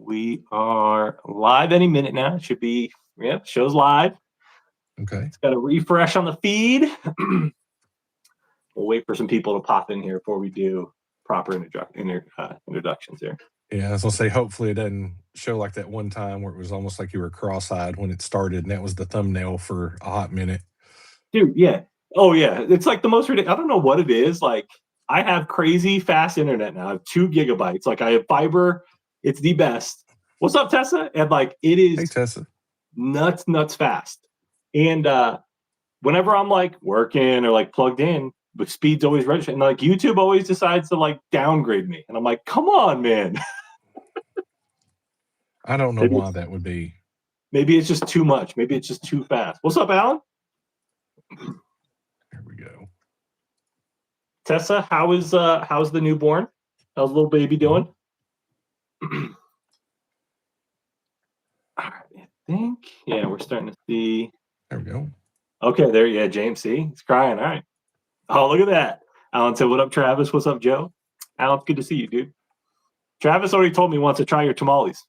We are live any minute now. It should be, yep, show's live. Okay. It's got a refresh on the feed. We'll wait for some people to pop in here before we do proper introductions here. Yeah, I was going to say, hopefully it doesn't show like that one time where it was almost like you were cross-eyed when it started, and that was the thumbnail for a hot minute. Dude, yeah. Oh, yeah. It's like the most ridiculous. I don't know what it is. Like, I have crazy fast internet now. I have 2 gigabytes. Like, I have fiber. It's the best. What's up, Tessa? And, like, it is Hey, Tessa. nuts fast. And whenever I'm, like, working or, like, plugged in, the speed's always registering. And, like, YouTube always decides to, like, downgrade me. And I'm like, come on, man. I don't know why that would be. Maybe it's just too much. Maybe it's just too fast. What's up, Alan? There we go. Tessa, how's the newborn? How's the little baby doing? All right, I think, yeah, we're starting to see. There we go. Okay, there, yeah, James, see? He's crying. All right. Oh, look at that. Alan said, what up, Travis? What's up, Joe? Alan, good to see you, dude. Travis already told me he wants to try your tamales.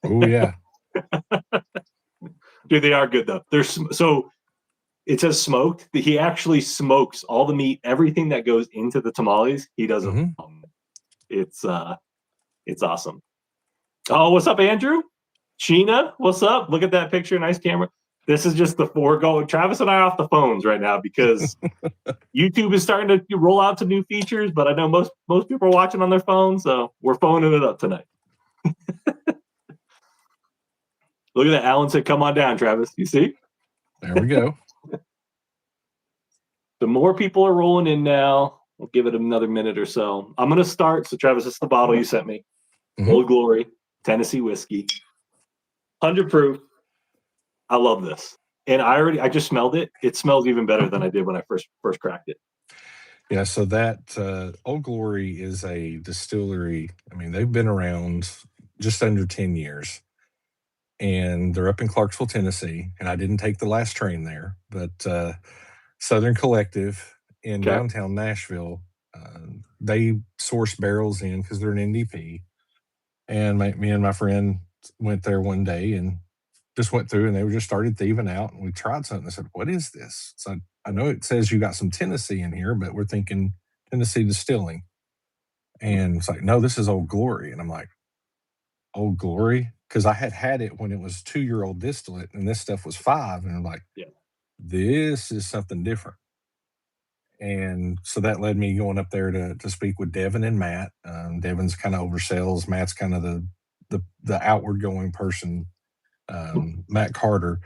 Oh, yeah. Dude, they are good, though. They're so it says smoked. He actually smokes all the meat, everything that goes into the tamales. He does it. It's awesome. Oh, what's up, Andrew? Sheena, what's up? Look at that picture. Nice camera. This is just the foregoing. Travis and I are off the phones right now because YouTube is starting to roll out some new features, but I know most people are watching on their phones, so we're phoning it up tonight. Look at that. Alan said, come on down, Travis. You see? There we go. The more people are rolling in now. We'll give it another minute or so. I'm going to start. So, Travis, this is the bottle you sent me. Old Glory, Tennessee whiskey. 100 proof. I love this. And I just smelled it. It smells even better than I did when I first cracked it. Yeah, so that Old Glory is a distillery. I mean, they've been around just under 10 years. And they're up in Clarksville, Tennessee. And I didn't take the last train there, but Southern Collective in downtown Nashville, they source barrels in because they're an NDP. And me and my friend went there one day and just went through, and they just started thieving out. And we tried something. I said, what is this? So I know it says you got some Tennessee in here, but we're thinking Tennessee Distilling. And it's like, no, this is Old Glory. And I'm like, Old Glory? Because I had it when it was 2-year-old distillate, and this stuff was 5. And I'm like, this is something different. And so that led me going up there to speak with Devin and Matt. Devin's kind of oversells. Matt's kind of the outward going person, Matt Carter,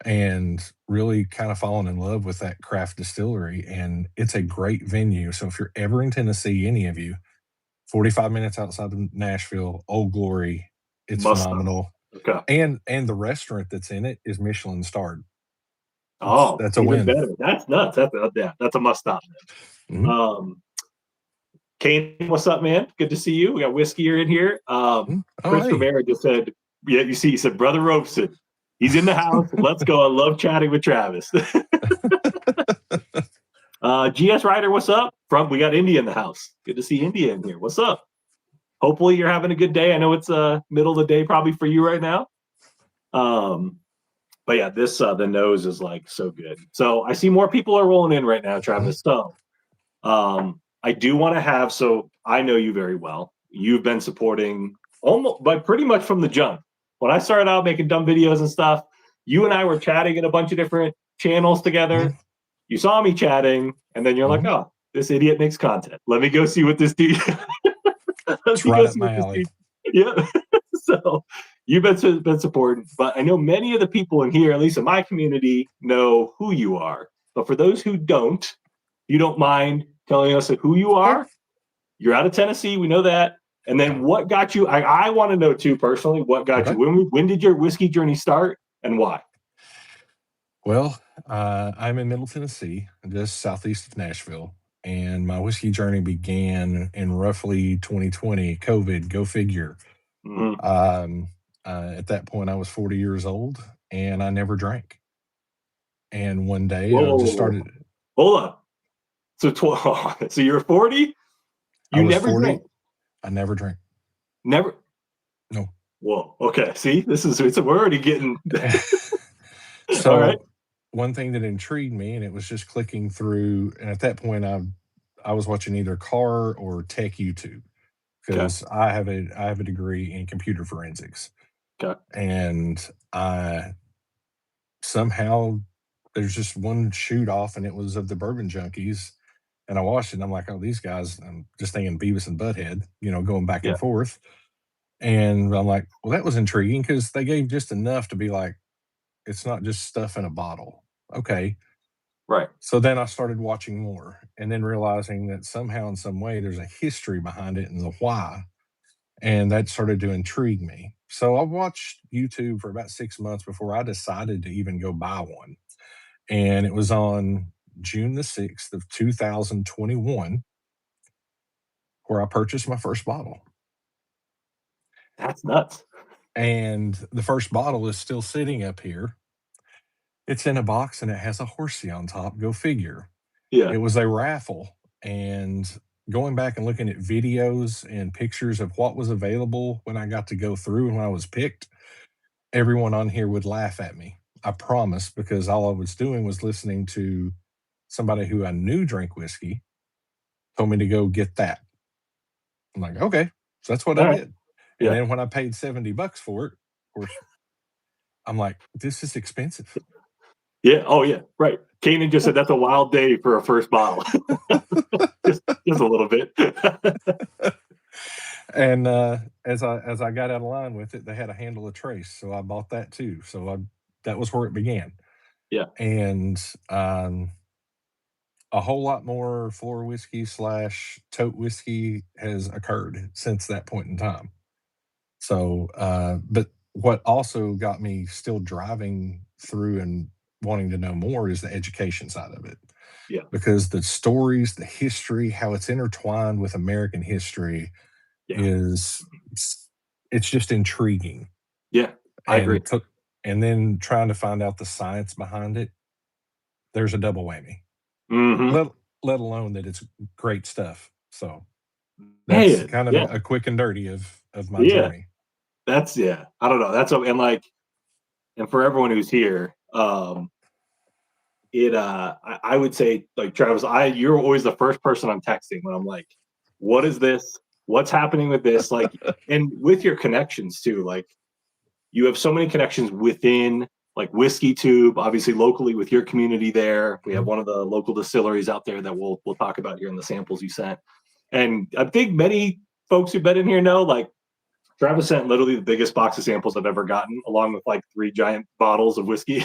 and really kind of fallen in love with that craft distillery. And it's a great venue. So if you're ever in Tennessee, any of you, 45 minutes outside of Nashville, Old Glory, it's phenomenal. Okay. And the restaurant that's in it is Michelin starred. Oh, that's a win. Better. That's nuts. That's a must stop. Kane, what's up, man? Good to see you. We got whiskey in here. Chris Romero just said, yeah, you see, he said, Brother Robeson, he's in the house. Let's go. I love chatting with Travis. GS Ryder, what's up? We got India in the house. Good to see India in here. What's up? Hopefully you're having a good day. I know it's middle of the day probably for you right now. But yeah, this the nose is like so good. So I see more people are rolling in right now, Travis. So I do want to have, so I know you very well. You've been supporting almost, but pretty much from the jump. When I started out making dumb videos and stuff, you and I were chatting in a bunch of different channels together. You saw me chatting, and then you're like, oh, this idiot makes content. Let me go see what this dude. It's right up my alley. Yeah. So you've been supporting, but I know many of the people in here, at least in my community, know who you are. But for those who don't, you don't mind telling us who you are. You're out of Tennessee. We know that. And then what got you? I want to know too, personally, what got you? When did your whiskey journey start and why? Well, I'm in Middle Tennessee, just southeast of Nashville. And my whiskey journey began in roughly 2020, COVID, go figure. At that point, I was 40 years old, and I never drank. And one day, I just started. Hold on. So you're 40? You never 40. Drank? I never drank. Never? No. Whoa. Okay. See, we're already getting. All right. So one thing that intrigued me, and it was just clicking through, and at that point I was watching either car or tech YouTube Okay. because I have a degree in computer forensics, Okay. and I somehow there's just one shoot off, and it was of the Bourbon Junkies, and I watched it, and I'm like, oh, these guys, I'm just thinking Beavis and Butthead, going back Yeah. and forth, and I'm like, well, that was intriguing because they gave just enough to be like, it's not just stuff in a bottle. Okay. Right. So then I started watching more and then realizing that somehow, in some way, there's a history behind it and the why. And that started to intrigue me. So I watched YouTube for about 6 months before I decided to even go buy one. And it was on June the 6th of 2021 where I purchased my first bottle. That's nuts. And the first bottle is still sitting up here. It's in a box and it has a horsey on top. Go figure. Yeah. It was a raffle, and going back and looking at videos and pictures of what was available when I got to go through and when I was picked, everyone on here would laugh at me. I promise, because all I was doing was listening to somebody who I knew drank whiskey told me to go get that. I'm like, okay. So that's what All I right. did. And Yeah. then when I paid $70 for it, of course, I'm like, this is expensive. Yeah. Oh, yeah. Right. Kanan just said that's a wild day for a first bottle. just a little bit. And as I got out of line with it, they had a handle of trace, so I bought that too. So that was where it began. Yeah. And a whole lot more floor whiskey slash tote whiskey has occurred since that point in time. So, but what also got me still driving through and wanting to know more is the education side of it. Yeah. Because the stories, the history, how it's intertwined with American history Yeah. is it's just intriguing. Yeah. I agree. And then trying to find out the science behind it, there's a double whammy. Mm-hmm. Let alone that it's great stuff. So that's Man. kind of Yeah. a quick and dirty of my Yeah. journey. That's yeah. I don't know. And like, and for everyone who's here, I would say, like, Travis, you're always the first person I'm texting when I'm like, what is this? What's happening with this? Like, and with your connections too, like, you have so many connections within, like, Whiskey Tube, obviously locally with your community there. We have one of the local distilleries out there that we'll talk about here in the samples you sent. And I think many folks who've been in here know, like, Travis sent literally the biggest box of samples I've ever gotten, along with like 3 giant bottles of whiskey.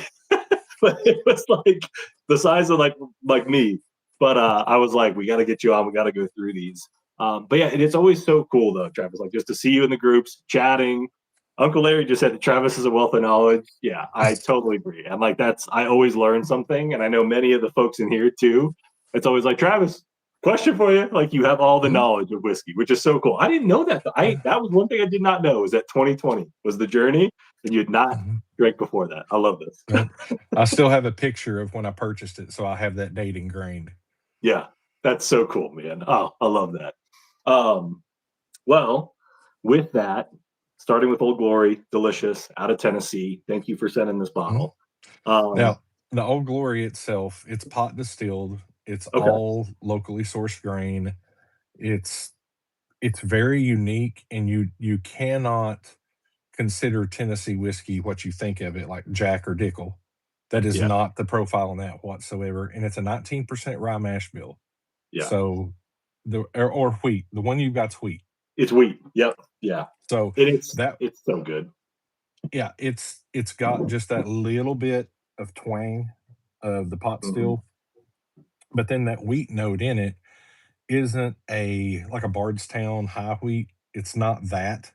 But it was like the size of like me. But I was like, we got to get you on. We got to go through these. But yeah, it's always so cool though, Travis. Like, just to see you in the groups chatting. Uncle Larry just said that Travis is a wealth of knowledge. Yeah, I totally agree. And like, I always learn something, and I know many of the folks in here too. It's always like, Travis, question for you. Like, you have all the knowledge of whiskey, which is so cool. I didn't know that. That was one thing I did not know, is that 2020 was the journey, and you had not drank before that. I love this. Well, I still have a picture of when I purchased it, so I have that date ingrained. Yeah, that's so cool, man. Oh, I love that. Well, with that, starting with Old Glory, delicious, out of Tennessee. Thank you for sending this bottle. Now, the Old Glory itself, it's pot distilled. It's Okay. all locally sourced grain. It's very unique, and you cannot consider Tennessee whiskey what you think of it, like Jack or Dickel. That is Yeah. not the profile on that whatsoever, and it's a 19% rye mash bill. Yeah. So or wheat. The one you've got's wheat. It's wheat. Yep. Yeah. So It's that so good. yeah, it's got just that little bit of twang of the pot Mhm. still, but then that wheat note in it isn't like a Bardstown high wheat. It's not that.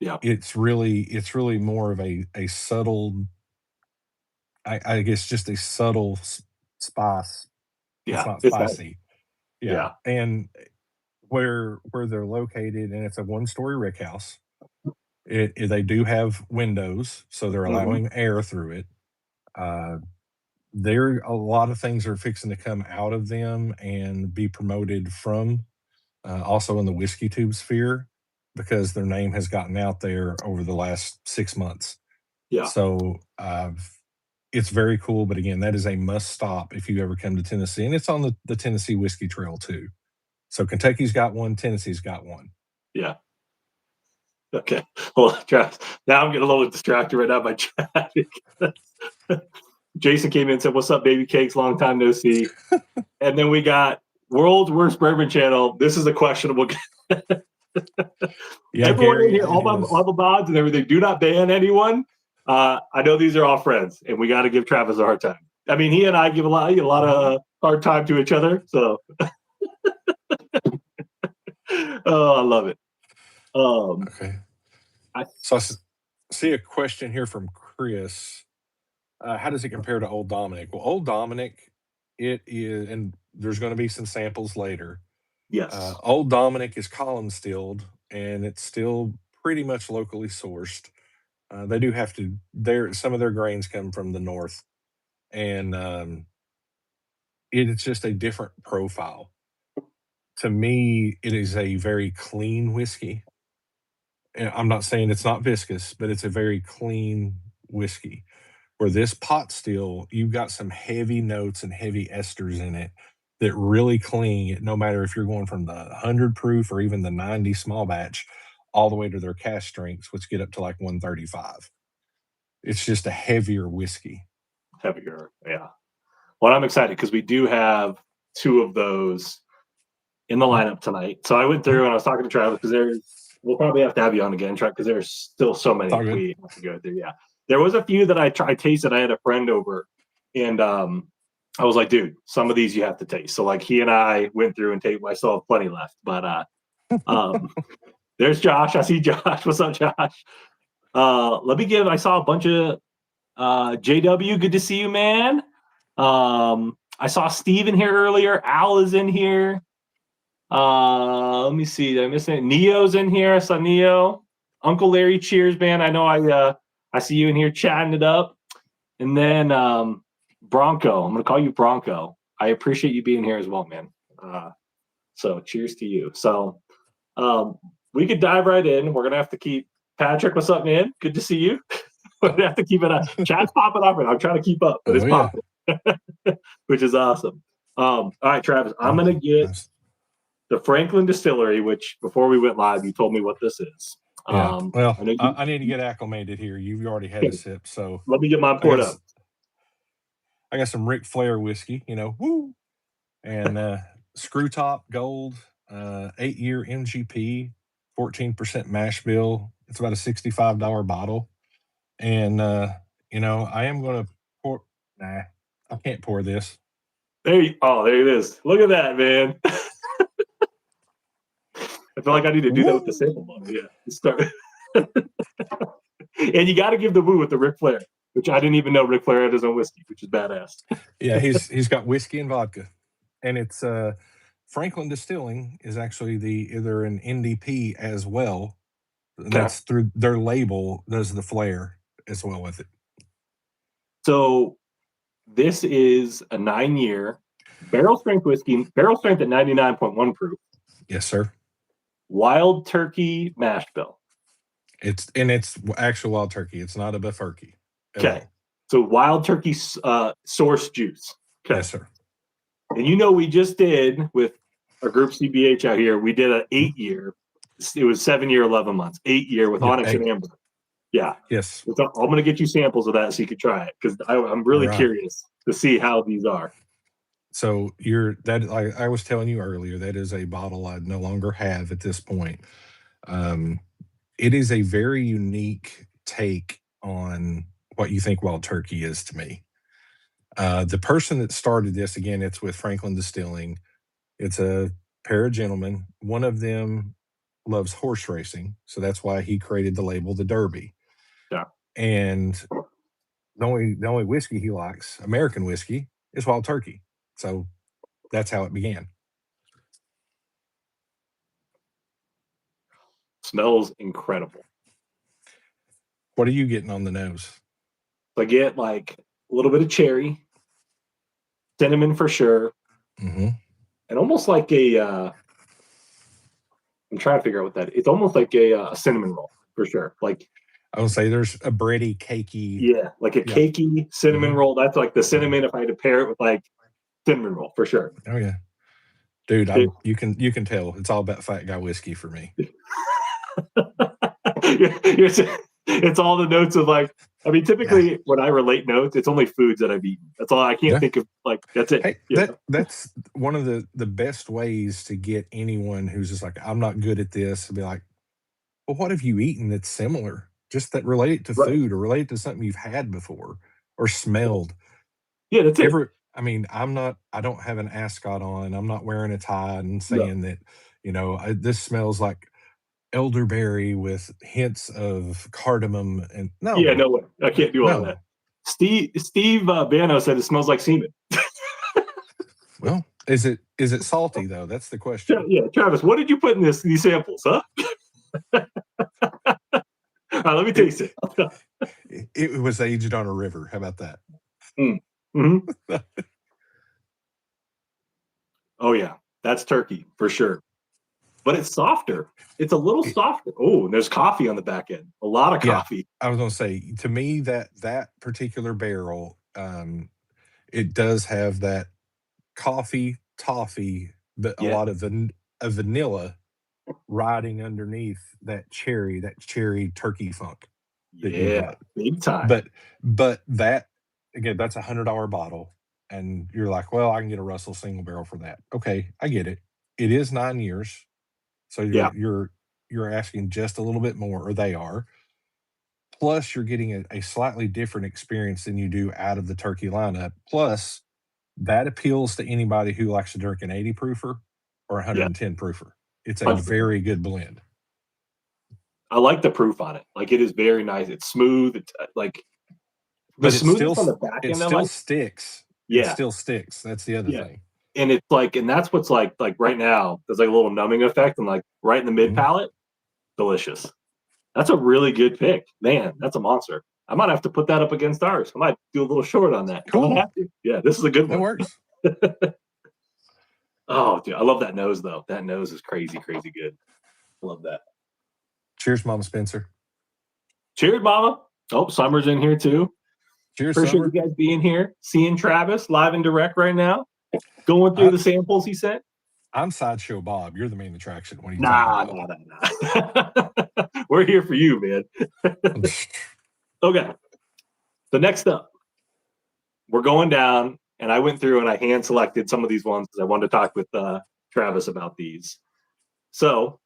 Yeah. It's really more of a subtle, I guess, just a subtle spice. It's Yeah. not It's nice. spicy. Yeah. Yeah. And where they're located, and it's a one-story rick house. They do have windows, so they're Mhm. allowing air through it. Uh, there a lot of things are fixing to come out of them and be promoted from, also in the whiskey tube sphere. because their name has gotten out there over the last 6 months. Yeah. So it's very cool. But again, that is a must stop if you ever come to Tennessee. And it's on the Tennessee Whiskey Trail too. So Kentucky's got one, Tennessee's got one. Yeah. Okay. Well, Travis, now I'm getting a little distracted right now by traffic. Jason came in and said, "What's up, baby cakes? Long time no see." And then we got World's Worst Bourbon Channel. This is a questionable. Yeah, everyone Gary, in here, all the mods and everything, do not ban anyone. I know these are all friends, and we got to give Travis a hard time. I mean, he and I give a lot of hard time to each other. So, oh, I love it. Okay. So I see a question here from Chris. How does it compare to Old Dominic? Well, Old Dominic, it is, and there's going to be some samples later. Yes. Old Dominic is column stilled, and it's still pretty much locally sourced. They do have to. Some of their grains come from the north, and it's just a different profile. To me, it is a very clean whiskey. And I'm not saying it's not viscous, but it's a very clean whiskey. Where this pot still, you've got some heavy notes and heavy esters in it that really cling it, no matter if you're going from the 100 proof or even the 90 small batch, all the way to their cask strengths, which get up to like 135. It's just a heavier whiskey. Heavier, yeah. Well, I'm excited because we do have 2 of those in the lineup tonight. So I went through and I was talking to Travis because we'll probably have to have you on again, because there's still so many we have to go through. Yeah. There was a few that I tasted. I had a friend over, and I was like, dude, some of these you have to taste. So like he and I went through and tasted. I still have plenty left, but there's Josh. I see Josh. What's up, Josh? I saw a bunch of JW. Good to see you, man. I saw Steve in here earlier. Al is in here. Let me see. Did I miss anything? Neo's in here. I saw Neo. Uncle Larry, cheers, man. I know I see you in here chatting it up. And then Bronco. I'm gonna call you Bronco. I appreciate you being here as well, man. So cheers to you. So we could dive right in. We're gonna have to keep Patrick. What's up, man? Good to see you. We're gonna have to keep it up. Chat's popping up, and I'm trying to keep up, but it's popping, which is awesome. All right, Travis. I'm gonna get the Franklin Distillery, which before we went live, you told me what this is. Yeah. Well, I need to get acclimated here. You've already had a sip, so let me get mine poured up. I got some Ric Flair whiskey, woo, and Screw Top Gold, 8-year MGP, 14% mash bill. It's about a $65 bottle, and I am going to pour. Nah, I can't pour this. There it is. Look at that, man. I feel like I need to do that with the sample bottle. Yeah, start. And you got to give the woo with the Ric Flair, which I didn't even know Ric Flair had his own whiskey, which is badass. Yeah, he's got whiskey and vodka, and it's Franklin Distilling is actually either an NDP as well. And that's through their label. Does the flair as well with it. So this is a 9-year barrel strength whiskey, barrel strength at 99.1 proof. Yes, sir. Wild turkey mash bill. It's actual wild turkey. It's not a bifurkey. Okay. So wild turkey source juice. Okay. Yes, sir. And we just did with our group CBH out here, we did an 8-year. It was 7-year, 11 months, 8-year with Onyx and Amber. Yeah. Yes. I'm going to get you samples of that so you can try it, because I'm really curious to see how these are. So I was telling you earlier, that is a bottle I no longer have at this point. It is a very unique take on what you think wild turkey is to me. The person that started this, again, it's with Franklin Distilling. It's a pair of gentlemen. One of them loves horse racing, so that's why he created the label, the Derby. Yeah. And the only whiskey he likes, American whiskey, is wild turkey. So that's how it began. Smells incredible. What are you getting on the nose? I get like a little bit of cherry, cinnamon for sure, and almost like a I'm trying to figure out what that is. It's almost like a cinnamon roll for sure. Like I would say there's a bready, cakey. Yeah, like a cakey cinnamon roll. That's like the cinnamon if I had to pair it with like cinnamon roll for sure. Oh yeah, dude. You can tell it's all about fat guy whiskey for me. It's all the notes of like. I mean, typically when I relate notes, it's only foods that I've eaten. That's all. I can't think of like that's it. Hey, that's one of the best ways to get anyone who's just like, I'm not good at this, to be like, well, what have you eaten that's similar? Just that relate to food or relate to something you've had before or smelled. Yeah, that's it. I mean, I don't have an ascot on. I'm not wearing a tie and saying that, this smells like elderberry with hints of cardamom and no. Yeah, no way. I can't do all that. Steve Bano said it smells like semen. Well, is it salty though? That's the question. Yeah, Travis, what did you put in these samples, huh? All right, let me taste it. It was aged on a river. How about that? Mm-hmm. Oh yeah, that's turkey for sure. But it's softer. It's a little softer. Oh, and there's coffee on the back end. A lot of coffee. I was going to say, to me, that particular barrel, it does have that coffee, toffee, but a lot of vanilla riding underneath that cherry turkey funk. Yeah, big time. But that, again, that's $100 bottle. And you're like, well, I can get a Russell single barrel for that. Okay, I get it. It is 9 years. So you're asking just a little bit more, or they are. Plus, you're getting a slightly different experience than you do out of the turkey lineup. Plus, that appeals to anybody who likes to drink an 80 proofer or 110 proofer. It's a very good blend. I like the proof on it. Like it is very nice. It's smooth. It's like the smoothness on the back end. It still sticks. Yeah, it still sticks. That's the other thing. And it's like, and that's what's like right now, there's like a little numbing effect and like right in the mid palate, delicious. That's a really good pick, man. That's a monster. I might have to put that up against ours. I might do a little short on that. Cool. I might have to. Yeah, this is a good one. That works. Oh, dude, I love that nose though. That nose is crazy, crazy good. I love that. Cheers, Mama Spencer. Cheers, Mama. Oh, Summer's in here too. Cheers, Appreciate Summer. you guys being here, seeing Travis live and direct right now. Going through the samples he sent. I'm Sideshow Bob. You're the main attraction. What are you talking about? Nah. We're here for you, man. Okay. So next up, we're going down, and I went through and I hand selected some of these ones because I wanted to talk with Travis about these. So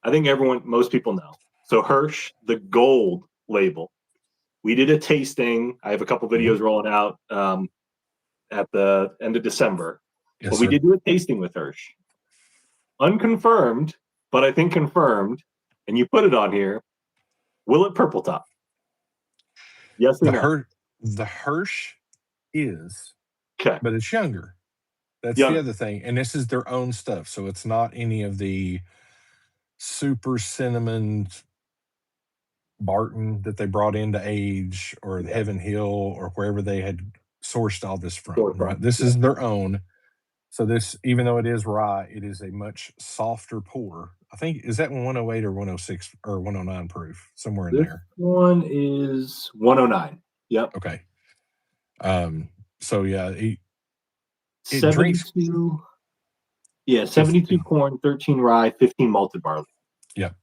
I think most people know. So Hirsch, the gold label. We did a tasting. I have a couple videos rolling out at the end of December. Yes, but we did do a tasting with Hirsch. Unconfirmed, but I think confirmed. And you put it on here. Will it purple top? Yes or no? The Hirsch is, okay, but it's younger. That's the other thing. And this is their own stuff. So it's not any of the super cinnamon Barton that they brought into age or the Heaven Hill or wherever they had sourced all this from. Right? This is their own. So this, even though it is rye, it is a much softer pour. I think, is that 108 or 106 or 109 proof? Somewhere in there. This one is 109. Yep. Okay. So yeah, it 72. Drinks. Yeah, 72 corn, 13 rye, 15 malted barley. Yep.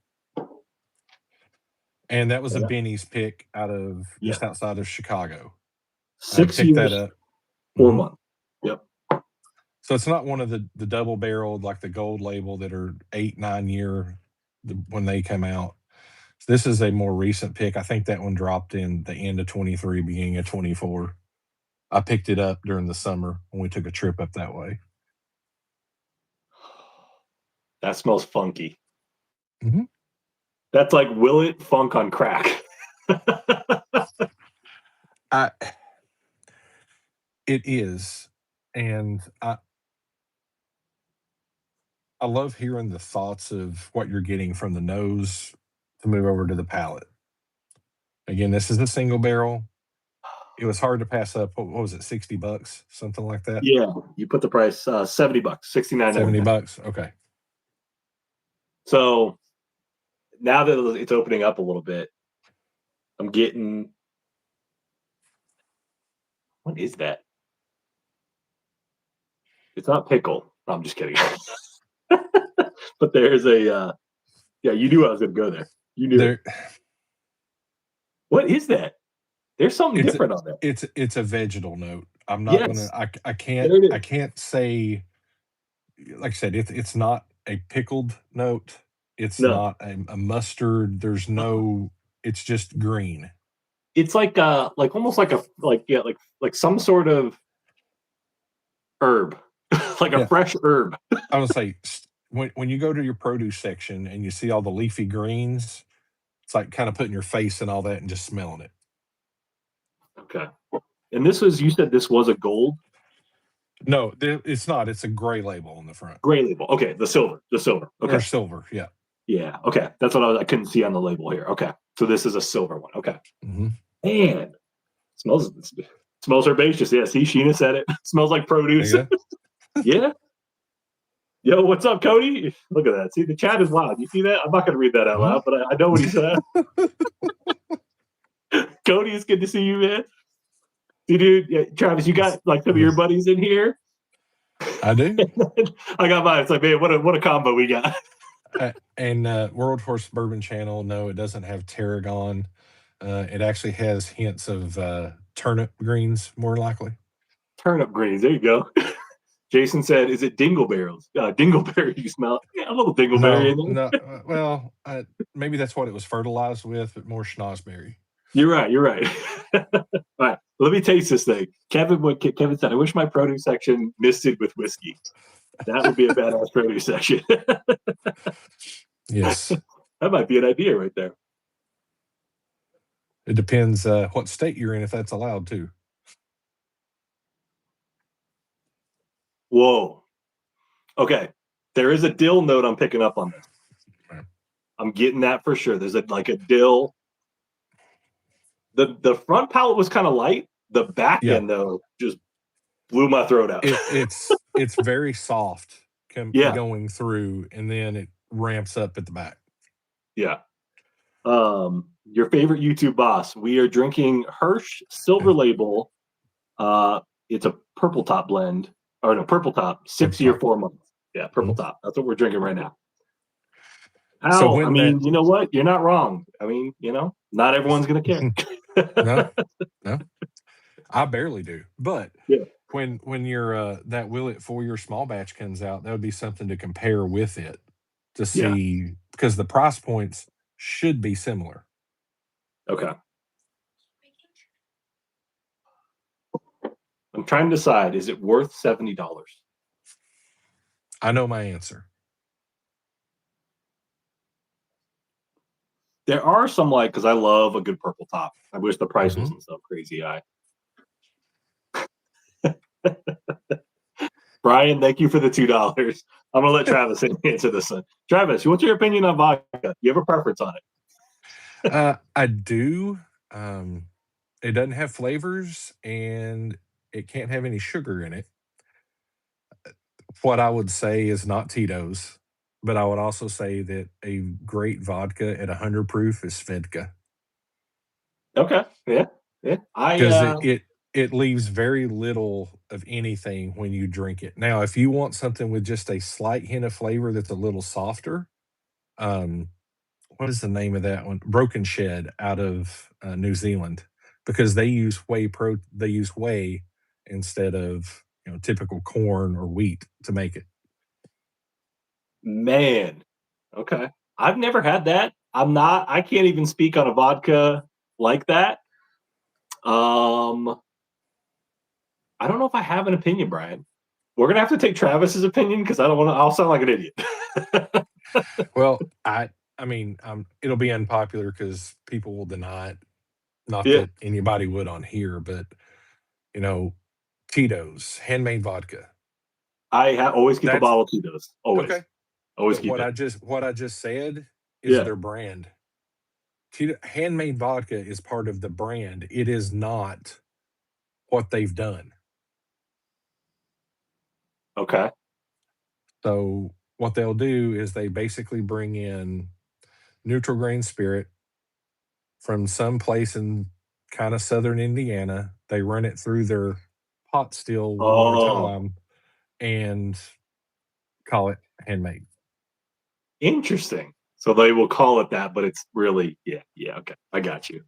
And that was a Benny's pick out of just outside of Chicago. 6 years, that up. 4 months. Yep. So it's not one of the double barreled like the gold label that are 8-9 year when they come out. So this is a more recent pick. I think that one dropped in the end of 23, beginning of 24. I picked it up during the summer when we took a trip up that way. That smells funky. Mm-hmm. That's like Willet funk on crack. It is. And I love hearing the thoughts of what you're getting from the nose to move over to the palate. Again, this is a single barrel. It was hard to pass up. What was it, $60, something like that? Yeah, you put the price $70, $69. $70. Okay. So now that it's opening up a little bit, I'm getting. What is that? It's not pickle. No, I'm just kidding. But there's a. Yeah, you knew I was going to go there. You knew it. What is that? There's something different on there. It's a vegetal note. I'm not Yes. gonna. I can't say. Like I said, it's not a pickled note. It's No. not a mustard. There's no. It's just green. It's like almost like some sort of herb, like a fresh herb. I would say when you go to your produce section and you see all the leafy greens, it's like kind of putting your face in all that and just smelling it. Okay. And you said this was a gold? No, it's not. It's a gray label on the front. Gray label. Okay. The silver. Okay. Or silver. Yeah. Yeah. Okay. That's what I couldn't see on the label here. Okay. So this is a silver one. Okay. Mm-hmm. Man, smells herbaceous. Yeah. See, Sheena said it. Smells like produce. Yeah. Yo, what's up, Cody? Look at that. See, the chat is loud. You see that? I'm not going to read that out loud, but I know what he said. Cody, it's good to see you, man. See, dude, yeah, Travis, you got like some of your buddies in here. I do. I got mine. It's like, man, what a combo we got. And World Horse Bourbon Channel, no, it doesn't have tarragon. It actually has hints of turnip greens, more likely. Turnip greens. There you go. Jason said, "Is it dingleberries? Dingleberry, you smell it? Yeah, a little dingleberry in there." No, well, maybe that's what it was fertilized with, but more schnozberry. You're right. All right, let me taste this thing. Kevin said, "I wish my produce section misted with whiskey. That would be a badass produce section." Yes, that might be an idea right there. It depends what state you're in, if that's allowed too. Whoa. Okay. There is a dill note I'm picking up on this. Right. I'm getting that for sure. There's a dill. The front palate was kind of light. The back end though just blew my throat out. It's very soft going through, and then it ramps up at the back. Yeah. Your favorite YouTube boss. We are drinking Hirsch Silver Label. It's a purple top blend. Or no, purple top, 6 year, 4 months. Yeah, purple top. That's what we're drinking right now. You know what? You're not wrong. I mean, not everyone's going to care. No. I barely do. But when your that Willet 4-year small batch comes out, that would be something to compare with it to see, because the price points should be similar. Okay. I'm trying to decide, is it worth $70? I know my answer. There are some, because I love a good purple top. I wish the price wasn't so crazy high. Brian, thank you for the $2. I'm going to let Travis answer this one. Travis, what's your opinion on vodka? You have a preference on it? I do. It doesn't have flavors, and it can't have any sugar in it. What I would say is not Tito's, but I would also say that a great vodka at 100 proof is Vodka. Okay. Yeah. Because it leaves very little of anything when you drink it. Now, if you want something with just a slight hint of flavor that's a little softer, what is the name of that one? Broken Shed out of New Zealand, because they use whey instead of typical corn or wheat to make it. Man, okay. I've never had that. I can't even speak on a vodka like that. I don't know if I have an opinion, Brian. We're gonna have to take Travis's opinion, because I don't want to. I'll sound like an idiot. Well, I mean, it'll be unpopular because people will deny it. Not that anybody would on here, but Tito's handmade vodka. I always keep a bottle of Tito's. Always. Okay. Always but keep what I just said is their brand. Handmade vodka is part of the brand. It is not what they've done. Okay. So what they'll do is they basically bring in neutral grain spirit from some place in kind of southern Indiana. They run it through their pot still one more time and call it handmade. Interesting. So they will call it that, but it's really, okay. I got you.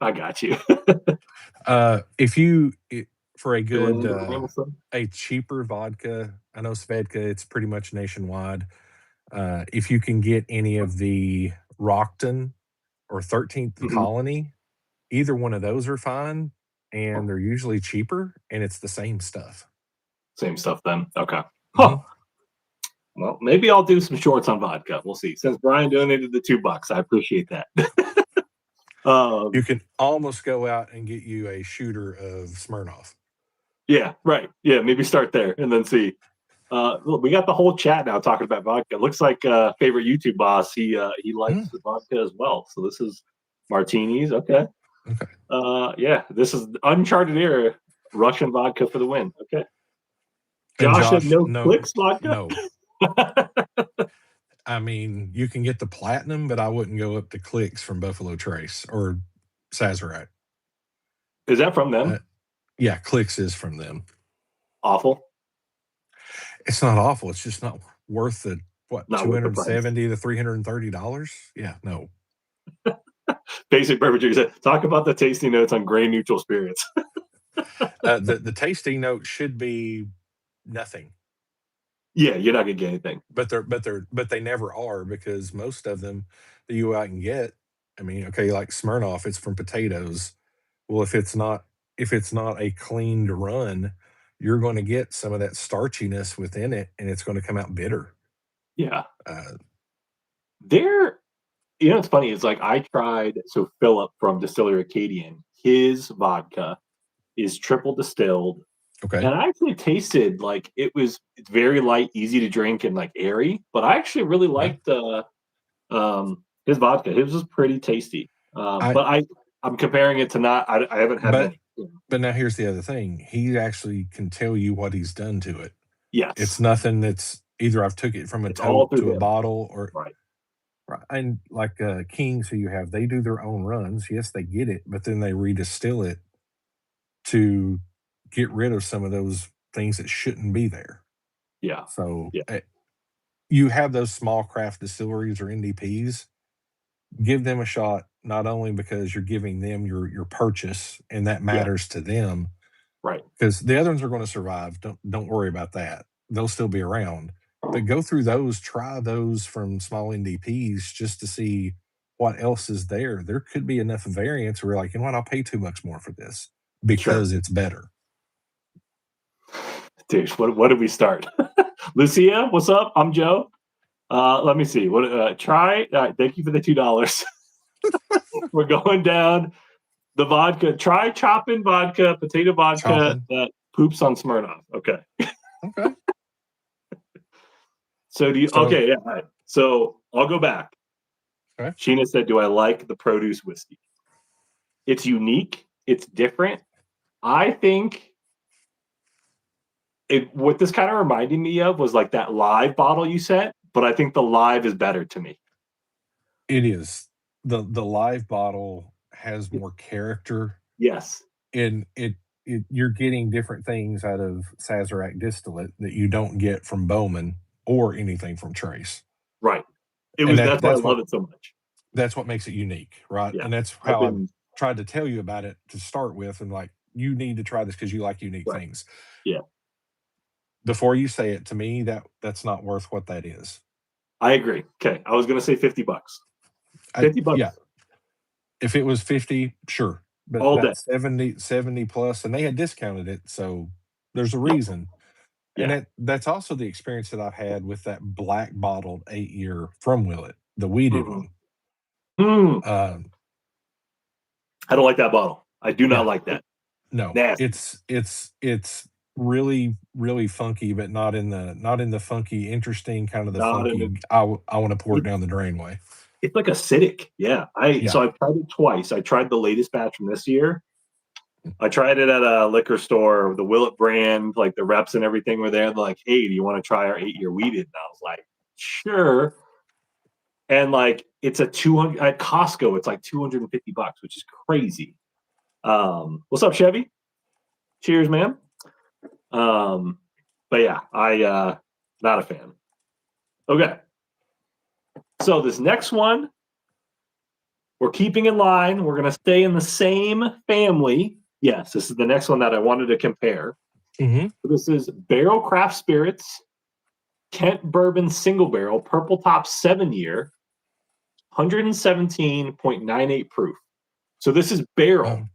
If you for a good a cheaper vodka, I know Svedka, it's pretty much nationwide. If you can get any of the Rockton or 13th Colony, either one of those are fine, and they're usually cheaper, and it's the same stuff. Same stuff then. Okay. Huh. Well, maybe I'll do some shorts on vodka. We'll see. Since Brian donated the $2, I appreciate that. You can almost go out and get you a shooter of Smirnoff. Yeah, right. Yeah, maybe start there and then see. Look, we got the whole chat now talking about vodka. Looks like favorite YouTube boss. He likes the vodka as well. So this is martinis. Okay. Yeah, this is uncharted era. Russian vodka for the win. Okay. Josh said no clicks vodka. No. I mean, you can get the platinum, but I wouldn't go up to Clicks from Buffalo Trace or Sazerac. Is that from them? Yeah, Clicks is from them. Awful. It's not awful. It's just not worth the $270 to $330. Yeah, no. Basic beverages. Talk about the tasting notes on grain neutral spirits. The tasting note should be nothing. Yeah, you're not gonna get anything. But they never are, because most of them that you go out and get, I mean, okay, like Smirnoff, it's from potatoes. Well, if it's not a cleaned run, you're going to get some of that starchiness within it, and it's going to come out bitter. Yeah. It's funny. It's like I tried. So Philip from Distillery Acadian, his vodka is triple distilled. Okay. And I actually tasted like it's very light, easy to drink, and like airy. But I actually really liked his vodka. His was pretty tasty. But I'm comparing it to not. I haven't had many. But now here's the other thing. He actually can tell you what he's done to it. Yes. It's nothing that's either I've took it from a tote to a bottle or right. And like Kings, who you have, they do their own runs. Yes, they get it, but then they redistill it to get rid of some of those things that shouldn't be there. Yeah. So you have those small craft distilleries or NDPs, give them a shot, not only because you're giving them your purchase and that matters to them. Right. Because the other ones are going to survive. Don't worry about that. They'll still be around. But go through those, try those from small NDPs just to see what else is there. There could be enough variance where you're like, you know what, I'll pay $2 more for this because it's better. Dude, what did we start? Lucia, what's up? I'm Joe. Let me see. Thank you for the $2. We're going down the vodka. Try chopping vodka, potato vodka that poops on Smirnoff. Okay. Okay. So I'll go back. Okay. Sheena said, do I like the produce whiskey? It's unique. It's different. I think what this kind of reminded me of was like that live bottle you sent, but I think the live is better to me. It is. The live bottle has more character. Yes. And you're getting different things out of Sazerac distillate that you don't get from Bowman or anything from Trace. Right. That's why I love it so much. That's what makes it unique, right? Yeah. And that's how I tried to tell you about it to start with, and like, you need to try this because you like unique things. Yeah. Before you say it to me, that's not worth what that is. I agree. Okay. I was going to say $50. $50. Yeah. If it was 50, sure. But all day. 70 plus, and they had discounted it, so there's a reason. And that's also the experience that I've had with that black bottled 8-year from Willett, the weeded one. I don't like that bottle. I do not like that. No, nasty. It's really, really funky, but not in the funky, interesting kind of the funky. I want to pour it down the drain way. It's like acidic. Yeah. So I've tried it twice. I tried the latest batch from this year. I tried it at a liquor store, the Willett brand, like the reps and everything were there. They're like, hey, do you want to try our 8-year weeded? And I was like, sure. And like it's a 200 at Costco, it's like $250, which is crazy. What's up, Chevy? Cheers, man. But yeah, I not a fan. Okay. So this next one, we're keeping in line. We're gonna stay in the same family. Yes, this is the next one that I wanted to compare. Mm-hmm. This is Barrel Craft Spirits, Kent Bourbon Single Barrel, Purple Top 7-year, 117.98 proof. So this is barrel.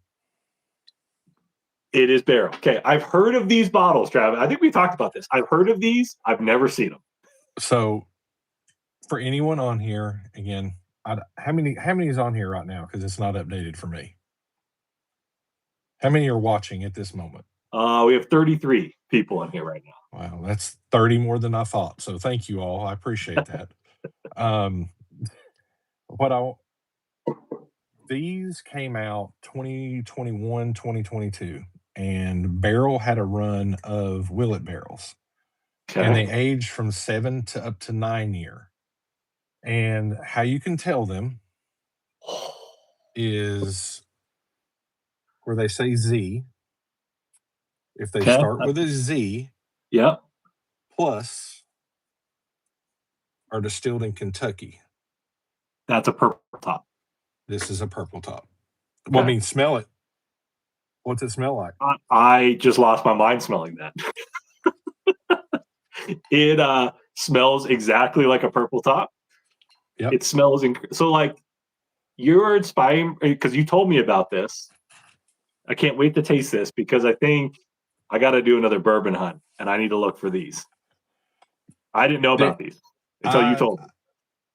It is barrel. Okay, I've heard of these bottles, Travis. I think we talked about this. I've heard of these. I've never seen them. So, for anyone on here, again, how many is on here right now? Because it's not updated for me. How many are watching at this moment? We have 33 people on here right now. Wow, that's 30 more than I thought. So thank you all. I appreciate that. These came out 2021, 2022, and Barrel had a run of Willet barrels. Okay. And they aged from 7 to up to 9 year. And how you can tell them is where they say Z. If they start with a Z, yep, plus are distilled in Kentucky. That's a purple top. This is a purple top. Okay. Well, I mean, smell it. What's it smell like? I just lost my mind smelling that. It smells exactly like a purple top. Yep. It smells so like you're inspiring because you told me about this. I can't wait to taste this because I think I got to do another bourbon hunt and I need to look for these. I didn't know about these until you told me.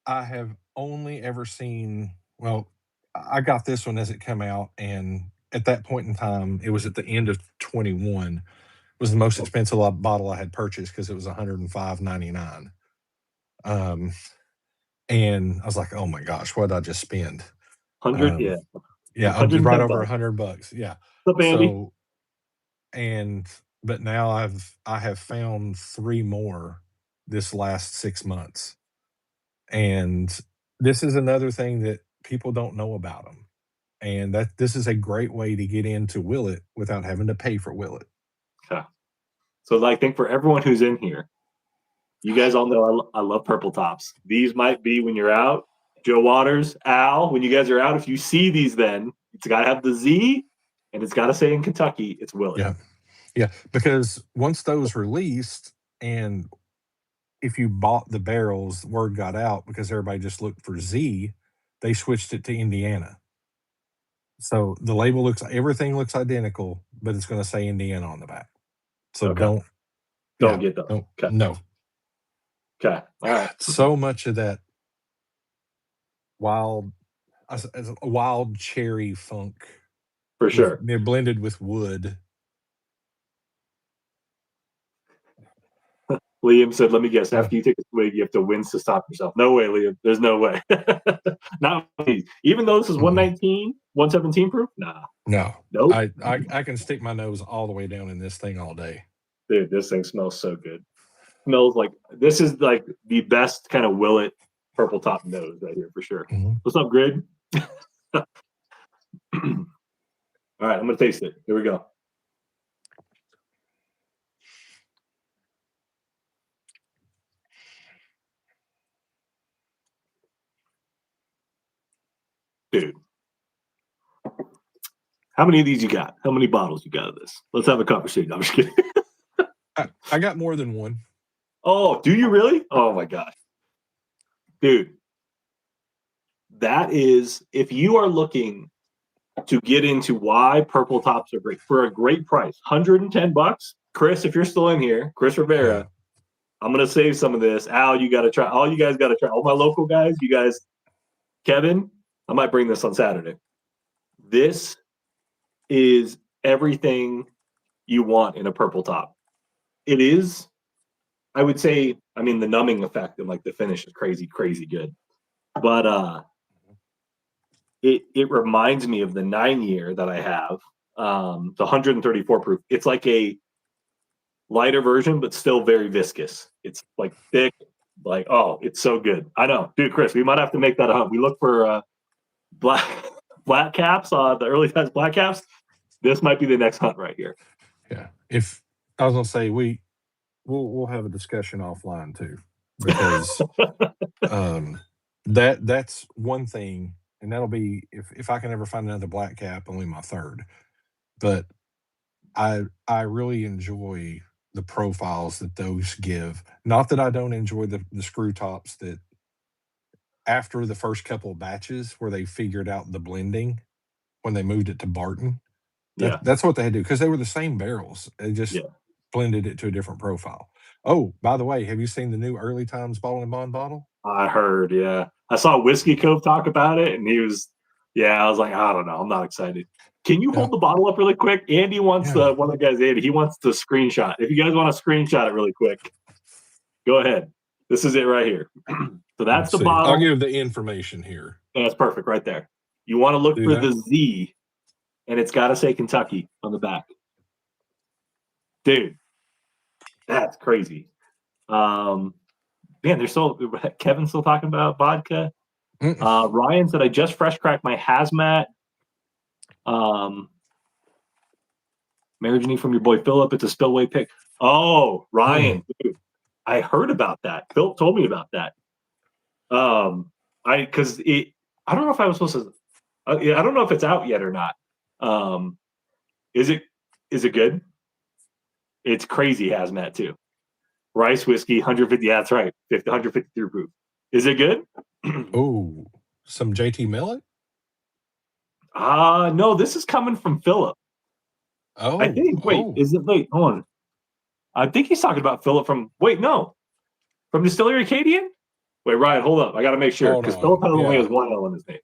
I have only ever seen, well, I got this one as it came out, and at that point in time, it was at the end of 21. It was the most expensive bottle I had purchased because it was $105.99. And I was like, oh my gosh, what did I just spend? 100, yeah. Yeah, right over $100. Yeah. What's up, Andy? So, but now I have found 3 more this last 6 months. And this is another thing that people don't know about them. And that this is a great way to get into Willet without having to pay for Willet. Okay. So I think for everyone who's in here, you guys all know I love purple tops. These might be when you're out. Joe Waters, Al, when you guys are out, if you see these, then it's got to have the Z and it's got to say in Kentucky, it's Willet. Yeah. Yeah. Because once those released, and if you bought the barrels, word got out because everybody just looked for Z, they switched it to Indiana. So the label everything looks identical, but it's going to say Indiana on the back. So okay. Don't get those. Okay. No. Okay. All right. So much of that wild cherry funk. For sure. They're blended with wood. Liam said, let me guess, after you take a swig, you have to wince to stop yourself. No way, Liam. There's no way. Not me. Even though this is 119, 117 proof? Nah. No. Nope. I can stick my nose all the way down in this thing all day. Dude, this thing smells so good. Smells like, this is like the best kind of Willet purple top nose right here for sure. Mm-hmm. What's up, Grid? All right, I'm going to taste it. Here we go. Dude, how many of these you got? How many bottles you got of this? Let's have a conversation. I'm just kidding. I got more than one. Oh, do you really? Oh my gosh. Dude, that is, if you are looking to get into why purple tops are great for a great price, $110. Chris, if you're still in here, Chris Rivera, yeah. I'm going to save some of this. Al, you got to try. All you guys got to try. All my local guys, you guys, Kevin, I might bring this on Saturday. This is everything you want in a purple top. It is, I would say, I mean, the numbing effect and like the finish is crazy, crazy good. But it reminds me of the 9-year that I have, the 134 proof. It's like a lighter version, but still very viscous. It's like thick, Like, oh, it's so good. I know, dude. Chris, we might have to make that a hunt. We look for black caps on the early times black caps. This might be the next hunt right here. Yeah. If I was gonna say we'll have a discussion offline too, because that's one thing, and that'll be if I can ever find another black cap, only my third. But I really enjoy the profiles that those give. Not that I don't enjoy the screw tops that after the first couple of batches where they figured out the blending when they moved it to Barton. That's what they had to do because they were the same barrels. They just blended it to a different profile. Oh, by the way, have you seen the new Early Times Bottle and Bond bottle? I heard, yeah. I saw Whiskey Cove talk about it, and he was, I was like, I don't know. I'm not excited. Can you hold the bottle up really quick? Andy wants one of the guys, Andy, he wants to screenshot. If you guys want to screenshot it really quick, go ahead. This is it right here. So that's the bottle. I'll give the information here. That's perfect right there. You want to look for the Z, and it's got to say Kentucky on the back. Dude, that's crazy. Man, Kevin's still talking about vodka. Ryan said, I just fresh cracked my hazmat. Marigny from your boy Philip. It's a spillway pick. Oh, Ryan, dude, I heard about that. Phil told me about that. I don't know if I was supposed to. I don't know if it's out yet or not. Is it good? It's crazy hazmat too. Rice whiskey, 150. Yeah, that's right. 153 proof. Is it good? Oh, some JT Millet? No, this is coming from Philip. Oh, I think. Is it? Wait, hold on. I think he's talking about Philip from Distillery Acadian. Wait, Ryan, hold up. I got to make sure because Philip only has one L in his name.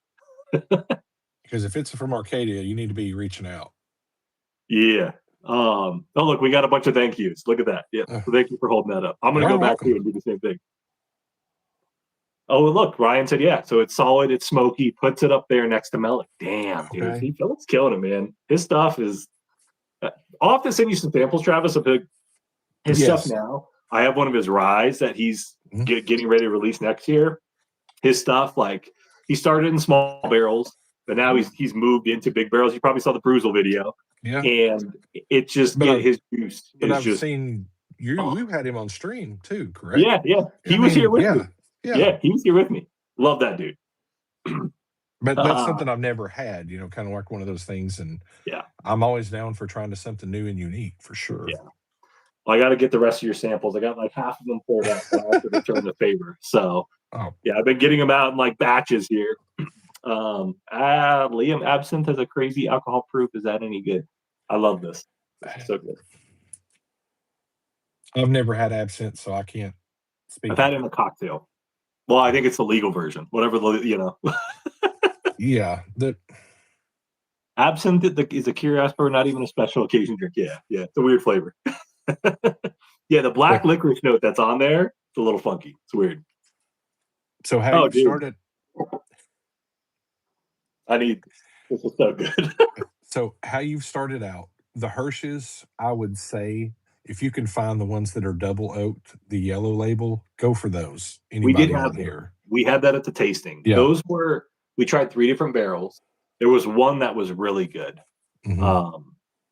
Because if it's from Arcadia, you need to be reaching out. Yeah. Oh, look, we got a bunch of thank yous. Look at that. Yeah. So thank you for holding that up. I'm going to go back here and do the same thing. Oh, look, Ryan said, yeah. So it's solid. It's smoky. Puts it up there next to Medley. Damn, dude. See, Philip's killing it, man. His stuff is. I'll have to send you some samples, Travis, of his stuff now. I have one of his ryes that he's getting ready to release next year. His stuff, like, he started in small barrels, but now he's moved into big barrels. You probably saw the Bruzel video. Yeah. And it just his juice. But I've seen you had him on stream too, correct? Yeah, yeah. He was here with me. Yeah, he was here with me. Love that dude. But that's something I've never had, kind of like one of those things. And I'm always down for trying to something new and unique for sure. Yeah. Well, I got to get the rest of your samples. I got like half of them poured out, so I have to return the favor. So, I've been getting them out in like batches here. Liam, absinthe has a crazy alcohol proof. Is that any good? I love this. It's so good. I've never had absinthe, so I can't speak. I've had it in a cocktail. Well, I think it's the legal version. Whatever Yeah, the absinthe is a curious, but not even a special occasion drink. Yeah, it's a weird flavor. The black licorice note that's on there, it's a little funky. It's weird. So how you started? This is so good. So how you've started out, the Hirsches, I would say, if you can find the ones that are double oaked, the yellow label, go for those. We did have here. We had that at the tasting. Yeah. We tried 3 different barrels. There was one that was really good.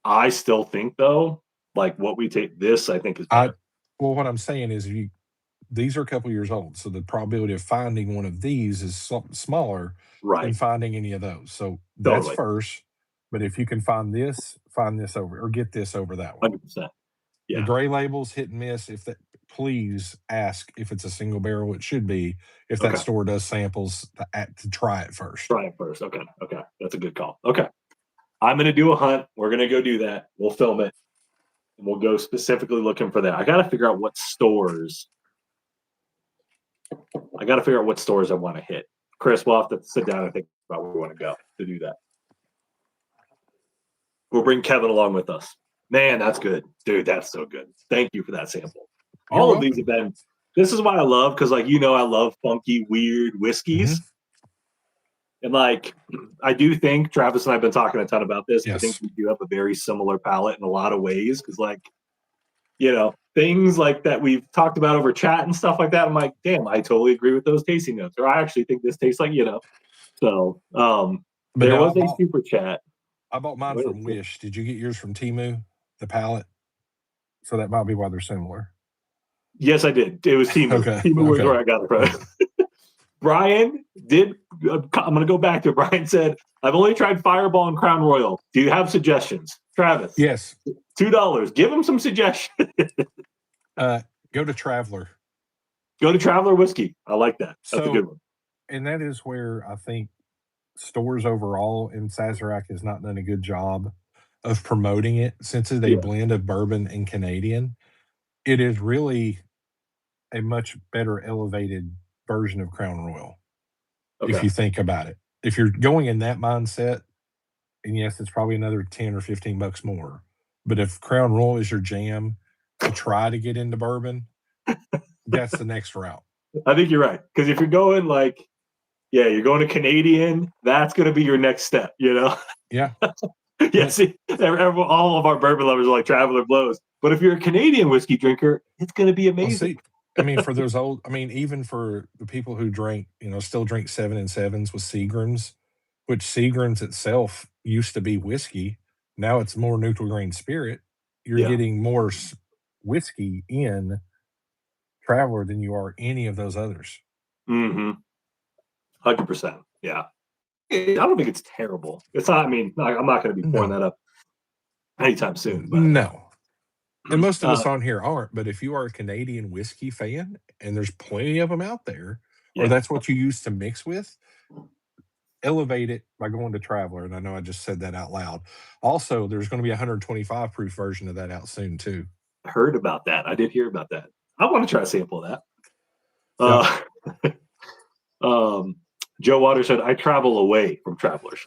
I still think though, like what we take this, I think is better. Well, what I'm saying is these are a couple years old, so the probability of finding one of these is smaller than finding any of those. So that's first. But if you can find this over or get this over that one. 100%. Yeah. The gray labels hit and miss. Please ask if it's a single barrel. It should be. If that store does samples, to try it first. Try it first. Okay. That's a good call. Okay. I'm going to do a hunt. We're going to go do that. We'll film it. And we'll go specifically looking for that. I got to figure out what stores I want to hit. Chris, we'll have to sit down and think about where we want to go to do that. We'll bring Kevin along with us. Man, that's good. Dude, that's so good. Thank you for that sample. All of these have been, this is why I love, because I love funky, weird whiskeys. And I do think Travis and I have been talking a ton about this. Yes. I think we do have a very similar palate in a lot of ways because things like that we've talked about over chat and stuff like that. I'm like, damn, I totally agree with those tasting notes. Or I actually think this tastes like, So But there now was a super chat. I bought mine from Wish. Did you get yours from Temu, the palette? So that might be why they're similar. Yes, I did. It was Temu. Okay. Temu was where I got it from. Brian did. I'm going to go back to it. Brian said, I've only tried Fireball and Crown Royal. Do you have suggestions? Travis. Yes. $2. Give him some suggestions. Go to Traveler. Go to Traveler Whiskey. I like that. That's a good one. And that is where I think stores overall in Sazerac has not done a good job of promoting it, since it's a blend of bourbon and Canadian. It is really a much better elevated version of Crown Royal. Okay. If you think about it, if you're going in that mindset, and yes, it's probably another 10 or 15 bucks more. But if Crown Royal is your jam to try to get into bourbon, that's the next route. I think you're right. Because if you're going you're going to Canadian, that's going to be your next step, Yeah. Yeah, see, all of our bourbon lovers are like Traveler blows. But if you're a Canadian whiskey drinker, it's going to be amazing. Well, see, for those even for the people who drink, still drink 7 and 7s with Seagrams, which Seagrams itself used to be whiskey. Now it's more neutral grain spirit. You're getting more whiskey in Traveler than you are any of those others. 100%. Yeah. I don't think it's terrible. It's not. I'm not going to be pouring that up anytime soon. But, no. And most of us on here aren't. But if you are a Canadian whiskey fan, and there's plenty of them out there, or that's what you used to mix with, elevate it by going to Traveler. And I know I just said that out loud. Also, there's going to be a 125 proof version of that out soon too. I heard about that. I did hear about that. I want to try a sample of that. Joe Water said, I travel away from Travelers.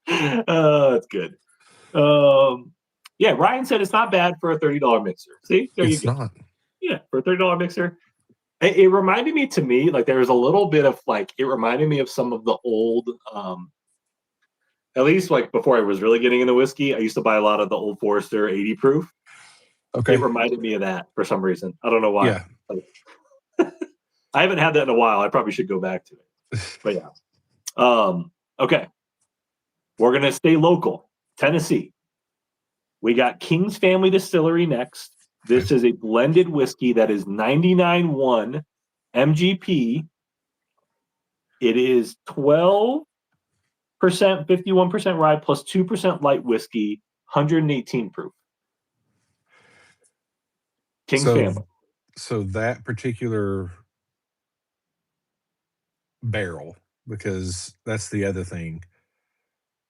That's good. Ryan said it's not bad for a $30 mixer. See, there you go. It's not. Yeah, for a $30 mixer. It reminded me, there was a little bit of it reminded me of some of the old, at least before I was really getting into whiskey, I used to buy a lot of the Old Forester 80 proof. Okay. It reminded me of that for some reason. I don't know why. Yeah. I haven't had that in a while. I probably should go back to it. But yeah. Okay. We're going to stay local. Tennessee. We got King's Family Distillery next. This is a blended whiskey that is 99.1 MGP. It is 12%, 51% rye plus 2% light whiskey, 118 proof. King's Family. So that particular barrel, because that's the other thing,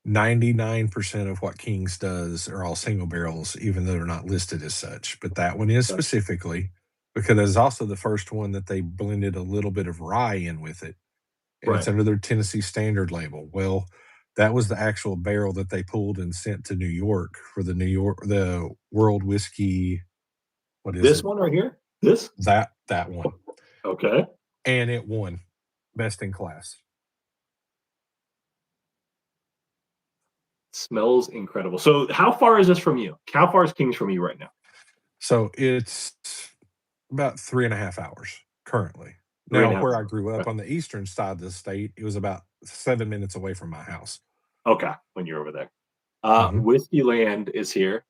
99% of what King's does are all single barrels, even though they're not listed as such. But that one is specifically because it's also the first one that they blended a little bit of rye in with it. And it's under their Tennessee Standard label. Well, that was the actual barrel that they pulled and sent to New York for the World Whiskey. What is this one right here? This? That one. Okay. And it won best in class. Smells incredible. So how far is this from you? How far is King's from you right now? So it's about 3.5 hours currently. Now, where I grew up on the eastern side of the state, it was about 7 minutes away from my house. Okay, when you're over there. Whiskey Land is here.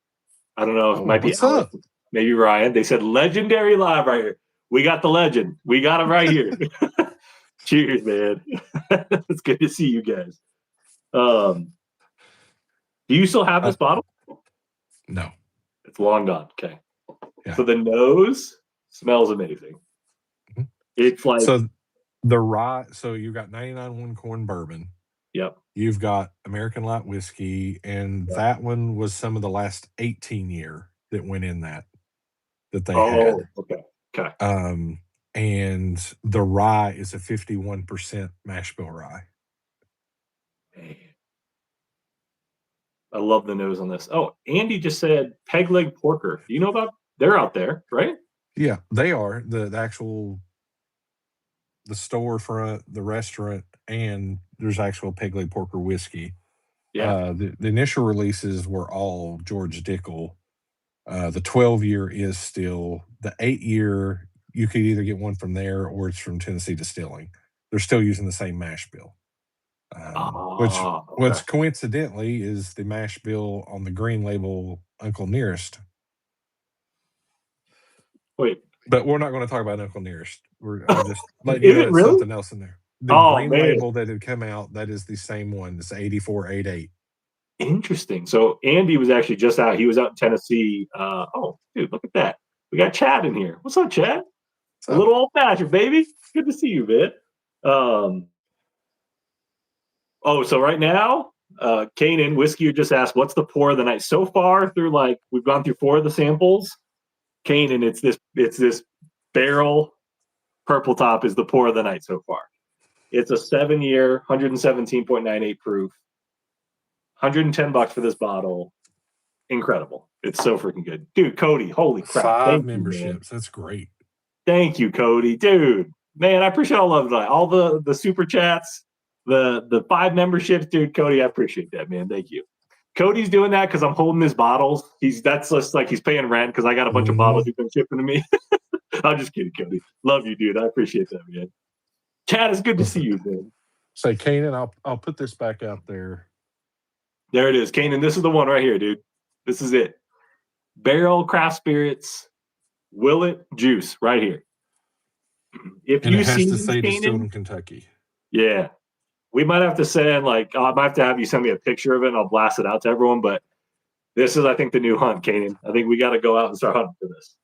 I don't know if it might be Alex, maybe Ryan. They said legendary live right here. We got the legend. We got him right here. Cheers, man. It's good to see you guys. Do you still have this bottle? No. It's long gone. Okay. Yeah. So the nose smells amazing. Mm-hmm. It's like so the rye. So you've got 99.1 corn bourbon. Yep. You've got American light whiskey, and that one was some of the last 18 year that went in that they had. Okay. And the rye is a 51% mash bill rye. Man. I love the nose on this. Oh, Andy just said Peg Leg Porker. Do you know about? They're out there, right? Yeah, they are. The actual the storefront, the restaurant, and there's actual Peg Leg Porker whiskey. Yeah. The initial releases were all George Dickel. The 12-year is still the 8-year. You could either get one from there or it's from Tennessee Distilling. They're still using the same mash bill, which coincidentally is the mash bill on the green label Uncle Nearest. Wait, but we're not going to talk about Uncle Nearest. I'm just letting you know there's really? something else in there. The green label that had come out, that is the same one. It's 8488. Interesting. So Andy was actually just out. He was out in Tennessee. Oh, dude, look at that. We got Chad in here. What's up, Chad? A little old fashioned, baby. Good to see you, man. So right now, Kanan, Whiskey just asked, what's the pour of the night? So far through we've gone through 4 of the samples. Kanan, it's this barrel purple top is the pour of the night so far. It's a 7-year, 117.98 proof. $110 for this bottle. Incredible. It's so freaking good. Dude, Cody, holy crap. 5 memberships. That's great. Thank you, Cody. Dude, man, I appreciate all of that. All the super chats, the 5 memberships. Dude, Cody, I appreciate that, man. Thank you. Cody's doing that because I'm holding his bottles. That's just like he's paying rent because I got a bunch of bottles he's been shipping to me. I'm just kidding, Cody. Love you, dude. I appreciate that, man. Chad, it's good to see you, man. Say, Kanan, I'll put this back out there. There it is, Kanan. This is the one right here, dude. This is it. Barrel Craft Spirits Willet Juice right here. If and you it has see to say Kanan, distilled in Kentucky. Yeah. We might have to send I might have to have you send me a picture of it and I'll blast it out to everyone. But this is, I think, the new hunt, Kanan. I think we got to go out and start hunting for this.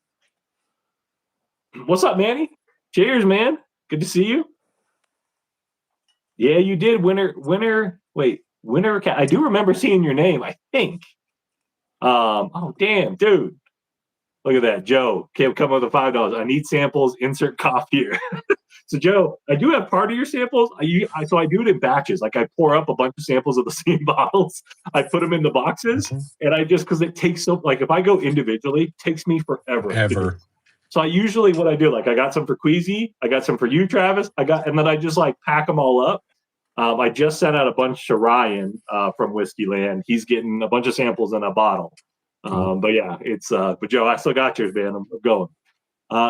What's up, Manny? Cheers, man. Good to see you. Yeah, you did. Winter. I do remember seeing your name, I think. Oh, damn, dude. Look at that. Joe came with the $5. I need samples. Insert cough here. So, Joe, I do have part of your samples. I do it in batches. Like, I pour up a bunch of samples of the same bottles. I put them in the boxes. And because it takes so, if I go individually, it takes me forever. So what I do, I got some for Queasy. I got some for you, Travis. And then I just, pack them all up. I just sent out a bunch to Ryan from Whiskey Land. He's getting a bunch of samples in a bottle. But yeah, but Joe, I still got yours, man. I'm going.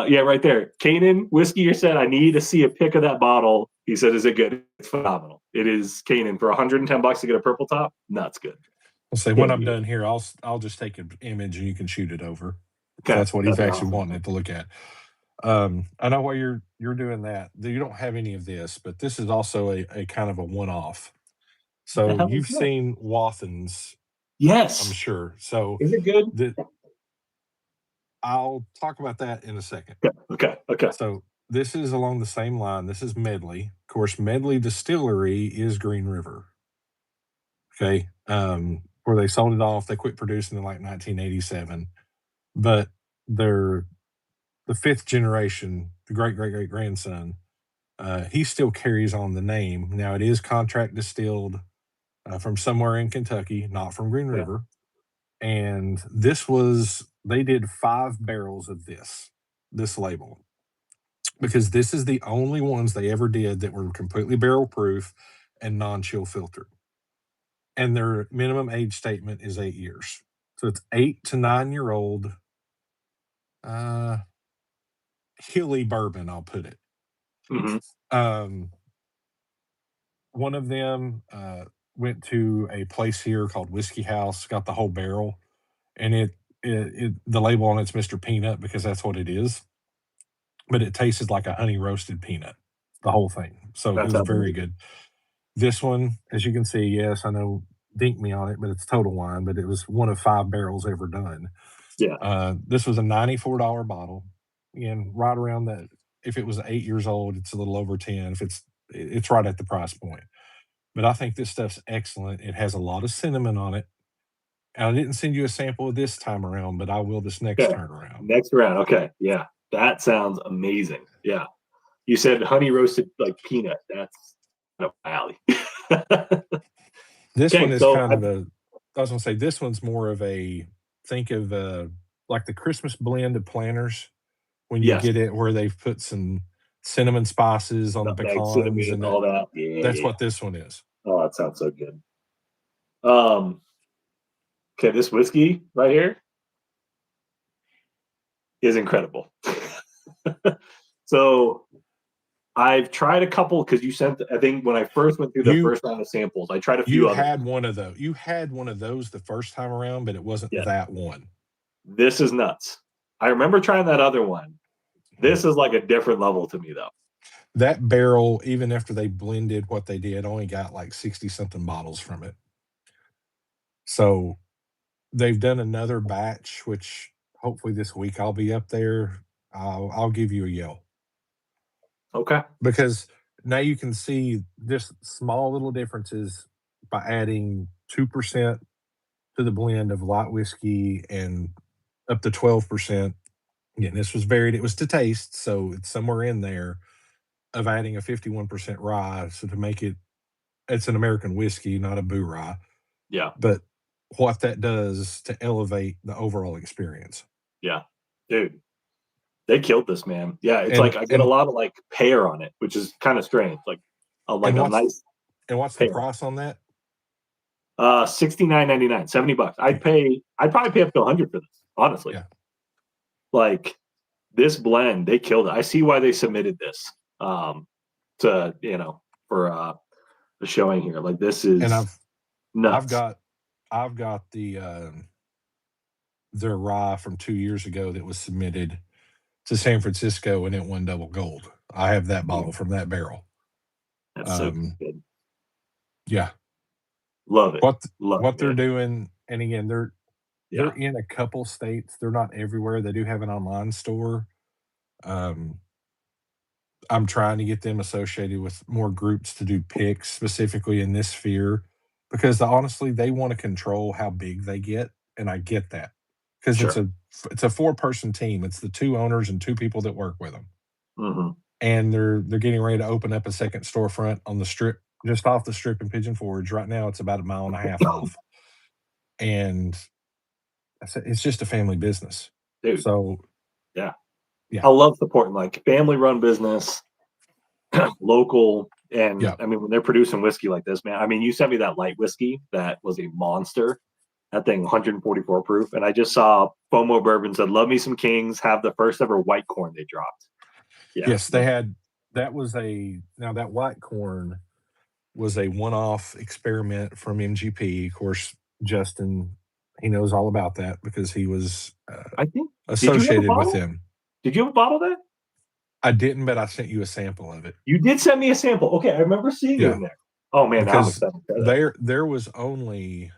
Yeah, right there. Kanan, Whiskey, you said, I need to see a pic of that bottle. He said, is it good? It's phenomenal. It is, Kanan, for $110 to get a purple top. That's good. I'll say when I'm done here, I'll just take an image and you can shoot it over. Okay. That's what he's actually wanting it to look at. I know why you're doing that. You don't have any of this, but this is also a kind of a one-off. So you've seen Wathen's. Yes. I'm sure. So is it good? I'll talk about that in a second. Okay. So this is along the same line. This is Medley. Of course, Medley Distillery is Green River. Okay. Where they sold it off. They quit producing in 1987. But they're the 5th generation, the great grandson. He still carries on the name. Now it is contract distilled from somewhere in Kentucky, not from Green River. And they did 5 barrels of this label, because this is the only ones they ever did that were completely barrel proof and non-chill filtered. And their minimum age statement is 8 years. So it's 8 to 9 year old hilly bourbon, I'll put it. Mm-hmm. One of them went to a place here called Whiskey House, got the whole barrel, and the label on it's Mr. Peanut, because that's what it is. But it tasted like a honey roasted peanut, the whole thing. So it was very good. This one, as you can see, yes, I know, dink me on it, but it's Total Wine, but it was one of 5 barrels ever done. Yeah. This was a $94 bottle. Again, right around that. If it was 8 years old, it's a little over 10. If it's right at the price point. But I think this stuff's excellent. It has a lot of cinnamon on it. And I didn't send you a sample of this time around, but I will this next turn around. Next round. Okay. Yeah. That sounds amazing. Yeah. You said honey roasted peanut. That's up my alley. This one is I was going to say, this one's more of think of like the Christmas blend of Planters, when you get it where they've put some cinnamon spices on the pecans and all that. Yeah, that's what this one is. Oh, that sounds so good. Okay, this whiskey right here. is incredible. So I've tried a couple because you sent. I think when I first went through the first round of samples, I tried a few. You others. had one of those. You had one of those the first time around, but it wasn't that one. This is nuts. I remember trying that other one. This is like a different level to me, though. That barrel, even after they blended what they did, only got like 60-something bottles from it. So they've done another batch, which hopefully this week I'll be up there. I'll give you a yell. Okay. Because now you can see just small little differences by adding 2% to the blend of light whiskey and up to 12%. Again, this was varied. It was to taste, so it's somewhere in there of adding a 51% rye. So to make it, it's an American whiskey, not a boo rye. Yeah. But what that does to elevate the overall experience. Yeah. Dude, they killed this, man. Yeah, it's like I get a lot of like pear on it, which is kind of strange. Like a nice. And what's the price on that? $69.99, $70. I'd probably pay up to 100 for this, honestly. Yeah. Like this blend, they killed it. I see why they submitted this to for the showing here. Like this is nuts. I've got the their rye from 2 years ago that was submitted to San Francisco and it won double gold. I have that bottle from that barrel. That's so good. Yeah. Love it. What they're doing, and again, they're in a couple states. They're not everywhere. They do have an online store. I'm trying to get them associated with more groups to do picks specifically in this sphere because honestly, they want to control how big they get, and I get that because it's a 4-person team. It's the 2 owners and 2 people that work with them, and they're getting ready to open up a second storefront on the strip. Just off the strip in Pigeon Forge. Right now, it's about 1.5 miles off. And it's just a family business. Dude. So, yeah. I love supporting like family-run business, local. And I mean, when they're producing whiskey like this, man, I mean, you sent me that light whiskey that was a monster. That thing, 144 proof. And I just saw FOMO Bourbon said, love me some Kings, have the first ever white corn they dropped. Yeah. Yes, they had. That white corn was a one-off experiment from MGP. Of course, Justin, he knows all about that because he was I think associated with them. Did you have a bottle of that? I didn't, but I sent you a sample of it. You did send me a sample. Okay, I remember seeing it in there. Oh man, because there was only,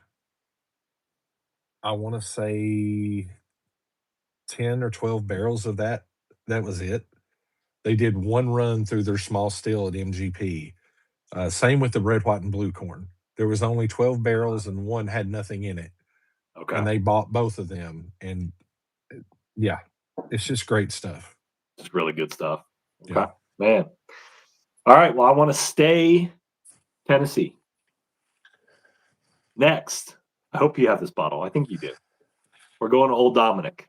I want to say 10 or 12 barrels of that. That was it. They did one run through their small still at MGP. Same with the red, white, and blue corn. There was only 12 barrels and one had nothing in it. Okay. And they bought both of them. And it's just great stuff. It's really good stuff. Okay, man. All right. Well, I want to stay Tennessee. Next, I hope you have this bottle. I think you do. We're going to Old Dominic.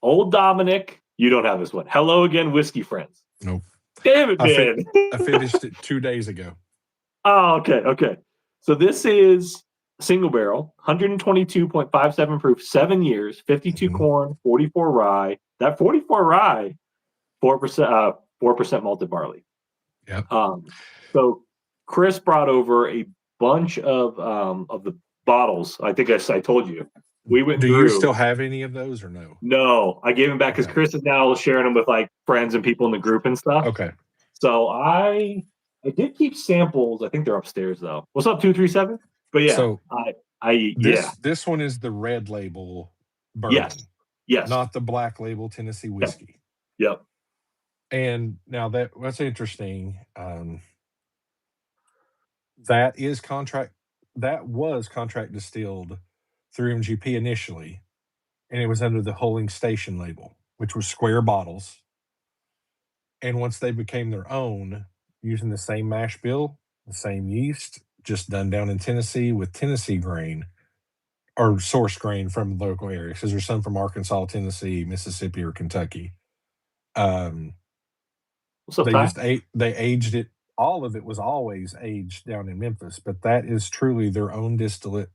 Old Dominic. You don't have this one. Hello again, whiskey friends. Nope. Damn it, man. I finished it 2 days ago. Oh, okay. So this is single barrel, 122.57 proof, 7 years, 52 corn, 44 rye. That 44 rye, 4% malted barley. Yep. So Chris brought over a bunch of the bottles. I think I told you. We went through. Do you still have any of those or no? No, I gave them back because Chris is now sharing them with like friends and people in the group and stuff. Okay. So I did keep samples. I think they're upstairs though. What's up, 237? But yeah, so this one is the red label bourbon. Yes. Not the black label Tennessee whiskey. Yep. And now that's interesting. That was contract distilled through MGP initially, and it was under the Holding Station label, which was square bottles. And once they became their own, using the same mash bill, the same yeast, just done down in Tennessee with Tennessee grain or source grain from the local areas, because there's some from Arkansas, Tennessee, Mississippi, or Kentucky. They aged it. All of it was always aged down in Memphis, but that is truly their own distillate,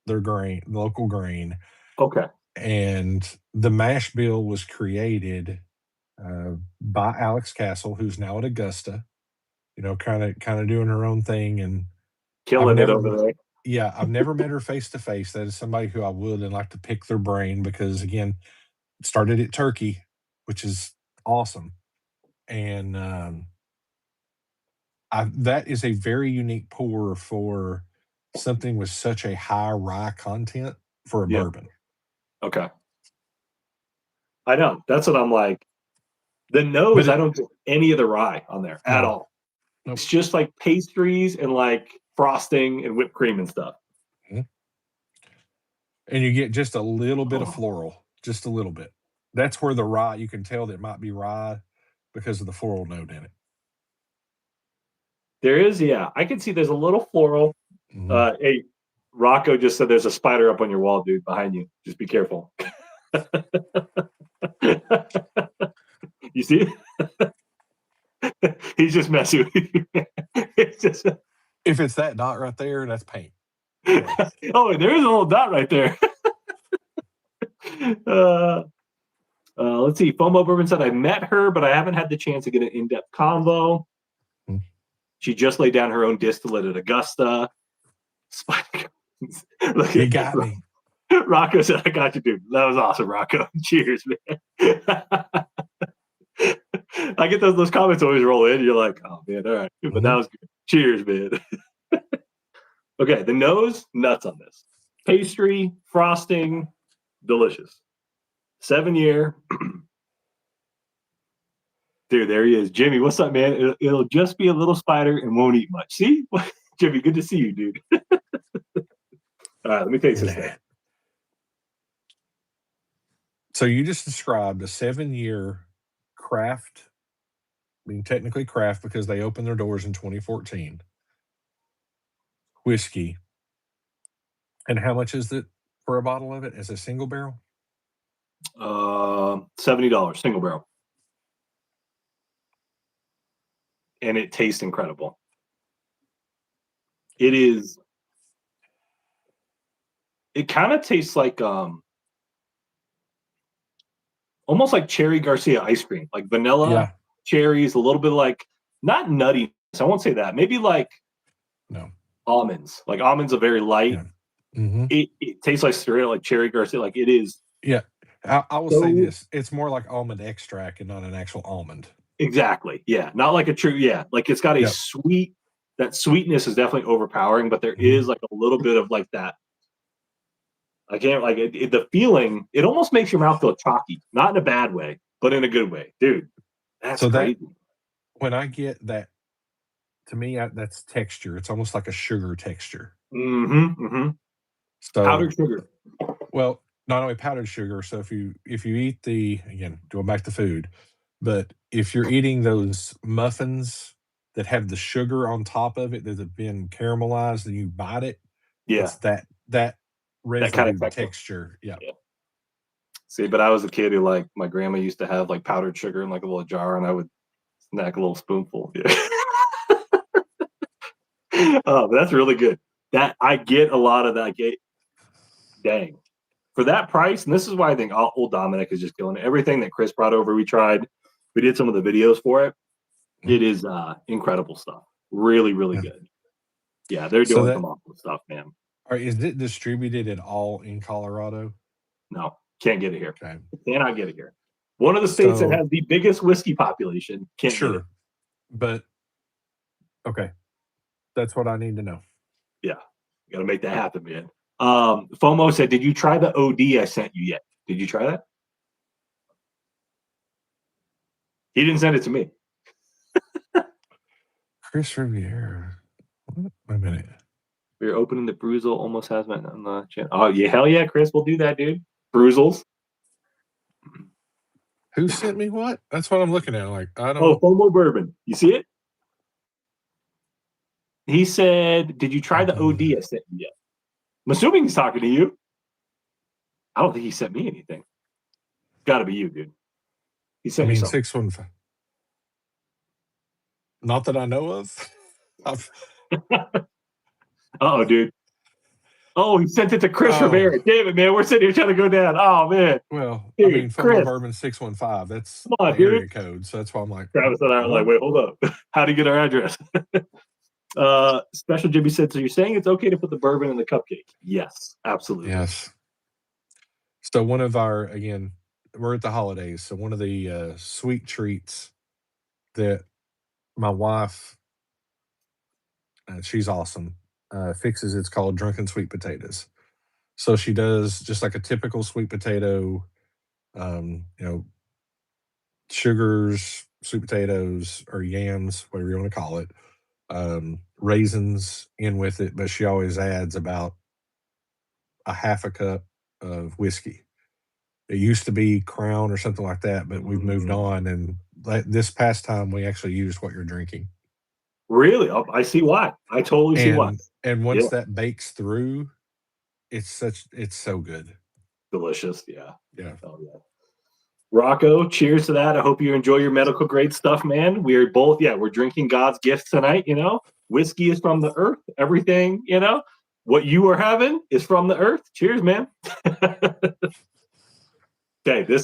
their grain, local grain. Okay. And the mash bill was created by Alex Castle, who's now at Augusta, kind of doing her own thing. And Killing it over there. Yeah, I've never met her face to face. That is somebody who I would and like to pick their brain because, again, it started at Turkey, which is awesome. And that is a very unique pour for something with such a high rye content for a bourbon. Okay. I know. That's what I'm like. The nose, I don't get any of the rye on there at all. Nope. It's just like pastries and like frosting and whipped cream and stuff. Mm-hmm. And you get just a little bit of floral, just a little bit. That's where the rye, you can tell that it might be rye because of the floral note in it. There is, yeah. I can see there's a little floral. Mm-hmm. Hey, Rocco just said there's a spider up on your wall, dude, behind you. Just be careful. You see it? He's just messing with you. If it's that dot right there, that's paint. Oh, there is a little dot right there. Let's see. FOMO Bourbon said, I met her, but I haven't had the chance to get an in-depth convo. Mm-hmm. She just laid down her own distillate at Augusta. Look, you got me. Rocco said, I got you, dude. That was awesome, Rocco. Cheers, man. I get those comments always roll in. You're like, oh, man, all right. But mm-hmm. That was good. Cheers, man. Okay, the nose, nuts on this. Pastry, frosting, delicious. 7-year. Dude, there he is. Jimmy, what's up, man? It'll just be a little spider and won't eat much. See? Jimmy, good to see you, dude. All right, let me taste this thing. So you just described a 7-year craft, technically craft because they opened their doors in 2014, whiskey. And how much is it for a bottle of it as a single barrel? $70, single barrel. And it tastes incredible. It kind of tastes like almost like Cherry Garcia ice cream, like vanilla, cherries, a little bit like, not nutty. I won't say that. Maybe like almonds. Like almonds are very light. Yeah. Mm-hmm. It tastes like cereal, like Cherry Garcia. Like it is. Yeah. I will say this. It's more like almond extract and not an actual almond. Exactly. Yeah. Not like a true. Yeah. Like it's got a sweet, that sweetness is definitely overpowering, but there is like a little bit of like that. I can't like it, the feeling. It almost makes your mouth feel chalky, not in a bad way, but in a good way, dude. That's so crazy. When I get that, to me, that's texture. It's almost like a sugar texture. Mm-hmm. Mm-hmm. So powdered sugar. Well, not only powdered sugar. So if you eat again, going back to food, but if you're eating those muffins that have the sugar on top of it that have been caramelized and you bite it, it's that residue kind of texture. Yeah. See, but I was a kid who like my grandma used to have like powdered sugar in like a little jar, and I would snack a little spoonful. Yeah. Oh, but that's really good. That I get a lot of that. Dang, for that price, and this is why I think Old Dominic is just killing it. Everything that Chris brought over, we tried. We did some of the videos for it. It is incredible stuff. Really, really good. Yeah, they're doing some awesome stuff, man. All right, is it distributed at all in Colorado? No, can't get it here. Okay. Cannot get it here. One of the states that has the biggest whiskey population can't get it. But okay, that's what I need to know. Yeah, got to make that happen, man. FOMO said, "Did you try the OD I sent you yet? Did you try that?" He didn't send it to me. Chris Riviera. Wait a minute. We're opening the Bruzel. Almost has my on the channel. Oh yeah, hell yeah, Chris, we'll do that, dude. Bruzels. Who sent me what? That's what I'm looking at. Like I don't. Oh, FOMO Bourbon. You see it? He said, "Did you try the OD I sent you yet?" I'm assuming he's talking to you. I don't think he sent me anything. Got to be you, dude. He sent me something. 615. Not that I know of. Uh-oh, dude. Oh, he sent it to Chris Oh. Rivera. Damn it, man. We're sitting here trying to go down. Oh, man. Well, Dude, I mean, Fillmore Chris. Bourbon 615. That's Come on, the area dude. code. So that's why I'm like, Travis and I are like, wait, hold up. How do you get our address? Special Jimmy said, so you're saying it's okay to put the bourbon in the cupcake? Yes, absolutely. Yes. So one of our, again, we're at the holidays. So one of the sweet treats that my wife, she's awesome, fixes, it's called drunken sweet potatoes. So she does just like a typical sweet potato, sugars, sweet potatoes, or yams, whatever you want to call it, raisins in with it, but she always adds about a half a cup of whiskey. It used to be Crown or something like that, but we've moved on. And this past time, we actually used what you're drinking. Really? Oh, I see why. I totally see why. And once that bakes through, it's so good. Delicious. Yeah. Yeah. Oh, yeah. Rocco, cheers to that. I hope you enjoy your medical grade stuff, man. We're both, we're drinking God's gifts tonight. Whiskey is from the earth. Everything, what you are having is from the earth. Cheers, man. Okay, the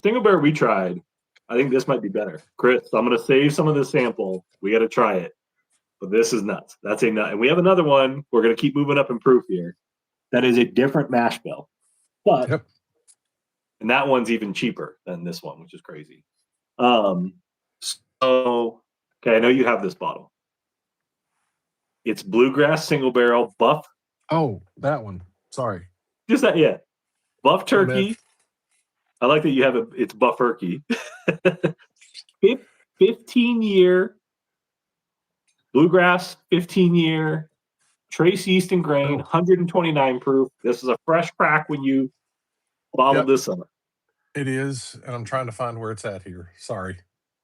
single bear we tried. I think this might be better. Chris, I'm going to save some of the sample. We got to try it. But this is nuts. That's a nut. And we have another one. We're going to keep moving up in proof here. That is a different mash bill. But, and that one's even cheaper than this one, which is crazy. Okay, I know you have this bottle. It's Bluegrass single barrel buff. Oh, that one. Sorry. Just that, yeah. Buff turkey. I like that you have it. It's Bufferkey. 15-year Bluegrass, 15-year trace yeast and grain, 129 proof. This is a fresh crack when you bottled this up. It is, and I'm trying to find where it's at here. Sorry.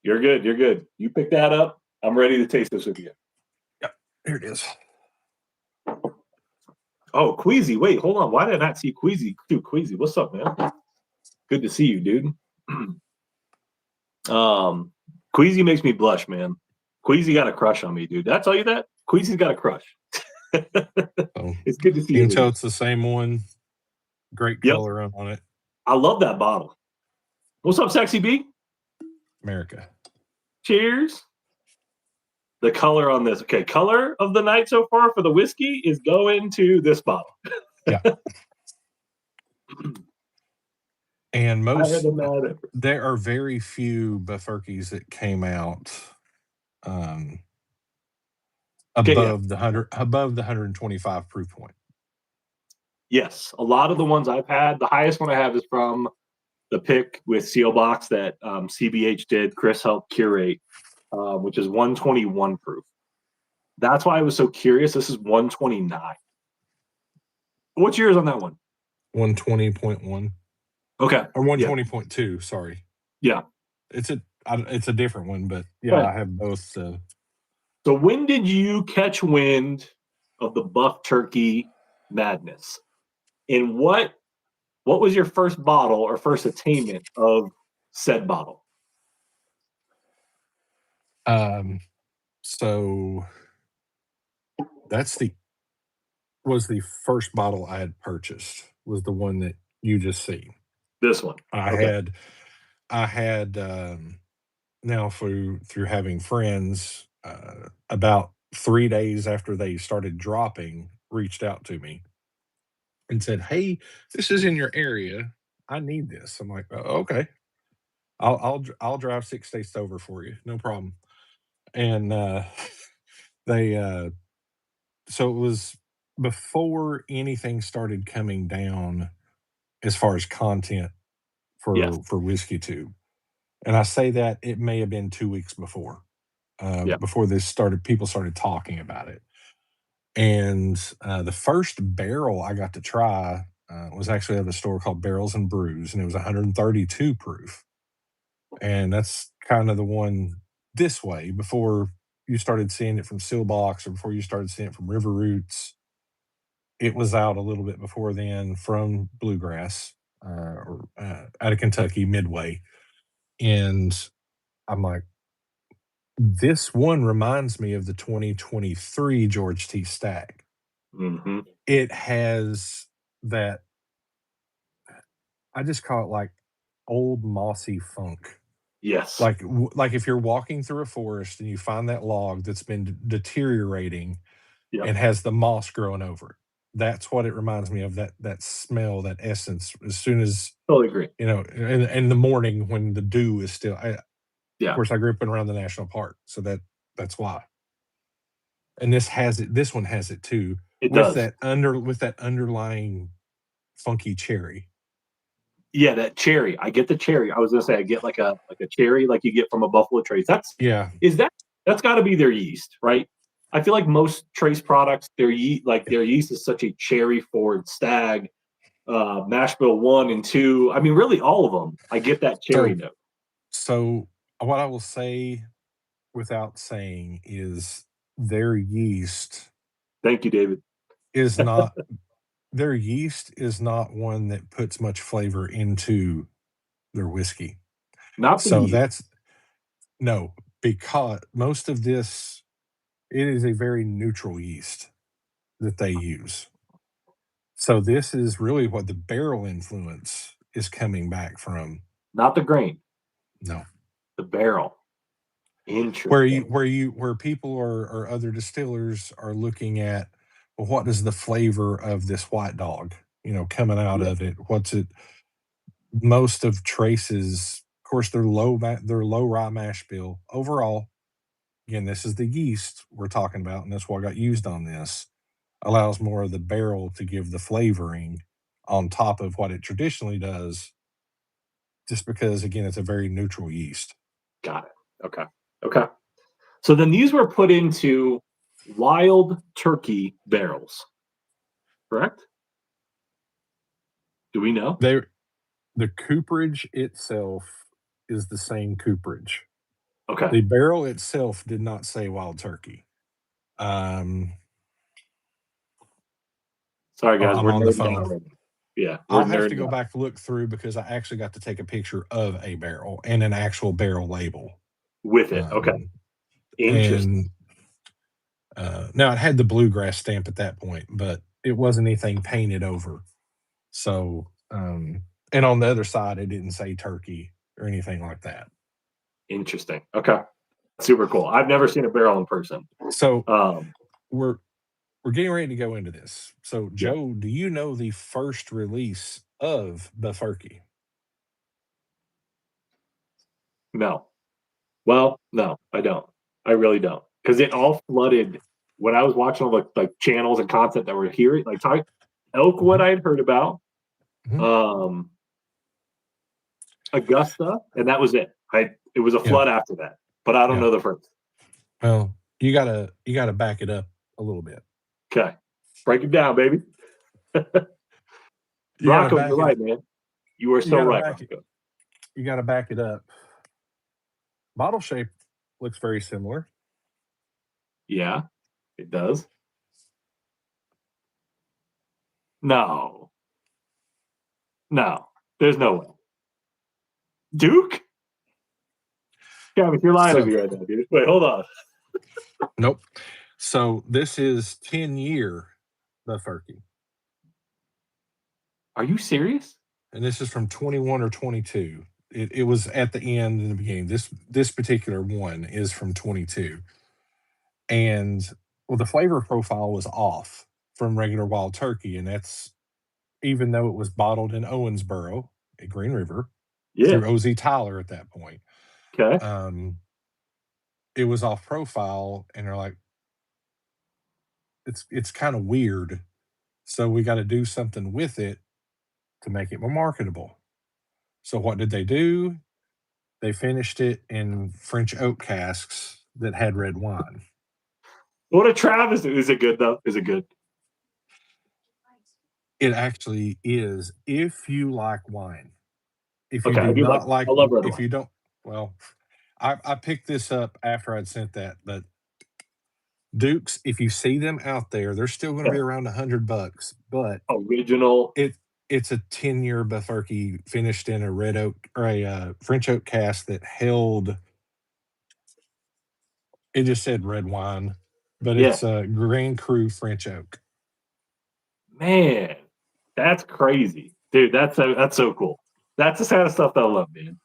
You're good. You're good. You pick that up. I'm ready to taste this with you. Yep, here it is. Oh, Queasy. Wait, hold on. Why did I not see Queasy? Dude, Queasy, what's up, man? Good to see you, dude. Queasy makes me blush, man. Queasy got a crush on me, dude. Did I tell you that? Queasy's got a crush. It's good to see you. You can tell it's the same one. Great color on it. I love that bottle. What's up, Sexy B? America. Cheers. The color on this. Okay, color of the night so far for the whiskey is going to this bottle. Yeah. And there are very few Bufferkies that came out above the 125 proof point. Yes, a lot of the ones I've had, the highest one I have is from the pick with seal box that CBH did. Chris helped curate, which is 121 proof. That's why I was so curious. This is 129. What's yours on that one? 120.1. Okay. Or 120.2, sorry. Yeah. It's a different one, but I have both. So when did you catch wind of the Buff Turkey madness? And what was your first bottle or first attainment of said bottle? So was the first bottle I had purchased, was the one that you just see. This one. I had now through having friends, about 3 days after they started dropping, reached out to me and said, "Hey, this is in your area. I need this." I'm like, "Oh, okay. I'll drive 6 states over for you. No problem." And they so it was before anything started coming down as far as content for Whiskey Tube. And I say that it may have been 2 weeks before people started talking about it. And the first barrel I got to try was actually at a store called Barrels and Brews, and it was 132 proof. And that's kind of the one this way before you started seeing it from Sealbox or before you started seeing it from River Roots. It was out a little bit before then from Bluegrass out of Kentucky, Midway. And I'm like, This one reminds me of the 2023 George T. Stagg. Mm-hmm. It has that, I just call it like old mossy funk. Yes. Like if you're walking through a forest and you find that log that's been deteriorating and has the moss growing over it. That's what it reminds me of, that smell, that essence. As soon as, Totally agree. in the morning when the dew is still, of Yeah. course I grew up around the national park, so that's why. And this one has it too. It with does. with that underlying funky cherry. Yeah, that cherry. I get the cherry. I was gonna say I get like a cherry like you get from a Buffalo Trace. That's got to be their yeast, right? I feel like most Trace products, their yeast is such a cherry forward stag, mash bill 1 and 2. I mean, really all of them. I get that cherry note. So what I will say without saying is their yeast Thank you, David. is not their yeast is not one that puts much flavor into their whiskey. Not So yeast. that's no, because most of this, it is a very neutral yeast that they use. So this is really what the barrel influence is coming back from. Not the grain. No. The barrel. Interesting. Where people or other distillers are looking at, well, what is the flavor of this white dog, coming out of it? What's it? Most of Trace's, of course, they're low rye mash bill. Overall, again, this is the yeast we're talking about, and that's what got used on this. Allows more of the barrel to give the flavoring on top of what it traditionally does, just because, again, it's a very neutral yeast. Got it. Okay. So then these were put into wild turkey barrels, correct? Do we know? The cooperage itself is the same cooperage. Okay. The barrel itself did not say wild turkey. Sorry, guys, I'm we're on the phone. Yeah, I'll have to go back and look through because I actually got to take a picture of a barrel and an actual barrel label with it. Okay. Interesting. And now it had the Bluegrass stamp at that point, but it wasn't anything painted over. So, and on the other side, it didn't say turkey or anything like that. Interesting. Okay. Super cool. I've never seen a barrel in person. So we're getting ready to go into this. So, Joe, do you know the first release of Bafurky? No. Well, no, I don't. I really don't. Because it all flooded when I was watching all the like channels and content that were here, like Elkwood I had heard about. Augusta, and that was it. It was a flood after that. But I don't know the first. Well, you gotta back it up a little bit. Okay. Break it down, baby. Rocco, you're right, man. You are so right, Rocco. You got to back it up. Bottle shape looks very similar. Yeah, it does. No, there's no way. Duke? Yeah, but you're lying to me right now, dude. Wait, hold on. Nope. So this is 10-year Bafurky. Are you serious? And this is from 21 or 22. It was at the end and the beginning. This particular one is from 22. And the flavor profile was off from regular wild turkey, and that's even though it was bottled in Owensboro at Green River through OZ Tyler at that point. Okay. It was off profile, and they're like, it's kind of weird, so we got to do something with it to make it more marketable. So what did they do? They finished it in French oak casks that had red wine. What a travesty. Is it good, though? Is it good? It actually is, if you like wine. If you do not like, if you don't, well, I picked this up after I'd sent that, but Dukes, if you see them out there, they're still going to be around $100, but original. It's a 10-year Bafurky finished in a red oak or a French oak cask that held It just said red wine, but Yeah. it's a Grand Cru French Oak. Man, that's crazy, dude. That's so cool. That's the kind of stuff that I love, man.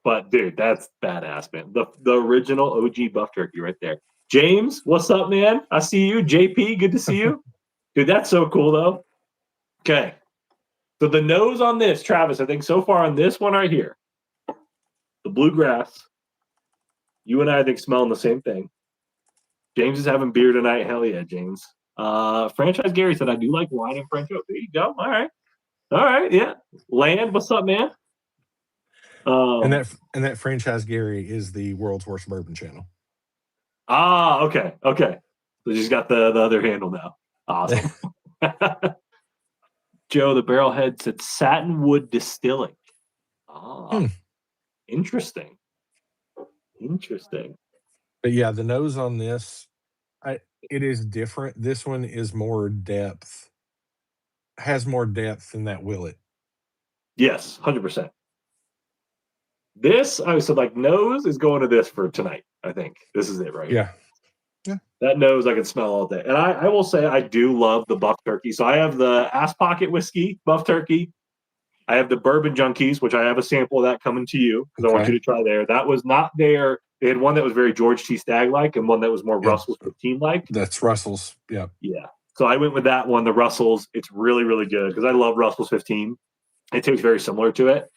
But dude, that's badass, man. The original OG buff turkey right there. James, what's up, man? I see you. JP, good to see you. Dude, that's so cool though. Okay. So the nose on this, Travis, I think so far on this one right here, the Bluegrass, you and I think smelling the same thing. James is having beer tonight. Hell yeah, James. Franchise Gary said, I do like wine and French oak. There you go. All right. All right. Yeah. Land, what's up, man? And that Franchise Gary is the world's worst bourbon channel. Okay. Okay. So she's got the other handle now. Awesome. Joe, the barrelhead said Satinwood Distilling. Interesting. Interesting. But yeah, the nose on this, it is different. This one is more depth, has more depth than that Willet. Yes, 100%. This, I said, like, nose is going to this for tonight, I think. This is it, right? Yeah. Yeah. That nose I can smell all day. And I will say I do love the buff turkey. So I have the Ass Pocket Whiskey buff turkey. I have the Bourbon Junkies, which I have a sample of that coming to you because I want you to try there. That was not there. They had one that was very George T. Stagg-like and one that was more Russell's 15-like. That's Russell's, yeah. Yeah. So I went with that one, the Russell's. It's really, really good because I love Russell's 15. It tastes very similar to it.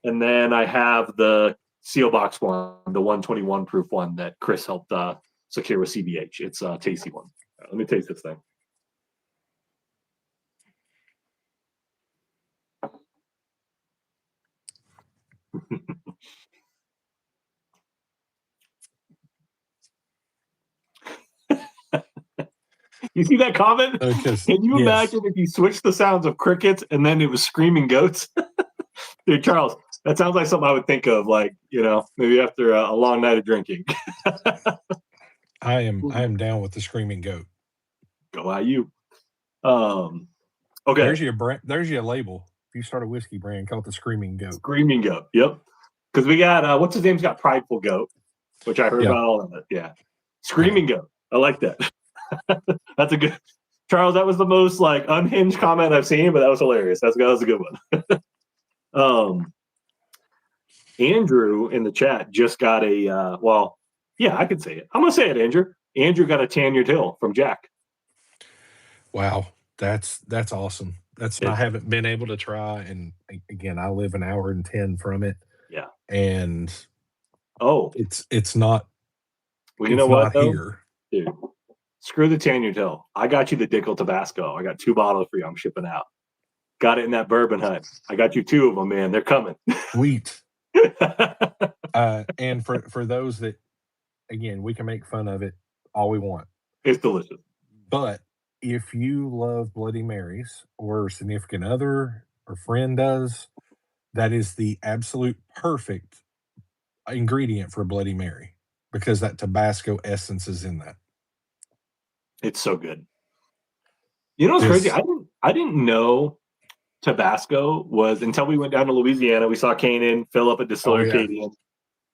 And then I have the Seal Box one, the 121 proof one that Chris helped secure with CBH. It's a tasty one. Right, let me taste this thing. You see that comment? Can you imagine if you switched the sounds of crickets and then it was screaming goats? Dude, Charles, that sounds like something I would think of, like, you know, maybe after a long night of drinking. I am down with the screaming goat. Go at you. Okay. There's your label. If you start a whiskey brand, call it the Screaming Goat. Screaming Goat. Yep. Because we got what's his name's got Prideful Goat, which I heard about all of it. Yeah. Screaming Goat. I like that. That's a good Charles, that was the most like unhinged comment I've seen, but that was hilarious. That was a good one. Andrew in the chat just got a I could say it. I'm gonna say it, Andrew. Andrew got a Tanyard Hill from Jack. Wow, that's awesome. I haven't been able to try, and again, I live an hour and 10 from it. Yeah, and it's not. Well, you know what, though? Here, dude. Screw the Tanyard Hill. I got you the Dickel Tabasco. I got 2 bottles for you. I'm shipping out. Got it in that bourbon hut. I got you 2 of them, man. They're coming. Sweet. And for those that, again, we can make fun of it all we want. It's delicious. But if you love Bloody Marys or significant other or friend does, that is the absolute perfect ingredient for a Bloody Mary because that Tabasco essence is in that. It's so good. You know what's crazy? I didn't know Tabasco was until we went down to Louisiana. We saw Kanan, Philip at Distillery Acadian.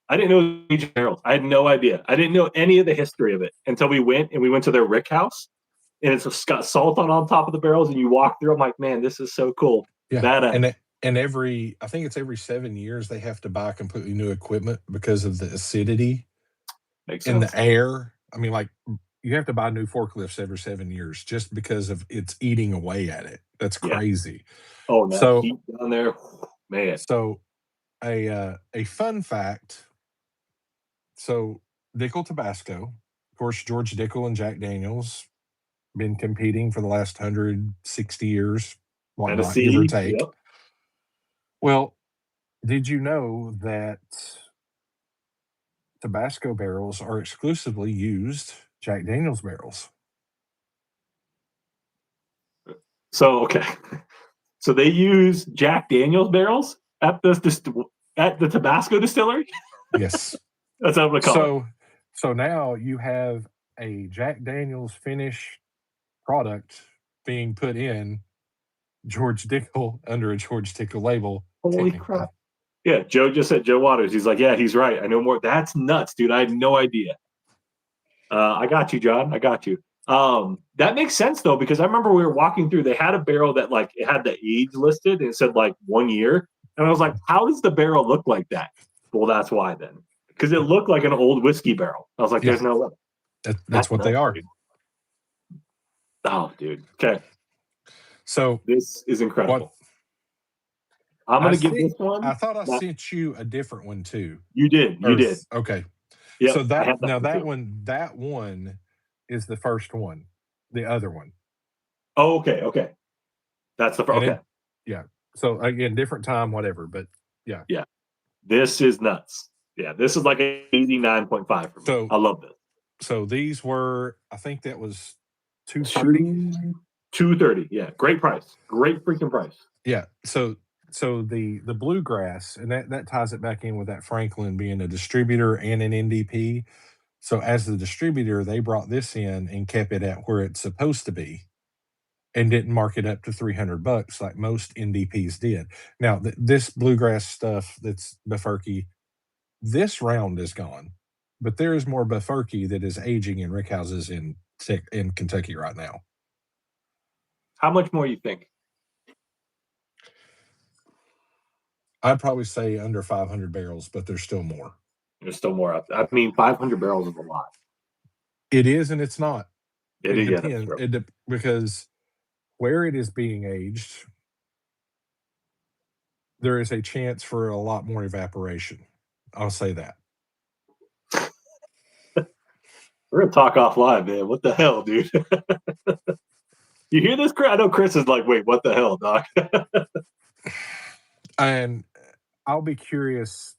I didn't know aged barrels. I had no idea. I didn't know any of the history of it until we went to their rick house, and it's got salt on top of the barrels, and you walk through. I'm like, man, this is so cool. Yeah, and I think it's every 7 years they have to buy completely new equipment because of the acidity in the air. I mean, like, you have to buy new forklifts every 7 years just because of it's eating away at it. That's crazy. Oh, no, so heat down there, man. So, a fun fact. So, Dickel Tabasco, of course, George Dickel and Jack Daniels been competing for the last 160 years, whatnot, give or take. Yep. Well, did you know that Tabasco barrels are exclusively used Jack Daniels barrels? So, okay. So they use Jack Daniels barrels at the Tabasco distillery? Yes. That's what I'm going to call it. So now you have a Jack Daniels finished product being put in George Dickel under a George Dickel label. Holy crap. Yeah, Joe just said Joe Waters. He's like, yeah, he's right. I know more. That's nuts, dude. I had no idea. I got you, John. I got you. That makes sense though, because I remember we were walking through. They had a barrel that like it had the age listed and it said like 1 year, and I was like, how does the barrel look like that? Well, that's why then, because it looked like an old whiskey barrel. I was like, there's no way. That's what they are. Dude. Oh, dude. Okay. So this is incredible. I'm gonna give this one. I thought I sent you a different one too. You did. You did. Okay. Yeah. So that one is the first one. The other one. Oh, okay. Okay. That's the first. Okay. Yeah. So again, different time, whatever. But yeah. Yeah. This is nuts. Yeah. This is like an 89.5 for me. So I love this. So these were, I think that was $230. $230. Yeah. Great price. Great freaking price. Yeah. So the Bluegrass, and that ties it back in with that Franklin being a distributor and an NDP. So as the distributor, they brought this in and kept it at where it's supposed to be, and didn't mark it up to $300 like most NDPs did. Now this Bluegrass stuff that's Befurky, this round is gone, but there is more Befurky that is aging in rickhouses in Kentucky right now. How much more you think? I'd probably say under 500 barrels, but there's still more. There's still more out there. I mean, 500 barrels is a lot. It is, and it's not. It depends. Because where it is being aged, there is a chance for a lot more evaporation. I'll say that. We're gonna talk offline, man. What the hell, dude? You hear this, Chris? I know Chris is like, wait, what the hell, Doc? And I'll be curious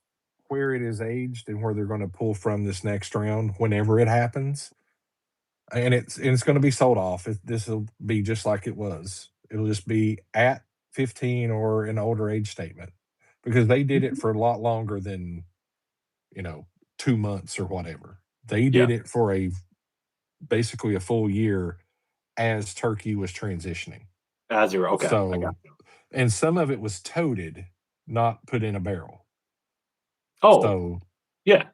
where it is aged and where they're going to pull from this next round whenever it happens. And it's going to be sold off. This will be just like it was. It'll just be at 15 or an older age statement, because they did it for a lot longer than 2 months or whatever. They did it for basically a full year as turkey was transitioning. As you were okay. So, I got you. And some of it was toted, not put in a barrel. Oh, so yeah.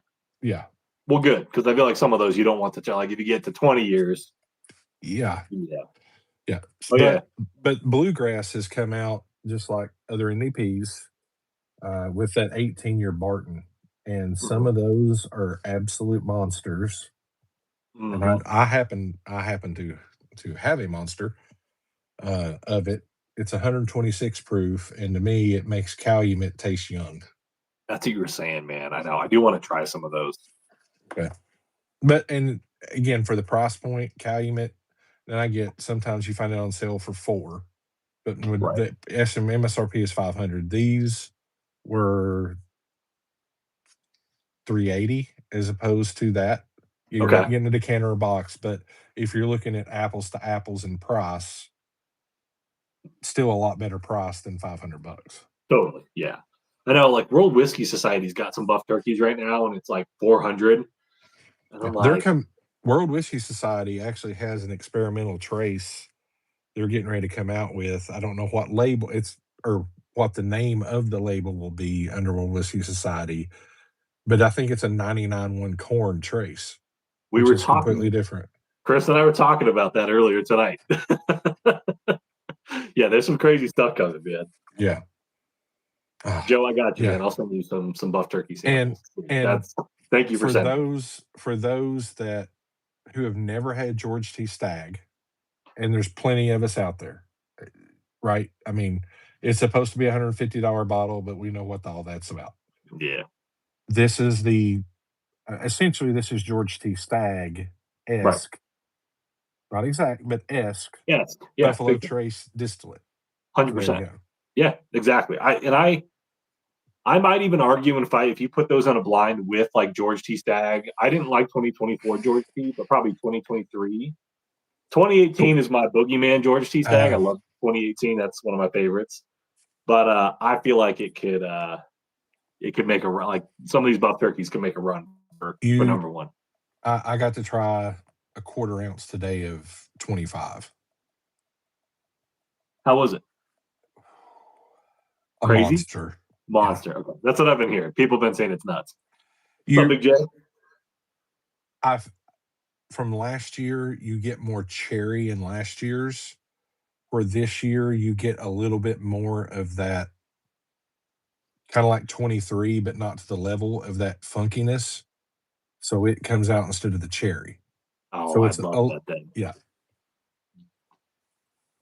Well, good, because I feel like some of those you don't want to tell. Like if you get to 20 years. Yeah. Oh, but Bluegrass has come out just like other NDPs with that 18-year Barton, and some of those are absolute monsters. And I happen to have a monster of it. It's 126 proof, and to me, it makes Calumet taste young. That's what you were saying, man. I know. I do want to try some of those. Okay. And again, for the price point, Calumet, then I get, sometimes you find it on sale for $4, but with the MSRP is $500. These were $380 as opposed to that. You're not getting a decanter or box, but if you're looking at apples to apples in price, still a lot better price than $500. Totally, yeah. I know, like World Whiskey Society's got some buff turkeys right now, and it's like 400. And I'm like, World Whiskey Society actually has an experimental trace they're getting ready to come out with. I don't know what label it's or what the name of the label will be under World Whiskey Society, but I think it's a 99.1 corn trace. We were talking completely different. Chris and I were talking about that earlier tonight. Yeah, there's some crazy stuff coming, man. Yeah. Joe, I got you, man. I'll send you some buff turkey samples. And thank you for those that who have never had George T. Stagg, and there's plenty of us out there, right? I mean, it's supposed to be a $150 bottle, but we know what all that's about. Yeah. This is essentially this is George T. Stagg-esque. Not exact, but esque. Yes. Yeah. Buffalo Trace distillate. 100%. Yeah, exactly. I might even argue if you put those on a blind with like George T. Stagg. I didn't like 2024 George T., but probably 2023. 2018 is my boogeyman George T. Stagg. I love 2018. That's one of my favorites. But I feel like it could make a run. Like some of these buff turkeys could make a run for number one. I got to try a quarter ounce today of 25. How was it? Crazy? Monster. Monster. Okay. That's what I've been hearing. People have been saying it's nuts. You, Big J? From last year, you get more cherry in last year's. For this year, you get a little bit more of that, kind of like 23, but not to the level of that funkiness. So it comes out instead of the cherry. Oh, So I'd love that then. Yeah.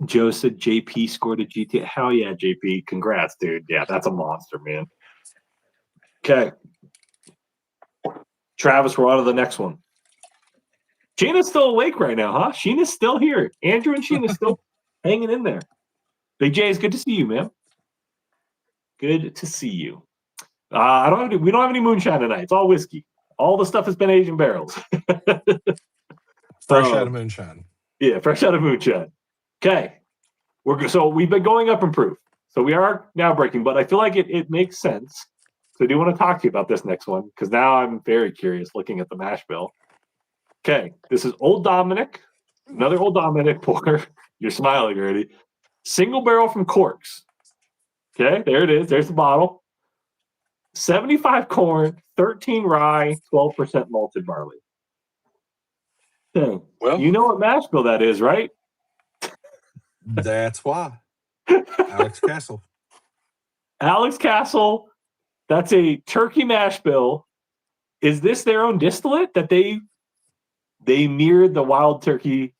Joe said JP scored a GT. Hell yeah, JP. Congrats, dude. Yeah, that's a monster, man. Okay. Travis, we're on to the next one. Sheena's still awake right now, huh? Sheena's still here. Andrew and Sheena's still hanging in there. Big J, it's good to see you, man. Good to see you. We don't have any moonshine tonight. It's all whiskey. All the stuff has been aged in barrels. Fresh out of moonshine. Yeah, fresh out of moonshine. Okay. So we've been going up in proof. So we are now breaking, but I feel like it makes sense. So I do want to talk to you about this next one because now I'm very curious looking at the mash bill. Okay, this is Old Dominic, another Old Dominic pour. You're smiling already. Single barrel from Corks. Okay, there it is. There's the bottle. 75 corn, 13 rye, 12% malted barley. Okay. Well, you know what mash bill that is, right? That's why. Alex Castle. Alex Castle. That's a turkey mash bill. Is this their own distillate that they mirrored the wild turkey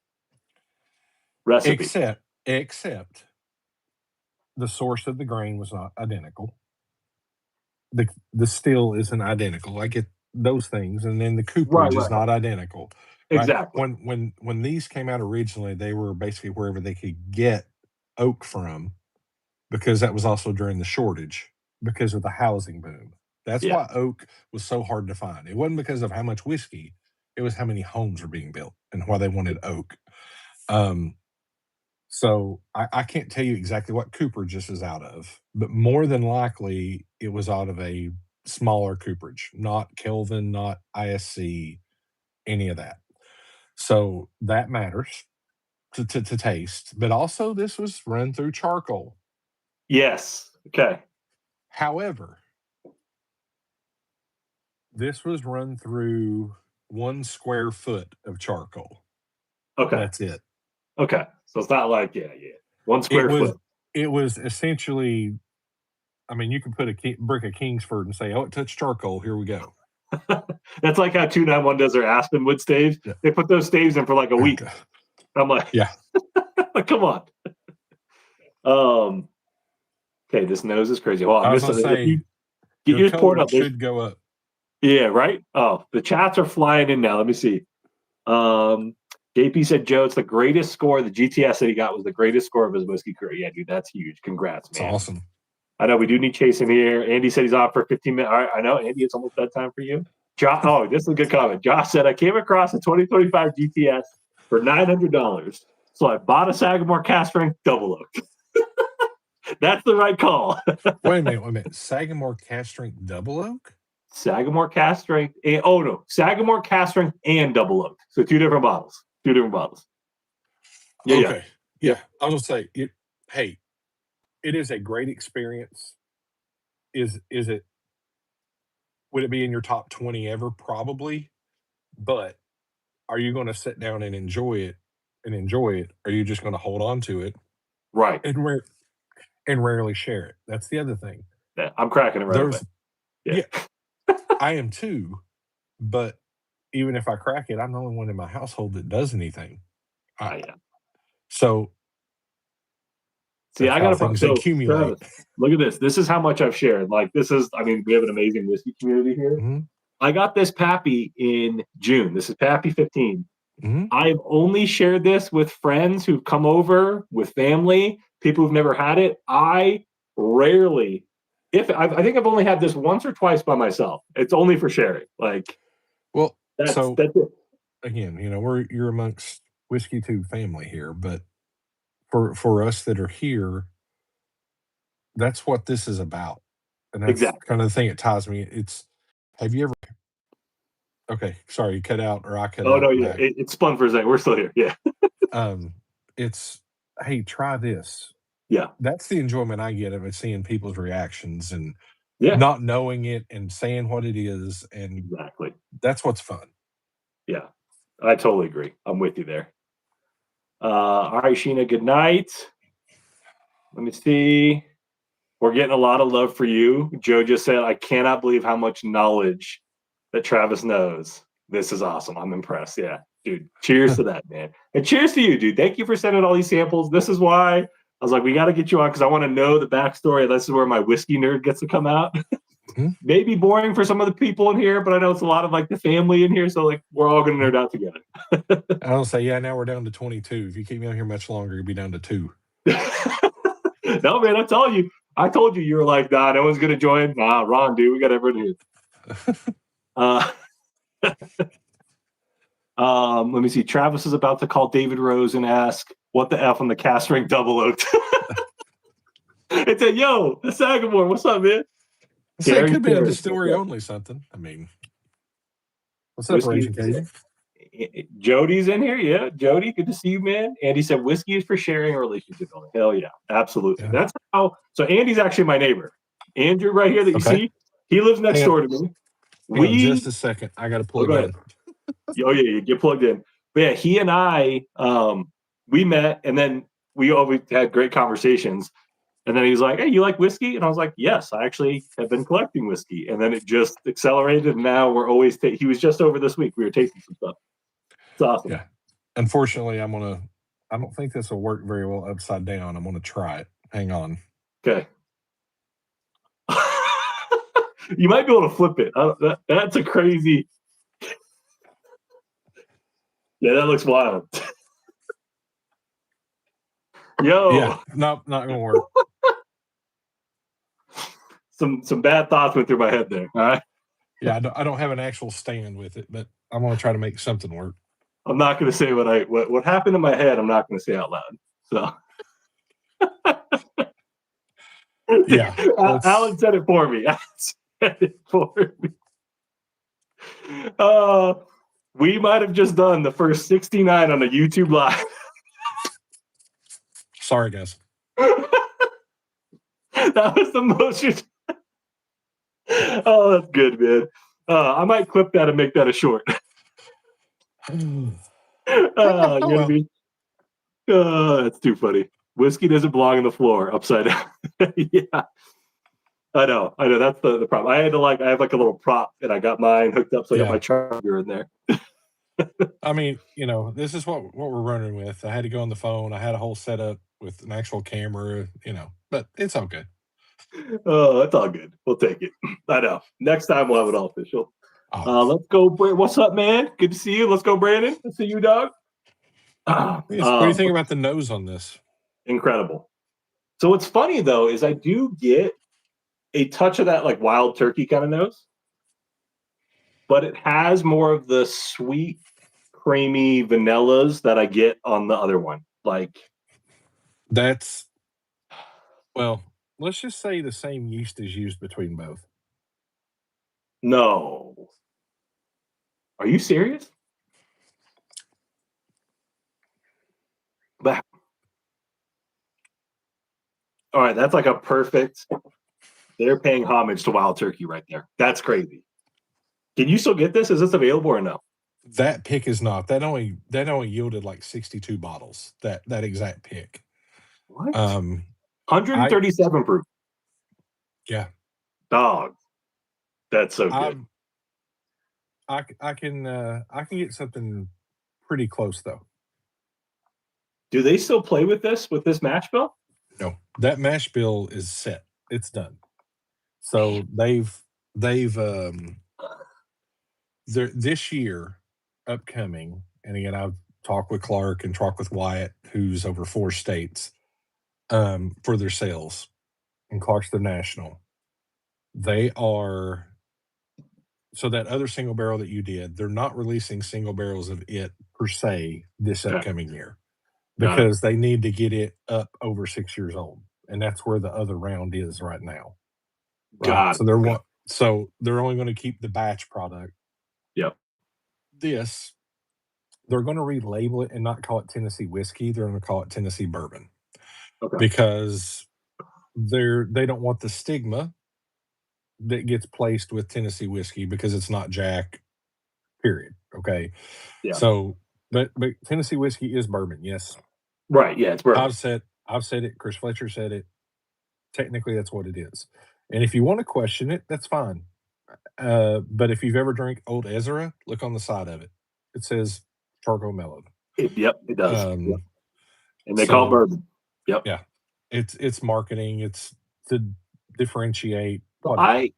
recipe? Except the source of the grain was not identical. The still isn't identical. I get those things, and then the cooperage is not identical. Right? Exactly. When these came out originally, they were basically wherever they could get oak from, because that was also during the shortage because of the housing boom. That's why oak was so hard to find. It wasn't because of how much whiskey; it was how many homes were being built and why they wanted oak. So I can't tell you exactly what cooperage this is out of, but more than likely it was out of a smaller cooperage, not Kelvin, not ISC, any of that. So that matters to taste. But also this was run through charcoal. Yes. Okay. However, this was run through 1 square foot of charcoal. Okay. That's it. Okay. So it's not like, 1 square foot. It was essentially, I mean, you can put a brick of Kingsford and say, oh, it touched charcoal. Here we go. That's like how 291 does their Aspenwood staves. Yeah. They put those staves in for like a week. Okay. I'm like, yeah. Come on. Okay, this nose is crazy. Well, I was going to say, get yours poured up. Should go up. Yeah, right? Oh, the chats are flying in now. Let me see. JP said, Joe, it's the greatest score. The GTS that he got was the greatest score of his whiskey career. Yeah, dude, that's huge. Congrats, man. That's awesome. I know we do need Chase in here. Andy said he's off for 15 minutes. All right, I know, Andy, it's almost bedtime for you. This is a good comment. Josh said, I came across a 2025 GTS for $900. So I bought a Sagamore cast strength double oak. That's the right call. Wait a minute. Sagamore cast strength double oak? Sagamore cast strength. Sagamore cast strength and double oak. So two different bottles. Yeah. Okay. Yeah. I was going to say, hey, it is a great experience. Is it? Would it be in your top 20 ever? Probably. But are you going to sit down and enjoy it? Or are you just going to hold on to it? Right. And rarely share it. That's the other thing. Yeah, I'm cracking it right away. Yeah. I am too. But even if I crack it, I'm the only one in my household that does anything. So see, I got to accumulate. Look at this. This is how much I've shared. Like we have an amazing whiskey community here. Mm-hmm. I got this Pappy in June. This is Pappy 15. Mm-hmm. I've only shared this with friends who've come over, with family, people who've never had it. I rarely, I think I've only had this once or twice by myself. It's only for sharing. That's it. Again, you're amongst Whiskey Tube family here, but for us that are here, that's what this is about. And that's kind of the thing that ties me. Have you ever, okay, sorry, you cut out or I cut out. Oh, no, yeah, it spun for a second. We're still here. Yeah. Hey, try this. Yeah. That's the enjoyment I get of it, seeing people's reactions and Yeah, not knowing it and saying what it is, and exactly. that's what's fun. Yeah, I totally agree. I'm with you there. All right, Sheena, good night. Let me see. We're getting a lot of love for you. Joe just said, I cannot believe how much knowledge that Travis knows. This is awesome. I'm impressed. Yeah, dude. Cheers to that, man. And cheers to you, dude. Thank you for sending all these samples. This is why I was like, we got to get you on because I want to know the backstory. This is where my whiskey nerd gets to come out. Mm-hmm. Maybe boring for some of the people in here, but I know it's a lot of like the family in here. So like we're all going to nerd out together. I'll say, yeah, now we're down to 22. If you keep me on here much longer, you'll be down to 2. No, man, I told you were like, nah, no one's going to join. Nah, Ron, dude, we got everyone here. Let me see. Travis is about to call David Rose and ask, what the F on the cast ring double oaked? It said, yo, that's Sagamore. What's up, man? So it could be a distillery only something. I mean, what's up, Raging Cajun? Jody's in here. Yeah, Jody, good to see you, man. Andy said whiskey is for sharing a relationship building. Hell yeah, absolutely. Yeah. That's how. So Andy's actually my neighbor. Andrew, right here that you see, he lives next door to me. Just a second. I got to plug in. Oh yeah, you get plugged in. But yeah, he and I, we met, and then we always had great conversations. And then he's like, hey, you like whiskey? And I was like, yes, I actually have been collecting whiskey. And then it just accelerated. And now we're always, he was just over this week. We were tasting some stuff. It's awesome. Yeah. Unfortunately, I don't think this will work very well upside down. I'm going to try it. Hang on. Okay. You might be able to flip it. That's a crazy. Yeah, that looks wild. Yo. Yeah, nope, not going to work. Some bad thoughts went through my head there. All right. Yeah, I don't have an actual stand with it, but I'm going to try to make something work. I'm not going to say what happened in my head. I'm not going to say out loud. So. Yeah. Alan said it for me. We might have just done the first 69 on a YouTube live. Sorry, guys. That was the most. Oh, that's good, man. I might clip that and make that a short. You know what I mean? That's too funny. Whiskey doesn't belong on the floor upside down. Yeah. I know. That's the problem. I have like a little prop and I got mine hooked up. So I got my charger in there. I mean, this is what we're running with. I had to go on the phone. I had a whole setup with an actual camera, but it's all good. Oh, it's all good. We'll take it. I know. Next time we'll have it all official. Let's go. What's up, man? Good to see you. Let's go, Brandon. Let's see you, dog. What do you think about the nose on this? Incredible. So what's funny though is I do get a touch of that like wild turkey kind of nose, but it has more of the sweet, creamy vanillas that I get on the other one. Let's just say the same yeast is used between both. No. Are you serious? But all right, that's like a perfect. They're paying homage to wild turkey right there. That's crazy. Can you still get this? Is this available or no? That pick is not. That only yielded like 62 bottles. That exact pick. What? 137 proof. Yeah. Dog. That's so good. I can get something pretty close though. Do they still play with this mash bill? No, that mash bill is set. It's done. So they've this year upcoming, and again I've talked with Clark and talked with Wyatt, who's over 4 states, for their sales, and Clark's their national. They are. So that other single barrel that you did, they're not releasing single barrels of it per se this upcoming year because they need to get it up over 6 years old, and that's where the other round is right now. Right? So they're only going to keep the batch product. Yep. This, they're going to relabel it and not call it Tennessee whiskey. They're going to call it Tennessee bourbon, because they don't want the stigma that gets placed with Tennessee whiskey because it's not Jack. Period. Okay. Yeah. So, but Tennessee whiskey is bourbon. Yes. Right. Yeah, it's bourbon. I've said it. Chris Fletcher said it. Technically, that's what it is. And if you want to question it, that's fine. But if you've ever drank Old Ezra, look on the side of it. It says charcoal mellowed. Yep, it does. Yep. And they call it bourbon. Yep. Yeah. It's marketing. It's to differentiate. I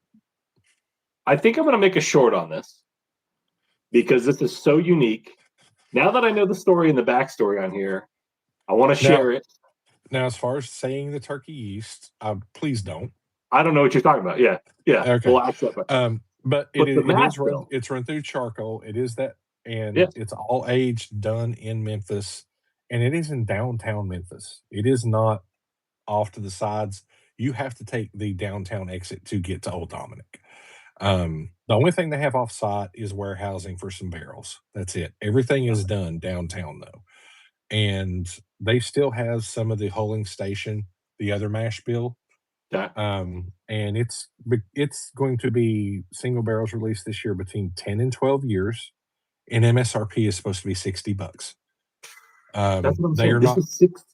think I'm going to make a short on this because this is so unique. Now that I know the story and the backstory on here, I want to share it. Now, as far as saying the turkey yeast, please don't. I don't know what you're talking about. Yeah. Okay. Well, accept it. But it's run through charcoal. It is that, and it's all aged, done in Memphis, and it is in downtown Memphis. It is not off to the sides. You have to take the downtown exit to get to Old Dominic. The only thing they have off site is warehousing for some barrels. That's it. Everything is done downtown though. And they still have some of the hulling station, the other mash bill. And it's going to be single barrels released this year between 10 and 12 years. And MSRP is supposed to be $60. That's what I'm saying.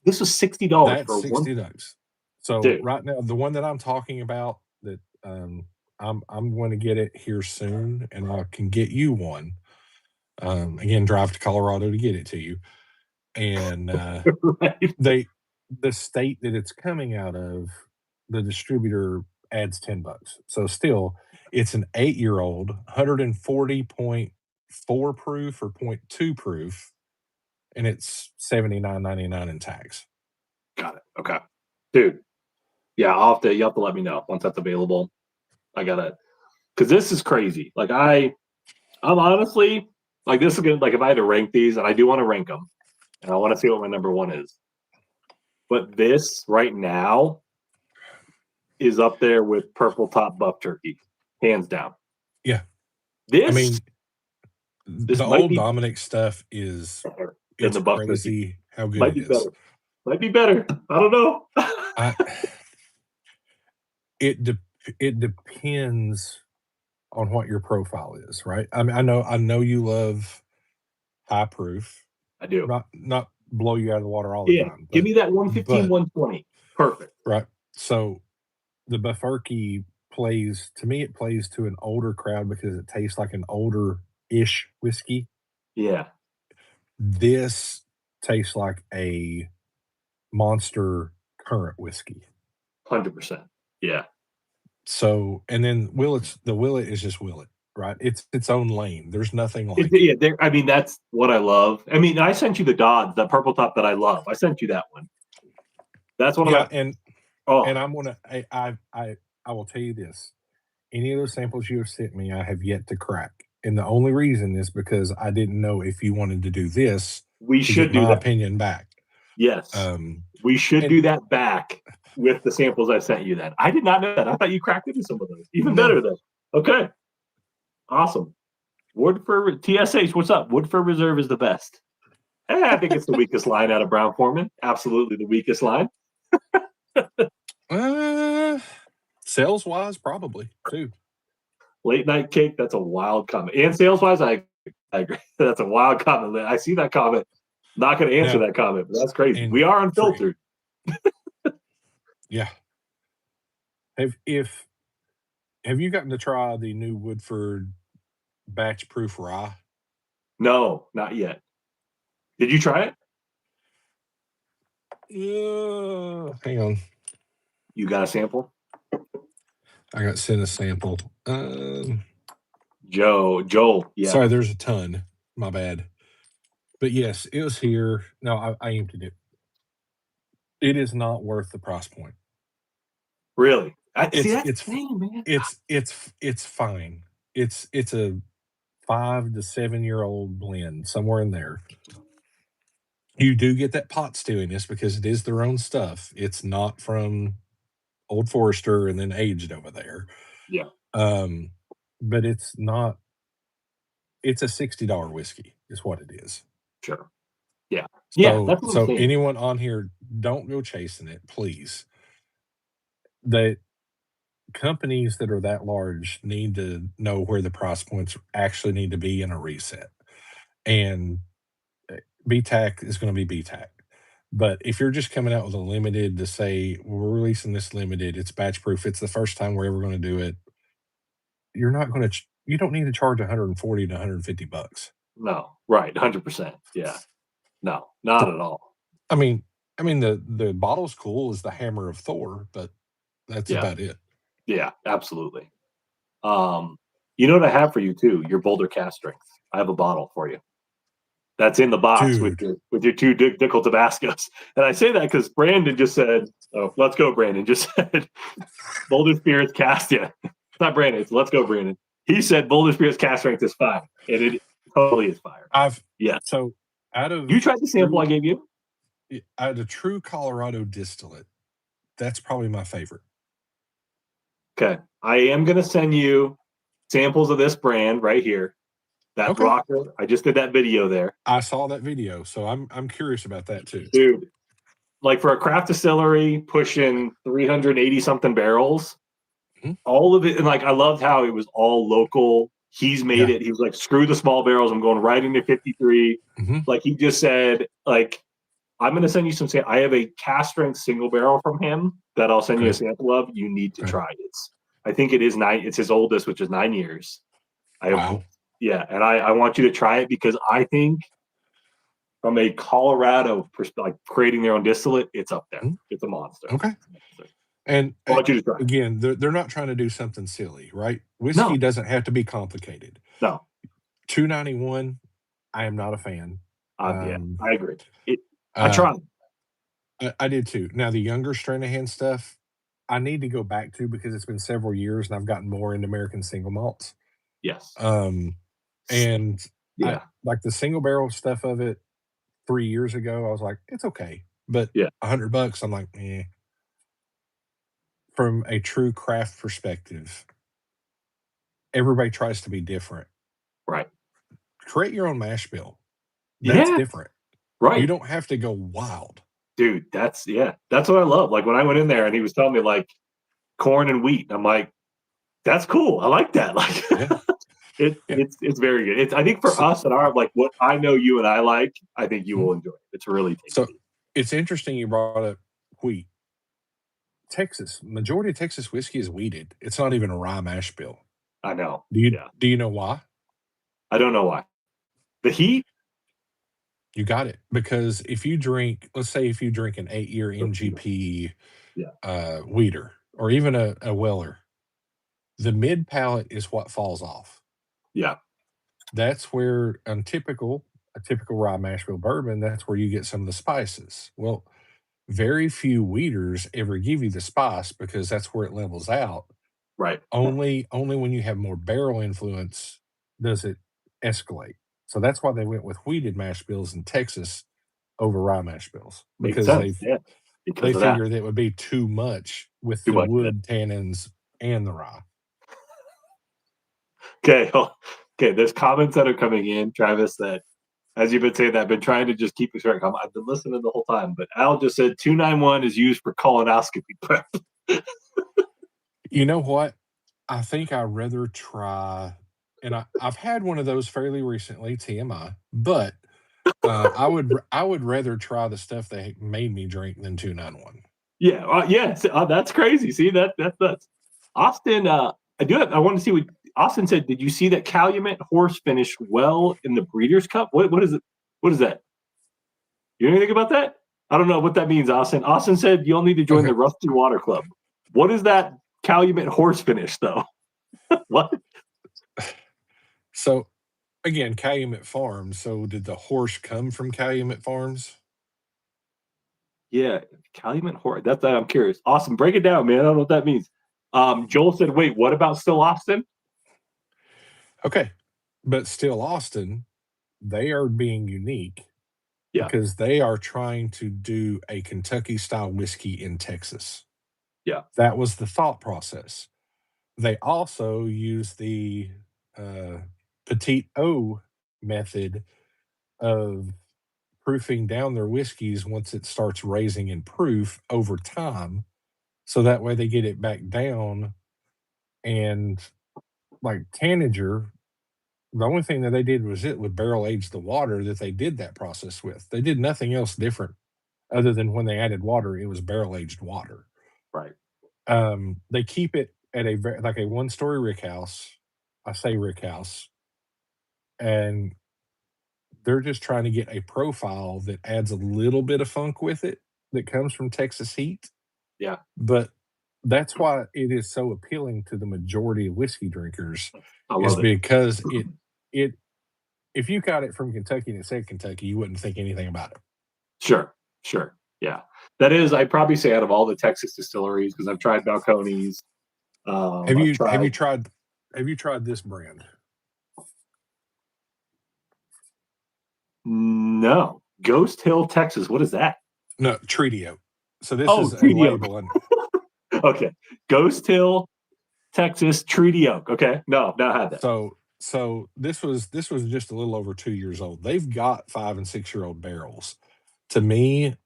This was $60 for $60. So right now, the one that I'm talking about that I'm going to get it here soon, and I can get you one. Again, drive to Colorado to get it to you. And right. The state that it's coming out of, the distributor adds $10. So still, it's an 8-year-old, 140.4 proof or 0.2 proof, and it's $79.99 in tax. Got it. Okay, dude. Yeah, you have to let me know once that's available. I gotta, because this is crazy. Like I'm honestly like, this is good. Like if I had to rank these, and I do want to rank them, and I want to see what my number one is. But this right now is up there with Purple Top Buff Turkey, hands down. Yeah, this the Old Dominic stuff is it's crazy how good it is. Might be better. I don't know. It depends on what your profile is, right? I mean, I know you love high proof. I do. Not blow you out of the water all the time. Give me that 115, 120. Perfect. Right. So the Bufferkey plays to an older crowd because it tastes like an older-ish whiskey. Yeah. This tastes like a monster current whiskey. 100%. Yeah. So, and then Willet is just Willet, right? It's its own lane. There's nothing like it. Yeah, I mean, that's what I love. I mean, I sent you the Dodds, that Purple Top that I love. I sent you that one. That's one of my. And I'm gonna. I will tell you this: any of those samples you have sent me, I have yet to crack. And the only reason is because I didn't know if you wanted to do this. We should do my opinion back. Yes. We should do that back with the samples I sent you then. I did not know that. I thought you cracked into some of those. Even better then. Okay. Awesome. Woodford TSH, what's up? Woodford Reserve is the best. I think it's the weakest line out of Brown Forman. Absolutely the weakest line. Sales wise, probably too. Late night cake, that's a wild comment. And sales wise, I agree. That's a wild comment. I see that comment. Not going to answer that comment, but that's crazy. We are unfiltered. Yeah. Have you gotten to try the new Woodford batch proof rye? No, not yet. Did you try it? Hang on. You got a sample? I got sent a sample. Joel. Yeah. Sorry, there's a ton. My bad. But yes, it was here. No, I emptied it. It is not worth the price point. Really? It's fine. It's a 5 to 7 year old blend, somewhere in there. You do get that pot stewiness because it is their own stuff. It's not from Old Forester and then aged over there. Yeah. But it's not. It's a $60 whiskey, is what it is. Sure. Yeah. So anyone on here, don't go chasing it, please. companies that are that large need to know where the price points actually need to be in a reset. And BTAC is going to be BTAC. But if you're just coming out with a limited to say, we're releasing this limited, it's batch proof, it's the first time we're ever going to do it, you're not going to, you don't need to charge 140 to 150 bucks. No, right. 100%. Yeah. No, not at all. I mean, the bottle's cool as the hammer of Thor, but that's about it. Yeah, absolutely. You know what I have for you too? Your Boulder cast strength. I have a bottle for you. That's in the box with your two Dickel Tabascos. And I say that because Brandon just said, "Oh, let's go." Brandon just said, "Boulder Spirits cast." Yeah, it's not Brandon. It's let's go, Brandon. He said Boulder Spirits cast strength is fire, and it totally is fire. So out of you tried the sample I gave you. Out of the true Colorado distillate, that's probably my favorite. Okay, I am going to send you samples of this brand right here. That rocker. I just did that video there. I saw that video, so I'm curious about that too. Dude, like for a craft distillery pushing 380 something barrels, all of it, and like I loved how it was all local. He's made it. He was like, screw the small barrels. I'm going right into 53. Like he just said, like, I'm going to send you some. I have a cast strength single barrel from him that I'll send you a sample of. You need to try it. I think it is 9. It's his oldest, which is 9 years. Yeah, and I want you to try it because I think from a Colorado perspective, like creating their own distillate, it's up there. It's a monster. Okay. And I want you to try. Again, they're not trying to do something silly, right? Whiskey doesn't have to be complicated. No. 291, I am not a fan. Yeah, I agree. I tried. I did too. Now, the younger Stranahan stuff, I need to go back to because it's been several years and I've gotten more into American single malts. Yes. And like the single barrel stuff of it 3 years ago, I was like, it's okay. But $100, I'm like, eh. From a true craft perspective, everybody tries to be different. Right. Create your own mash bill. That's different. Right. You don't have to go wild. Dude, that's what I love. Like when I went in there and he was telling me like corn and wheat, I'm like, that's cool. I like that. Like it's very good. I think for us and our like what I know you and I like, I think you will enjoy it. It's really tasty. So it's interesting you brought up wheat. Texas, majority of Texas whiskey is wheated. It's not even a rye mash bill. I know. Do you know why? I don't know why. The heat? You got it. Because if you drink, let's say if you drink an 8-year MGP wheater or even a Weller, the mid palate is what falls off. Yeah. That's where a typical rye mash bill bourbon, that's where you get some of the spices. Well, very few wheaters ever give you the spice because that's where it levels out. Right. Only when you have more barrel influence does it escalate. So that's why they went with wheated mash bills in Texas over rye mash bills because they figured it would be too much with the wood tannins and the rye. Okay. There's comments that are coming in, Travis, that as you've been saying that, I've been trying to just keep it short. I've been listening the whole time, but Al just said 291 is used for colonoscopy prep. You know what? I think I'd rather try, and I've had one of those fairly recently, TMI, but I would rather try the stuff they made me drink than 291. Yeah, that's crazy. See that's Austin. I want to see what Austin said. Did you see that Calumet horse finished well in the Breeders' Cup? What is it? What is that? You know anything about that? I don't know what that means, Austin. Austin said you'll need to join the Rusty Water Club. What is that Calumet horse finish, though? What? So, again, Calumet Farms. So, did the horse come from Calumet Farms? Yeah, Calumet horse. That's that. I'm curious. Austin, break it down, man. I don't know what that means. Joel said, "Wait, what about Still Austin?" Okay, but Still Austin, they are being unique because they are trying to do a Kentucky-style whiskey in Texas. Yeah. That was the thought process. They also use the Petite O method of proofing down their whiskeys once it starts raising in proof over time. So that way they get it back down And like Tanager, the only thing that they did was it would barrel age the water that they did that process with. They did nothing else different other than when they added water, it was barrel aged water. Right. They keep it at a like a 1-story rick house. I say rick house, and they're just trying to get a profile that adds a little bit of funk with it that comes from Texas heat. Yeah. But that's why it is so appealing to the majority of whiskey drinkers, I is love it. because it if you got it from Kentucky and it said Kentucky, you wouldn't think anything about it. Sure. Yeah. That is, I'd probably say out of all the Texas distilleries, because I've tried Balcones. Have you tried this brand? No. Ghost Hill, Texas. What is that? No, Treaty Oak. So this is a Treaty Oak. label. Okay. Ghost Hill, Texas, Treaty Oak. Okay. No, not had that. So this was just a little over 2 years old. They've got 5 and 6 year old barrels. To me,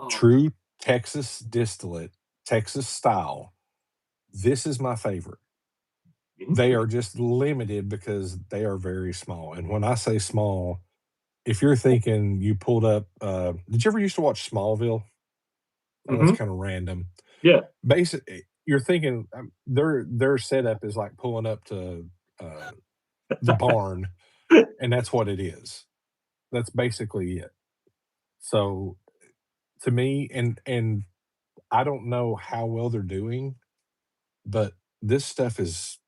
true Texas distillate, Texas style. This is my favorite. They are just limited because they are very small. And when I say small, if you're thinking you pulled up, did you ever used to watch Smallville? Oh, that's kind of random. Yeah. Basically, you're thinking their setup is like pulling up to the barn, and that's what it is. That's basically it. So to me, and I don't know how well they're doing, but this stuff is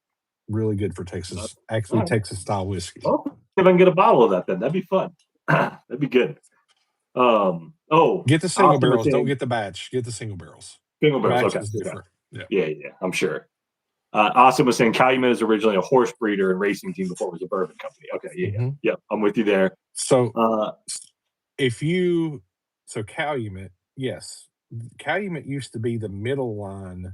really good for Texas, actually Texas style whiskey. Well, if I can get a bottle of that, then that'd be fun. That'd be good. Get the single barrels. Don't get the batch. Get the single barrels. Single barrels. Batch Okay. is different. Yeah. I'm sure. Austin was saying Calumet is originally a horse breeder and racing team before it was a bourbon company. Okay. Yeah. I'm with you there. So Calumet, yes, Calumet used to be the middle line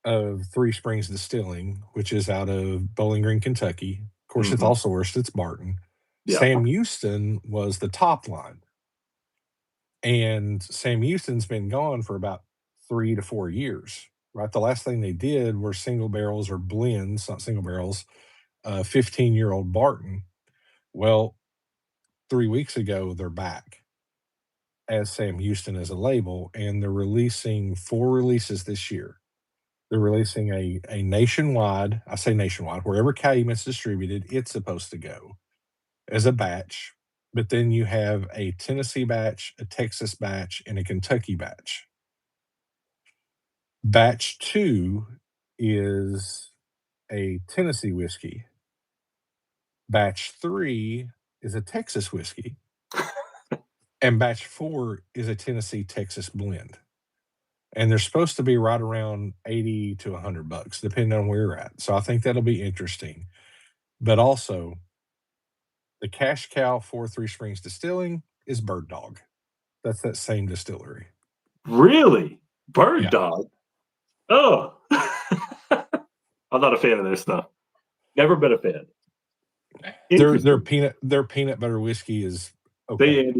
of Three Springs Distilling, which is out of Bowling Green, Kentucky. Of course, it's all sourced. It's Barton. Yeah. Sam Houston was the top line. And Sam Houston's been gone for about 3 to 4 years, right? The last thing they did were single barrels or blends, not single barrels, 15-year-old Barton. Well, 3 weeks ago, they're back as Sam Houston as a label, and they're releasing 4 releases this year. They're releasing a nationwide, I say nationwide, wherever Calumet's distributed, it's supposed to go as a batch. But then you have a Tennessee batch, a Texas batch, and a Kentucky batch. Batch 2 is a Tennessee whiskey. Batch 3 is a Texas whiskey. And batch 4 is a Tennessee Texas blend. And they're supposed to be right around $80 to $100, depending on where you're at. So I think that'll be interesting. But also, the cash cow for Three Springs Distilling is Bird Dog. That's that same distillery. Really? Bird Dog? Oh. I'm not a fan of their stuff. Never been a fan. Their peanut butter whiskey is okay.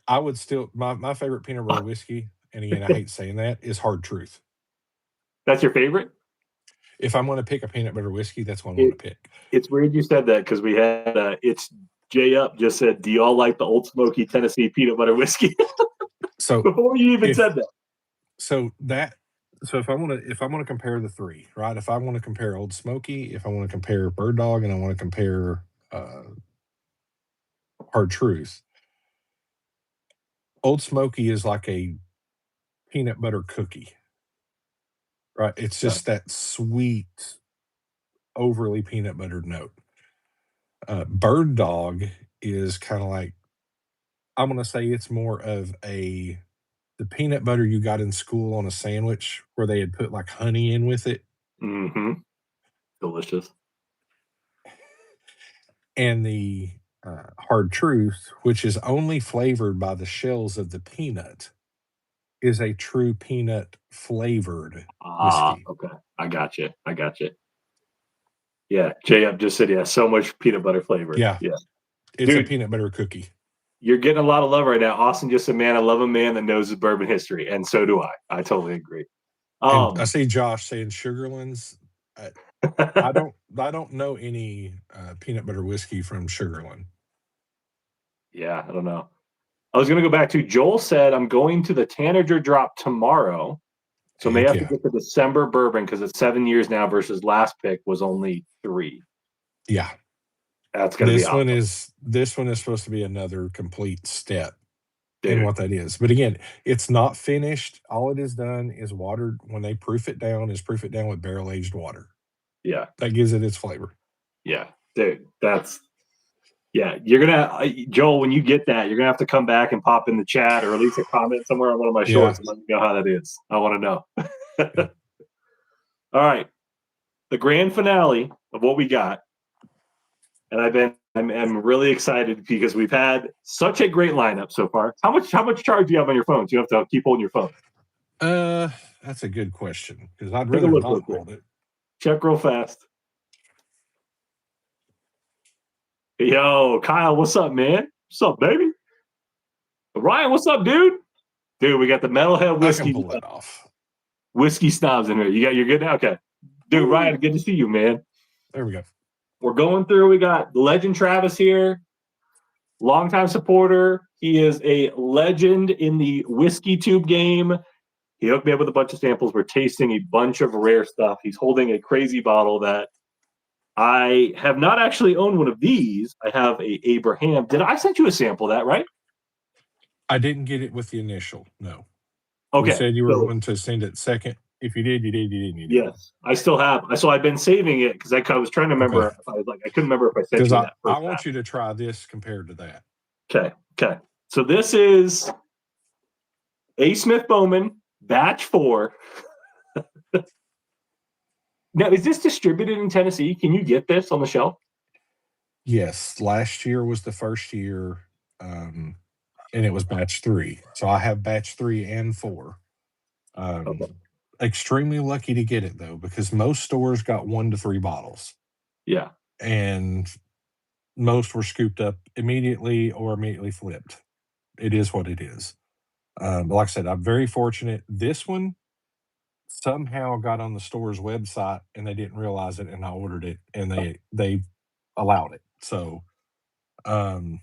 I would still my favorite peanut butter whiskey, and again, I hate saying that, is Hard Truth. That's your favorite? If I'm going to pick a peanut butter whiskey, that's what I'm going to pick. It's weird you said that, because we had it's Jay Up just said, "Do y'all like the Old Smoky Tennessee peanut butter whiskey?" So before you even said that. So if I want to compare the three, right? If I want to compare Old Smoky, if I want to compare Bird Dog, and I want to compare Hard Truth, Old Smoky is like a peanut butter cookie, right? It's just that sweet, overly peanut buttered note. Bird Dog is kind of like, I'm going to say it's more of the peanut butter you got in school on a sandwich where they had put like honey in with it. Mm-hmm. Delicious. And the Hard Truth, which is only flavored by the shells of the peanut, is a true peanut flavored whiskey. Okay. I got you. Yeah. Jay Up just said, so much peanut butter flavor. Yeah. It's a peanut butter cookie. You're getting a lot of love right now. Austin just said, man, I love a man that knows his bourbon history. And so do I. I totally agree. And I see Josh saying Sugarlands. I don't know any peanut butter whiskey from Sugarland. Yeah, I don't know. I was going to go back to Joel said, I'm going to the Tanager drop tomorrow. So may have to get the December bourbon because it's 7 years now versus last pick was only 3. Yeah. That's going to be awesome. This one is supposed to be another complete step in what that is. But again, it's not finished. All it is done is watered. When they proof it down with barrel-aged water. Yeah. That gives it its flavor. Yeah. Dude, yeah, you're gonna Joel, when you get that, you're gonna have to come back and pop in the chat or at least a comment somewhere on one of my shorts and let me know how that is. I want to know. Yeah. All right, the grand finale of what we got, and I'm really excited because we've had such a great lineup so far. How much charge do you have on your phone? Do you have to keep holding your phone? That's a good question because I'd rather not hold it. Check real fast. Yo, Kyle, what's up, man? What's up, baby? Ryan, what's up, dude? Dude, we got the Metalhead whiskey. I can pull it off. Whiskey snobs in here. You're good now? Okay. Dude, Ryan, good to see you, man. There we go. We're going through. We got Legend Travis here, longtime supporter. He is a legend in the whiskey tube game. He hooked me up with a bunch of samples. We're tasting a bunch of rare stuff. He's holding a crazy bottle that I have not actually owned one of these. I have a Abraham. Did I send you a sample of that, right? I didn't get it with the initial. No. Okay. You said you were going to send it second. If you did, you did. You didn't. Yes, I still have. So I've been saving it because I was trying to remember. If I was like, I couldn't remember if I sent you that. I want you to try this compared to that. Okay. So this is A. Smith Bowman Batch 4. Now, is this distributed in Tennessee? Can you get this on the shelf? Yes. Last year was the first year, and it was batch 3. So I have batch 3 and 4. Extremely lucky to get it, though, because most stores got 1 to 3 bottles. Yeah. And most were scooped up immediately or immediately flipped. It is what it is. Like I said, I'm very fortunate. This one somehow got on the store's website and they didn't realize it, and I ordered it and they allowed it. So when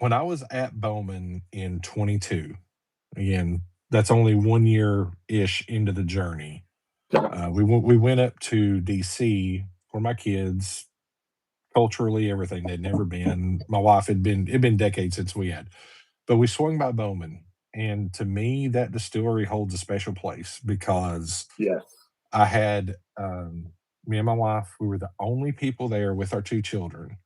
I was at Bowman in 22, again, that's only 1 year-ish into the journey. We went up to DC for my kids, culturally, everything. They'd never been. My wife it'd been decades since we had. But we swung by Bowman. And to me, that distillery holds a special place because I had me and my wife, we were the only people there with our 2 children.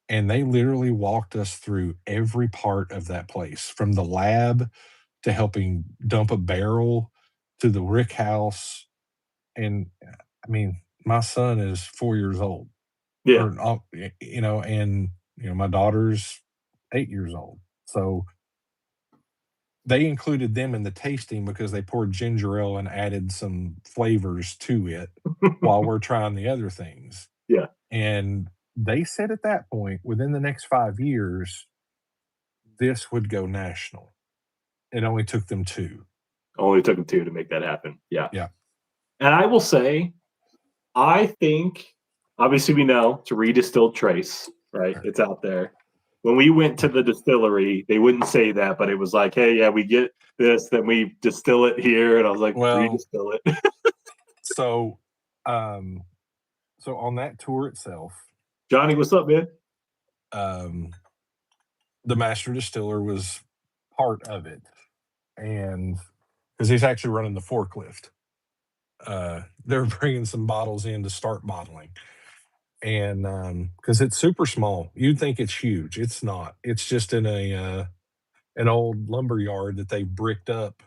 And they literally walked us through every part of that place, from the lab to helping dump a barrel to the rick house. And I mean, my son is 4 years old. Yeah. And my daughter's 8 years old. So they included them in the tasting because they poured ginger ale and added some flavors to it while we're trying the other things. Yeah. And they said at that point, within the next 5 years, this would go national. It only took them 2. Only took them 2 to make that happen. Yeah. Yeah. And I will say, I think, obviously we know it's a redistilled trace, right? It's out there. When we went to the distillery, they wouldn't say that, but it was like, hey, yeah, we get this, then we distill it here. And I was like, redistill it. So on that tour itself, Johnny, what's up, man? The master distiller was part of it. And because he's actually running the forklift. They're bringing some bottles in to start bottling. And because it's super small, you'd think it's huge. It's not. It's just in an old lumber yard that they bricked up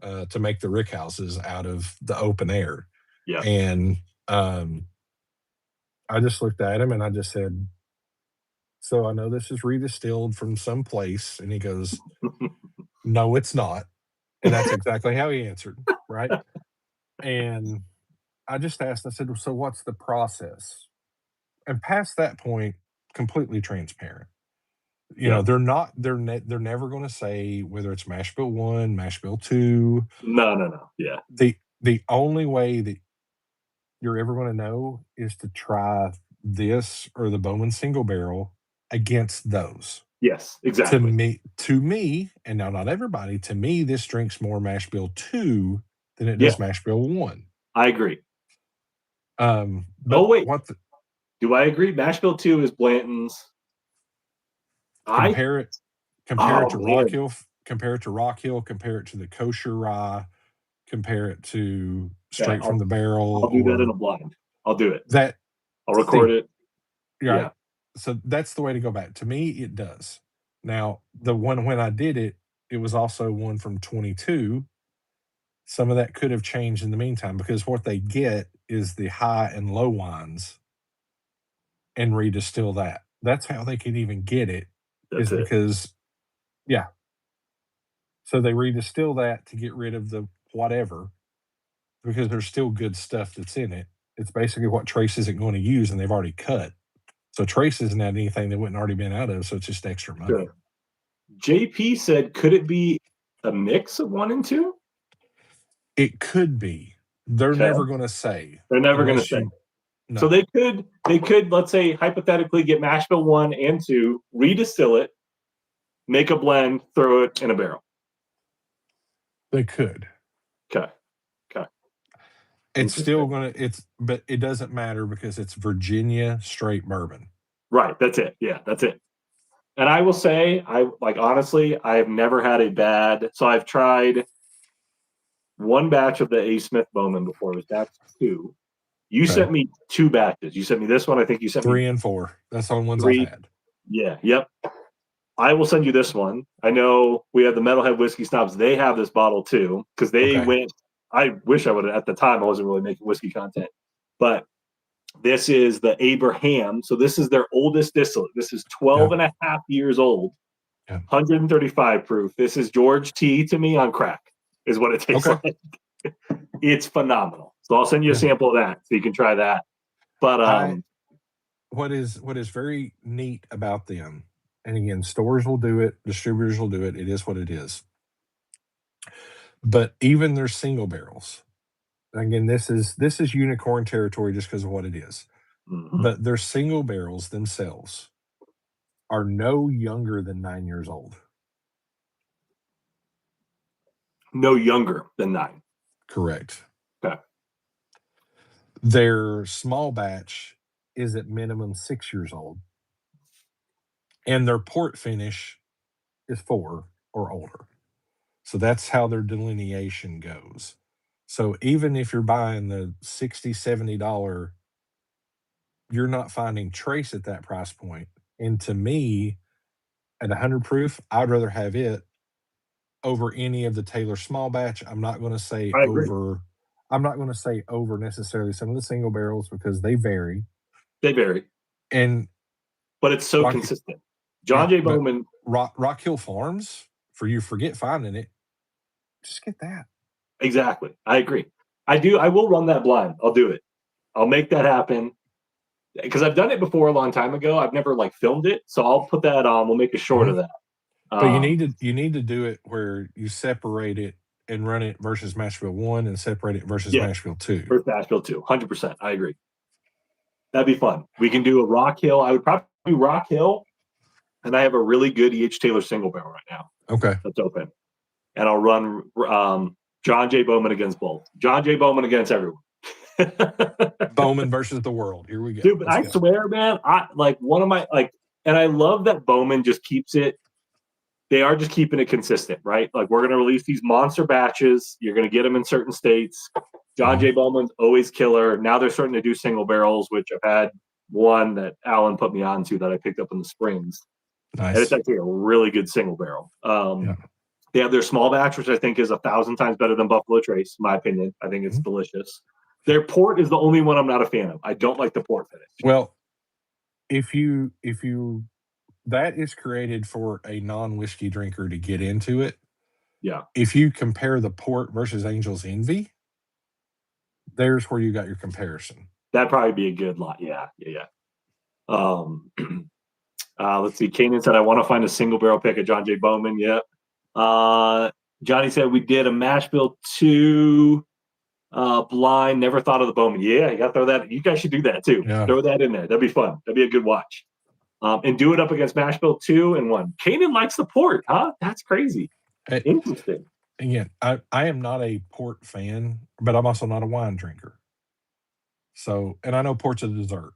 to make the rick houses out of the open air. Yeah. And I just looked at him and I just said, so I know this is redistilled from some place. And he goes, no, it's not. And that's exactly how he answered, right? And I just asked, I said, so what's the process? And past that point, completely transparent. You know, they're not. They're never going to say whether it's mash bill 1, mash bill 2. No. Yeah. The only way that you're ever going to know is to try this or the Bowman single barrel against those. Yes, exactly. To me, and now not everybody, to me, this drinks more mash bill 2 than it does mash bill 1. I agree. But wait. Do I agree? Mash bill 2 is Blanton's. Compare it to Rock Hill, compare it to Rock Hill, compare it to the kosher rye, compare it to straight from the barrel. I'll do that in a blind. I'll do it. I'll record it. Right. Yeah. So that's the way to go back. To me, it does. Now, the one when I did it, it was also one from 22. Some of that could have changed in the meantime because what they get is the high and low wines and redistill that. That's how they can even get it. Because, yeah. So they redistill that to get rid of the whatever because there's still good stuff that's in it. It's basically what Trace isn't going to use and they've already cut. So Trace isn't at anything that wouldn't already been out of, so it's just extra money. Sure. JP said, could it be a mix of 1 and 2? It could be. They're never going to say. They're never going to say. No. So they could, let's say, hypothetically get mash bill 1 and 2, redistill it, make a blend, throw it in a barrel. They could. Okay. It's still but it doesn't matter because it's Virginia straight bourbon. Right. That's it. Yeah, that's it. And I will say, honestly, I have never had a bad. So I've tried one batch of the A. Smith Bowman before. It was batch 2. You sent me 2 batches. You sent me this one. I think you sent 3 and 4. That's the only ones I've had. Yeah. Yep. I will send you this one. I know we have the Metalhead Whiskey Snobs. They have this bottle too because they went. I wish I would have. At the time, I wasn't really making whiskey content, but this is the Abraham. So this is their oldest distillate. This is 12 and a half years old, 135 proof. This is George T to me on crack is what it tastes like. It's phenomenal. So I'll send you a sample of that so you can try that. But what is very neat about them, and again, stores will do it, distributors will do it. It is what it is. But even their single barrels, again, this is unicorn territory just because of what it is. Mm-hmm. But their single barrels themselves are no younger than 9 years old. No younger than 9. Correct. Okay. Their small batch is at minimum 6 years old. And their port finish is 4 or older. So that's how their delineation goes. So even if you're buying the $60, $70, you're not finding Trace at that price point. And to me, at 100 proof, I'd rather have it over any of the Taylor small batch. I'm not going to say over. I'm not going to say over necessarily some of the single barrels because they vary. They vary. But it's so consistent. John J. Bowman. Rock Hill Farms, for you forget finding it, just get that. Exactly. I agree. I will run that blind. I'll do it. I'll make that happen. Because I've done it before a long time ago. I've never filmed it. So I'll put that on. We'll make a short of that. But you need to do it where you separate it and run it versus mash bill 1 and separate it versus mash bill 2. Versus mash bill 2. 100%. I agree. That'd be fun. We can do a Rock Hill. I would probably do Rock Hill. And I have a really good E.H. Taylor single barrel right now. Okay. That's open. And I'll run John J. Bowman against both. John J. Bowman against everyone. Bowman versus the world. Here we go. Dude, but I swear, man, one of my and I love that Bowman just keeps it. They are just keeping it consistent, right? Like we're gonna release these monster batches. You're gonna get them in certain states. John J. Bowman's always killer. Now they're starting to do single barrels, which I've had one that Alan put me onto that I picked up in the Springs. Nice. And it's actually a really good single barrel. They have their small batch, which I think is 1,000 times better than Buffalo Trace, in my opinion. I think it's delicious. Their port is the only one I'm not a fan of. I don't like the port finish. Well, if you that is created for a non-whiskey drinker to get into it. Yeah. If you compare the port versus Angel's Envy, there's where you got your comparison. That'd probably be a good lot. Yeah. Let's see. Kanan said, I want to find a single barrel pick of John J. Bowman. Yeah. Johnny said, we did a mash bill 2 blind. Never thought of the Bowman. Yeah, you got to throw that. You guys should do that too. Yeah. Throw that in there. That'd be fun. That'd be a good watch. And do it up against mash bill 2 and 1. Kanan likes the port, huh? That's crazy. Interesting. Again, I am not a port fan, but I'm also not a wine drinker. So, and I know port's a dessert,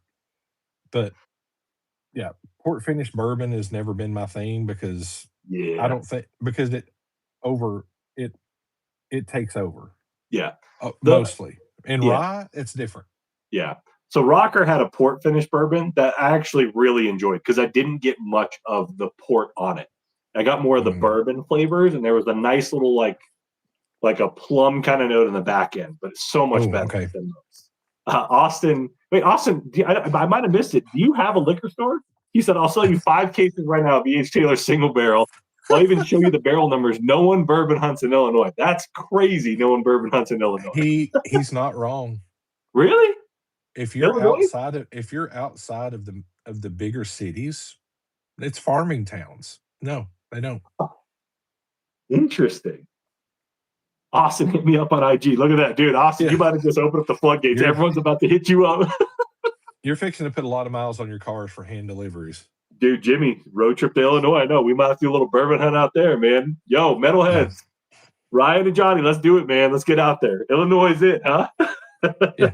but yeah, port finished bourbon has never been my thing because I don't think because it takes over. Yeah, mostly. And rye, it's different. Yeah. So Rocker had a port finished bourbon that I actually really enjoyed because I didn't get much of the port on it. I got more of the bourbon flavors, and there was a nice little like a plum kind of note in the back end, but it's so much better than those. Austin, I might have missed it. Do you have a liquor store? He said, I'll sell you 5 cases right now of E.H. Taylor single barrel. I'll even show you the barrel numbers. No one bourbon hunts in Illinois. That's crazy. No one bourbon hunts in Illinois. He's not wrong. Really? If you're outside of the bigger cities, it's farming towns. No, they don't. Interesting. Austin hit me up on IG. Look at that, dude. Austin, you might have just opened up the floodgates. Everyone's about to hit you up. You're fixing to put a lot of miles on your cars for hand deliveries. Dude, Jimmy, road trip to Illinois. I know. We might have to do a little bourbon hunt out there, man. Yo, metalheads. Yeah. Ryan and Johnny, let's do it, man. Let's get out there. Illinois is it, huh? Yeah.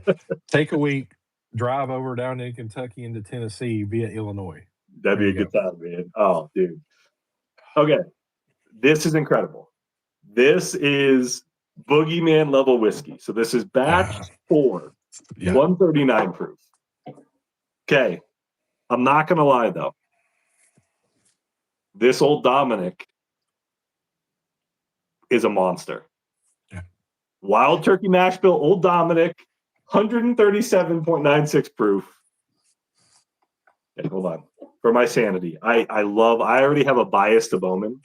Take a week, drive over down to Kentucky into Tennessee via Illinois. That'd be a good time, man. Oh, dude. Okay. This is incredible. This is Boogeyman level whiskey. So this is batch 4, 139 proof. Okay. I'm not going to lie, though. This Old Dominic is a monster. Yeah. Wild Turkey Mash Bill, Old Dominic, 137.96 proof. Okay, hold on. For my sanity, I already have a bias to Bowman.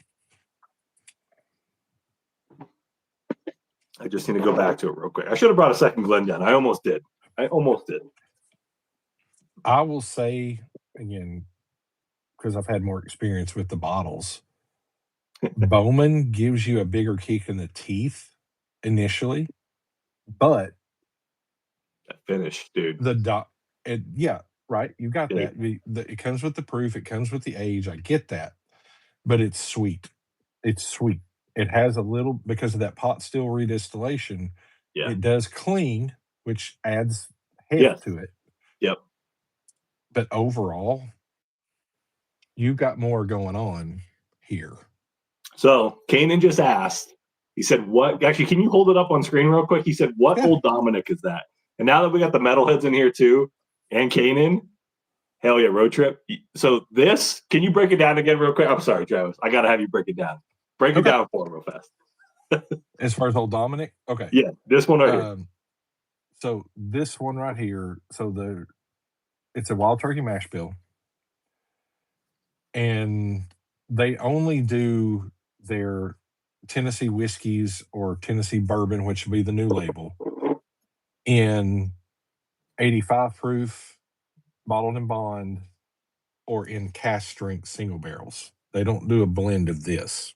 I just need to go back to it real quick. I should have brought a second Glenn. I almost did. I will say, again, because I've had more experience with the bottles, Bowman gives you a bigger kick in the teeth initially, but that finish, dude. Right. You got that. It comes with the proof. It comes with the age. I get that, but it's sweet. It's sweet. It has a little, because of that pot still redistillation. Yeah. It does clean, which adds heft to it. Yep. But overall, you've got more going on here. So Kanan just asked, he said, what? Actually, can you hold it up on screen real quick? He said, what Old Dominic is that? And now that we got the metalheads in here too, and Kanan, hell yeah, road trip. So this, can you break it down again real quick? I'm sorry, Travis. I got to have you break it down. Break it down for him real fast. As far as Old Dominic? Okay. Yeah, this one right here. So this one right here, it's a Wild Turkey Mash Bill. And they only do their Tennessee whiskeys or Tennessee bourbon, which would be the new label, in 85 proof, bottled and bond, or in cask strength single barrels. They don't do a blend of this.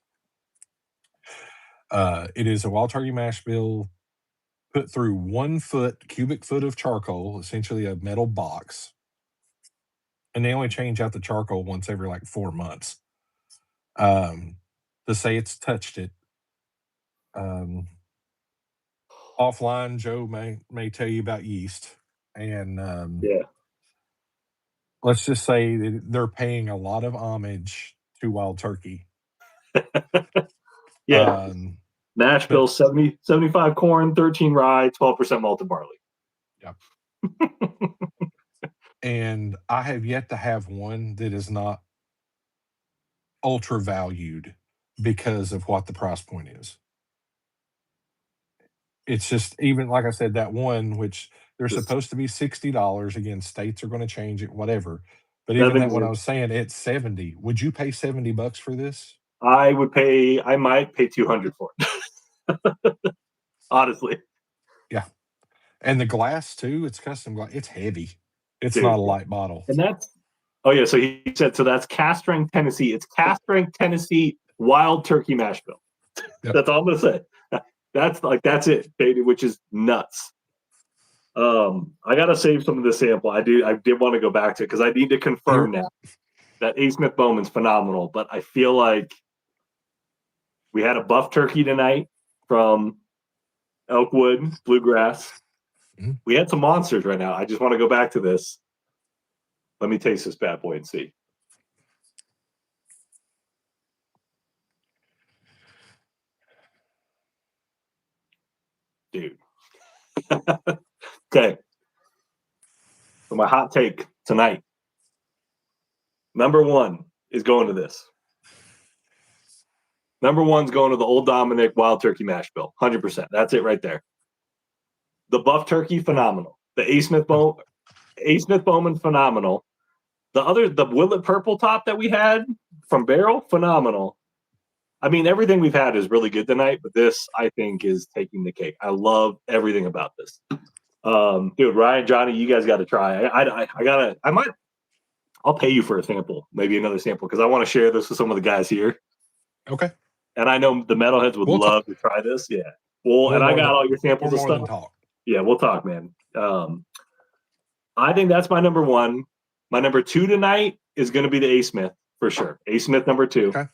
It is a Wild Turkey Mash Bill put through 1 cubic foot of charcoal, essentially a metal box. And they only change out the charcoal once every 4 months. To say it's touched it. Offline, Joe may tell you about yeast. And let's just say that they're paying a lot of homage to Wild Turkey. Mash Bill, 75 corn, 13 rye, 12% malted barley. Yep. And I have yet to have one that is not ultra valued because of what the price point is. It's just, even like I said, that one, which they're supposed to be $60. Again, states are going to change it, whatever. But even that one I was saying, it's $70. Would you pay $70 for this? I might pay $200 for it. Honestly. Yeah. And the glass too, it's custom glass. It's heavy. It's not a light bottle. And Oh yeah, so he said so that's cast strength Tennessee. It's cast strength Tennessee wild turkey mash bill. Yep. That's all I'm gonna say. That's it, baby, which is nuts. I gotta save some of the sample. I did want to go back to it because I need to confirm now that A. Smith Bowman's phenomenal, but I feel like we had a buff turkey tonight from Elkwood Bluegrass. Mm-hmm. We had some monsters right now. I just want to go back to this. Let me taste this bad boy and see. Dude. Okay. So my hot take tonight. Number one is going to this. Number one's going to the Old Dominic Wild Turkey Mash Bill. 100%. That's it right there. The buff turkey, phenomenal. The A. Smith Bowman, phenomenal. The Willet Purple Top that we had from Barrel, phenomenal. I mean, everything we've had is really good tonight, but this, I think, is taking the cake. I love everything about this. Dude, Ryan, Johnny, you guys got to try. I'll pay you for a sample, maybe another sample, because I want to share this with some of the guys here. Okay. And I know the metalheads would love to try this. Yeah. And I got all your samples of stuff. Talk. Yeah, we'll talk, man. I think that's my number one. My number two tonight is going to be the A. Smith for sure. A. Smith number two. Okay.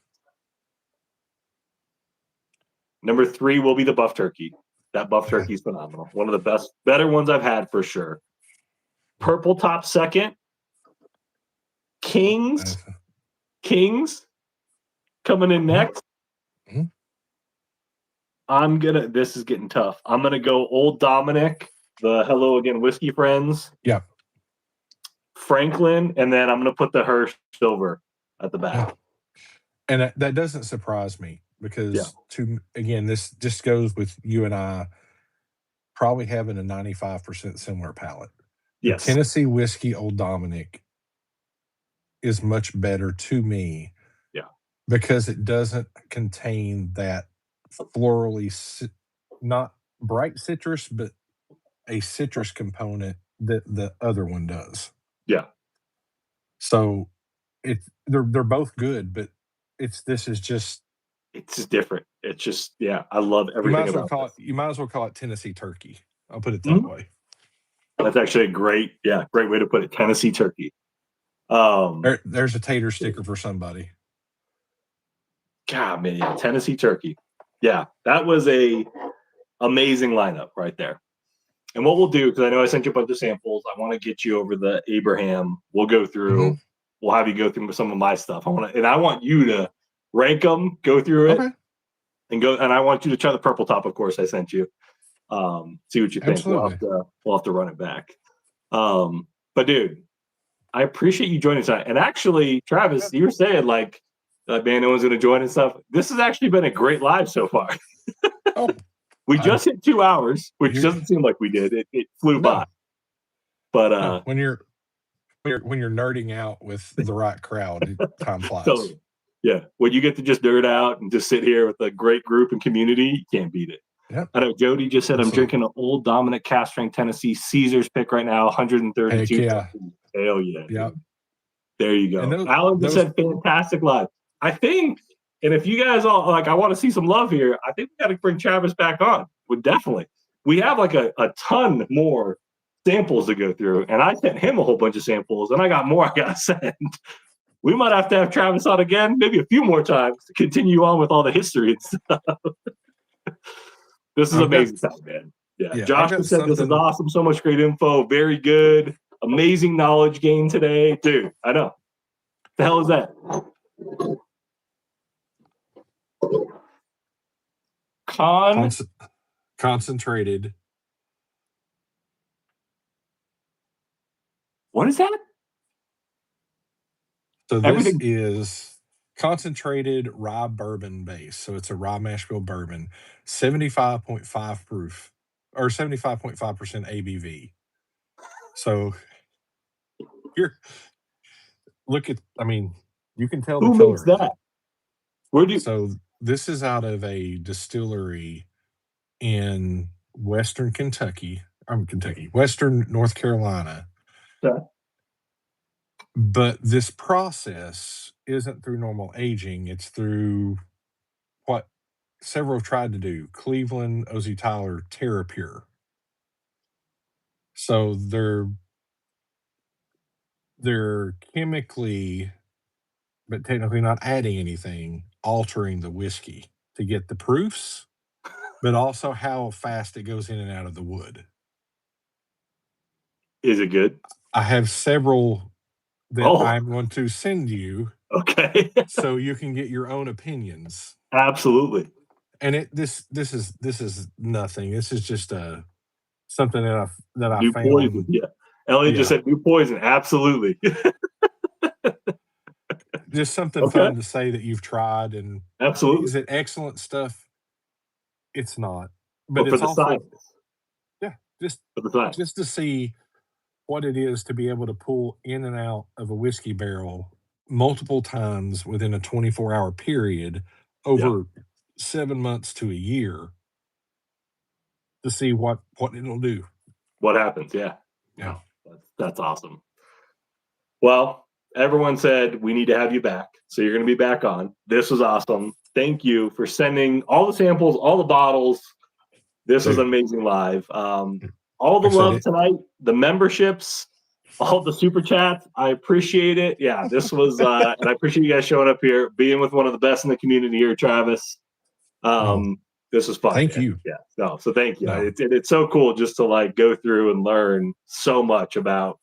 Number three will be the buff turkey. That buff turkey is phenomenal. One of the better ones I've had for sure. Purple Top second. Kings coming in next. Mm-hmm. This is getting tough. I'm going to go Old Dominic, the Hello Again Whiskey Friends. Yeah. Franklin, and then I'm going to put the Hirsch Silver at the back. Yeah. And that doesn't surprise me because, this just goes with you and I probably having a 95% similar palate. Yes. The Tennessee Whiskey Old Dominic is much better to me. Yeah. Because it doesn't contain that florally, not bright citrus, but a citrus component that the other one does. Yeah. So they're both good, but it's just different. It's just I love everything about it. You might as well call it Tennessee turkey. I'll put it that way. That's actually a great way to put it. Tennessee turkey. There's a tater sticker for somebody. God, man, Tennessee turkey. Yeah, that was a amazing lineup right there. And what we'll do, because I know I sent you a bunch of samples, I want to get you over the Abraham. We'll go through. Mm-hmm. We'll have you go through some of my stuff. I want you to rank them, go through it, and go. And I want you to try the Purple Top, of course. I sent you. See what you think. Absolutely. We'll have to run it back. But dude, I appreciate you joining tonight. And actually, Travis, you were saying like, man, no one's going to join and stuff. This has actually been a great live so far. We just hit 2 hours, which doesn't seem like we did. It flew by. But when you're nerding out with the right crowd, time flies. Totally. Yeah, when you get to just nerd out and just sit here with a great group and community, you can't beat it. Yep. I know Jody just said I'm drinking an Old Dominic Cast Strength Tennessee Caesar's pick right now, 132. Heck yeah. Hell yeah. Yep. There you go. Alan just said fantastic live. I think, and if you guys all I want to see some love here, I think we got to bring Travis back on. Definitely. We have like a ton more samples to go through, and I sent him a whole bunch of samples, and I got more I got to send. We might have to have Travis on again, maybe a few more times to continue on with all the history and stuff. This is amazing stuff, man. Yeah. Josh said this is awesome. So much great info. Very good. Amazing knowledge gain today. Dude, I know. The hell is that? Concentrated. What is that? So this is concentrated rye bourbon base. So it's a rye mash bill bourbon, 75.5 proof or 75.5% ABV. So you can tell the color. Who makes that? So this is out of a distillery in Western North Carolina. Okay. But this process isn't through normal aging. It's through what several tried to do. Cleveland, OZ Tyler, TerraPure. So they're chemically, but technically not adding anything, altering the whiskey to get the proofs, but also how fast it goes in and out of the wood. Is it good? I have several that I'm going to send you. Okay. So you can get your own opinions. Absolutely. And this is nothing. This is just something that I new found. Poison. Yeah. Elliot just said new poison. Absolutely. Just something fun to say that you've tried. And absolutely. Is it excellent stuff? It's not. But for the science. Yeah. Just for the science. Just to see what it is to be able to pull in and out of a whiskey barrel multiple times within a 24-hour period over 7 months to a year to see what it'll do. What happens, yeah. That's awesome. Well, everyone said we need to have you back, so you're going to be back on. This was awesome. Thank you for sending all the samples, all the bottles. This was amazing live. All the love tonight, the memberships, all the super chats. I appreciate it. Yeah, this was, and I appreciate you guys showing up here, being with one of the best in the community here, Travis. This was fun. Thank you. Yeah. No, so thank you. No. It's so cool just to like go through and learn so much about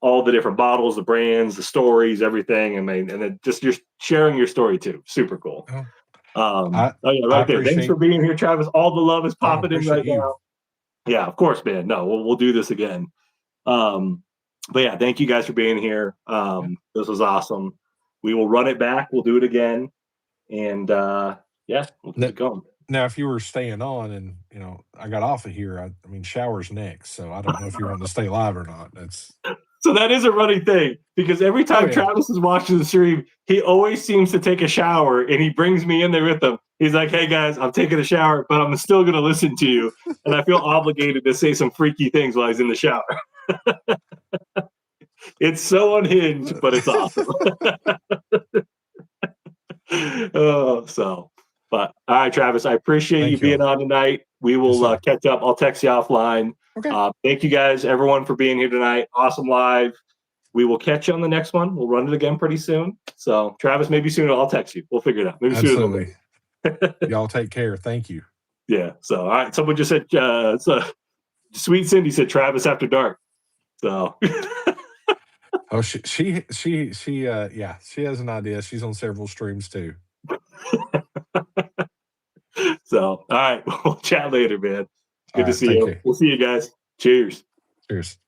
all the different bottles, the brands, the stories, everything. I mean, and then just you're sharing your story too. Super cool. Right there. Thanks for being here, Travis. All the love is popping in right now. Yeah, of course, man. No, we'll do this again. But yeah, thank you guys for being here. This was awesome. We will run it back. We'll do it again. And we'll keep it going. Now, if you were staying on and, I got off of here, I mean, shower's next. So I don't know if you want to stay live or not. So that is a running thing because every time Travis is watching the stream, he always seems to take a shower and he brings me in there with him. He's like, hey guys, I'm taking a shower, but I'm still going to listen to you. And I feel obligated to say some freaky things while he's in the shower. It's so unhinged, but it's awesome. But all right, Travis, I appreciate you being on tonight. We will catch up. I'll text you offline. Okay. Thank you guys, everyone, for being here tonight. Awesome live. We will catch you on the next one. We'll run it again pretty soon. So, Travis, maybe sooner. I'll text you. We'll figure it out. Maybe Absolutely. Sooner. Y'all take care. Thank you. Yeah. So, all right. Someone just said, Sweet Cindy said Travis after dark. So. Oh, she has an idea. She's on several streams too. So, all right. We'll chat later, man. Good to see you. We'll see you guys. Cheers. Cheers.